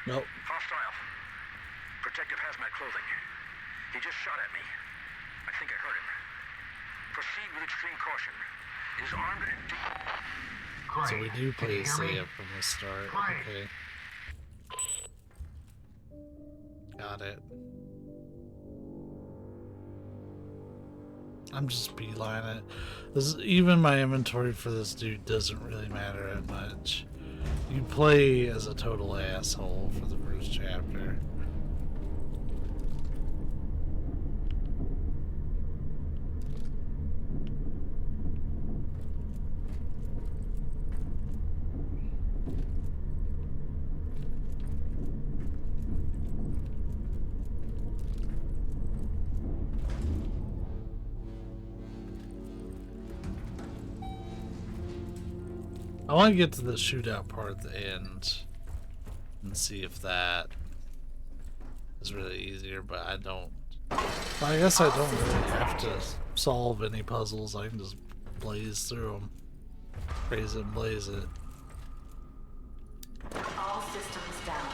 Nope. Hostile. Protective hazmat clothing. He just shot at me. I think I hurt him. Proceed with extreme caution. Is armed and... So we do play safe from the start. Okay. Got it. I'm just beelining it. Even my inventory for this dude doesn't really matter that much. You play as a total asshole for the first chapter. I want to get to the shootout part at the end and see if that is really easier, but I don't. Well, I guess I don't really have to solve any puzzles. I can just blaze through them. Praise it and blaze it. All systems down.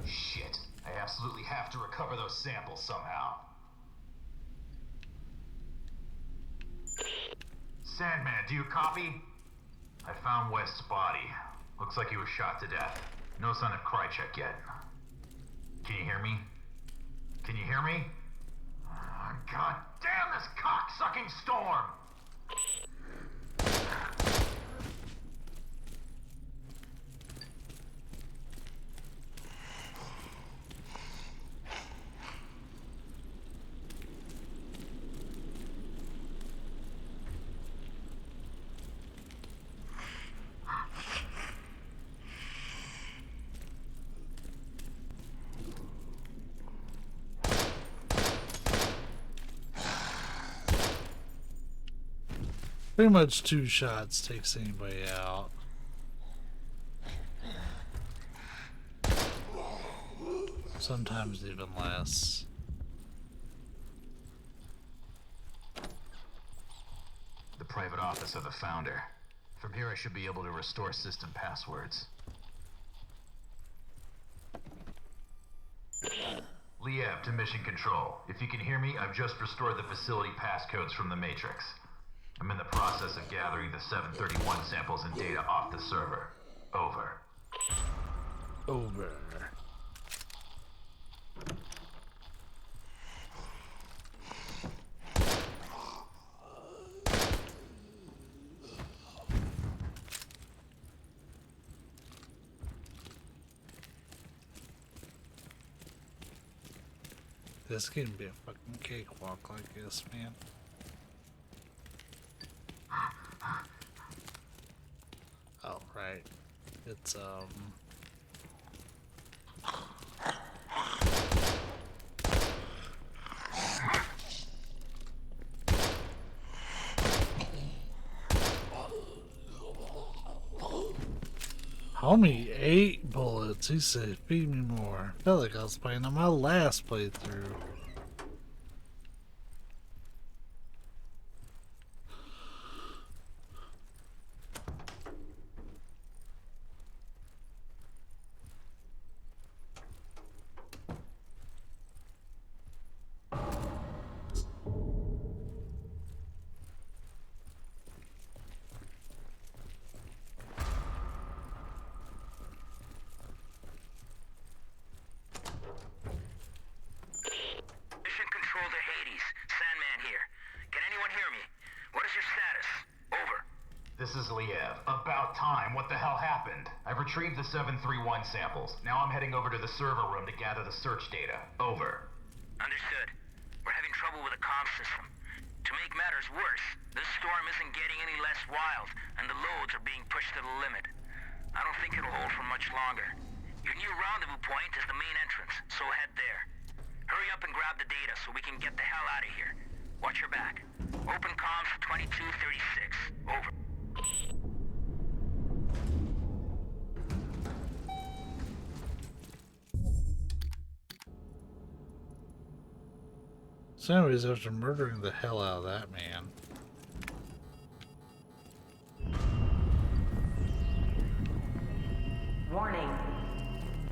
Shit. I absolutely have to recover those samples somehow. Sandman, do you copy? I found West's body. Looks like he was shot to death. No sign of Krychek yet. Can you hear me? Can you hear me? God damn this cock-sucking storm! Pretty much 2 shots takes anybody out. Sometimes even less. The private office of the founder. From here I should be able to restore system passwords. Liev to Mission Control. If you can hear me, I've just restored the facility passcodes from the Matrix. I'm in the process of gathering the 731 samples and data off the server. Over. Over. This can be a fucking cakewalk like this, man. Oh, right. It's, Homie, 8 bullets. He said, feed me more. Felt like I was playing on my last playthrough. This is Liev. About time. What the hell happened? I've retrieved the 731 samples. Now I'm heading over to the server room to gather the search data. Over. Understood. We're having trouble with the comm system. To make matters worse, this storm isn't getting any less wild, and the loads are being pushed to the limit. I don't think it'll hold for much longer. Your new rendezvous point is the main entrance, so head there. Hurry up and grab the data so we can get the hell out of here. Watch your back. Open comms 2236. Over. So anyways, after murdering the hell out of that man. Warning.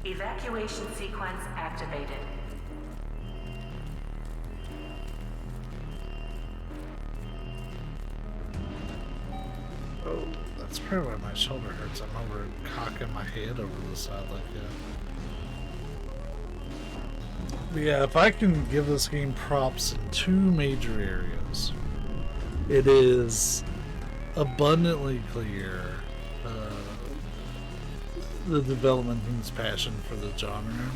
Evacuation sequence activated. Oh, that's probably why my shoulder hurts. I'm over cocking my head over the side like that. But yeah, if I can give this game props in 2 major areas, it is abundantly clear the development team's passion for the genre.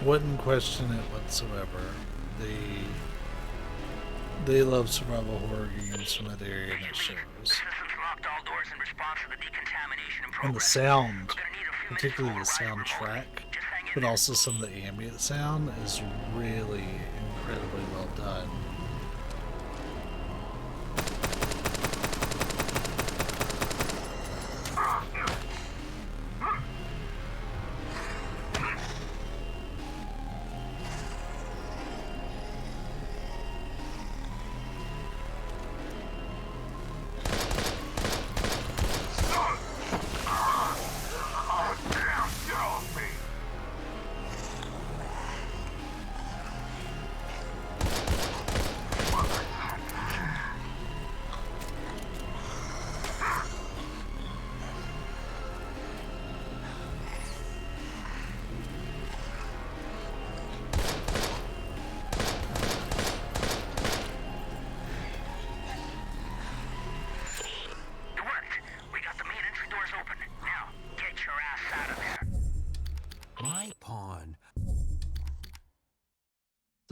Wouldn't question it whatsoever. They love survival horror games from that area, and it shows. And the sound, particularly the soundtrack, but also some of the ambient sound, is really incredibly well done.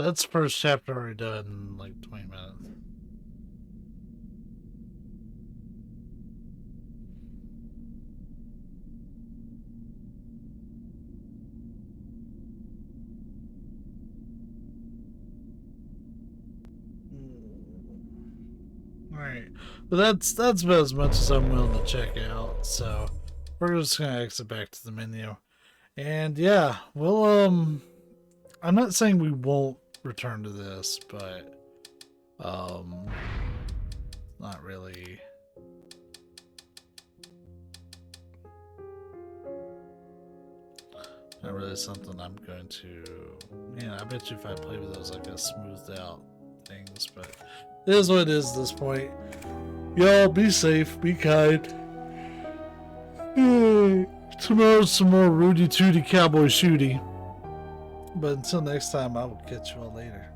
That's first chapter already done in like 20 minutes. Alright. But that's about as much as I'm willing to check out, so we're just gonna exit back to the menu. And yeah, we'll I'm not saying we won't return to this, but not really. not really something I'm going to. I bet you if I play with those, I could smoothed out things, but it is what it is at this point. Y'all be safe, be kind. Tomorrow's some more Rudy Tooty Cowboy Shooty. But until next time, I will catch you all later.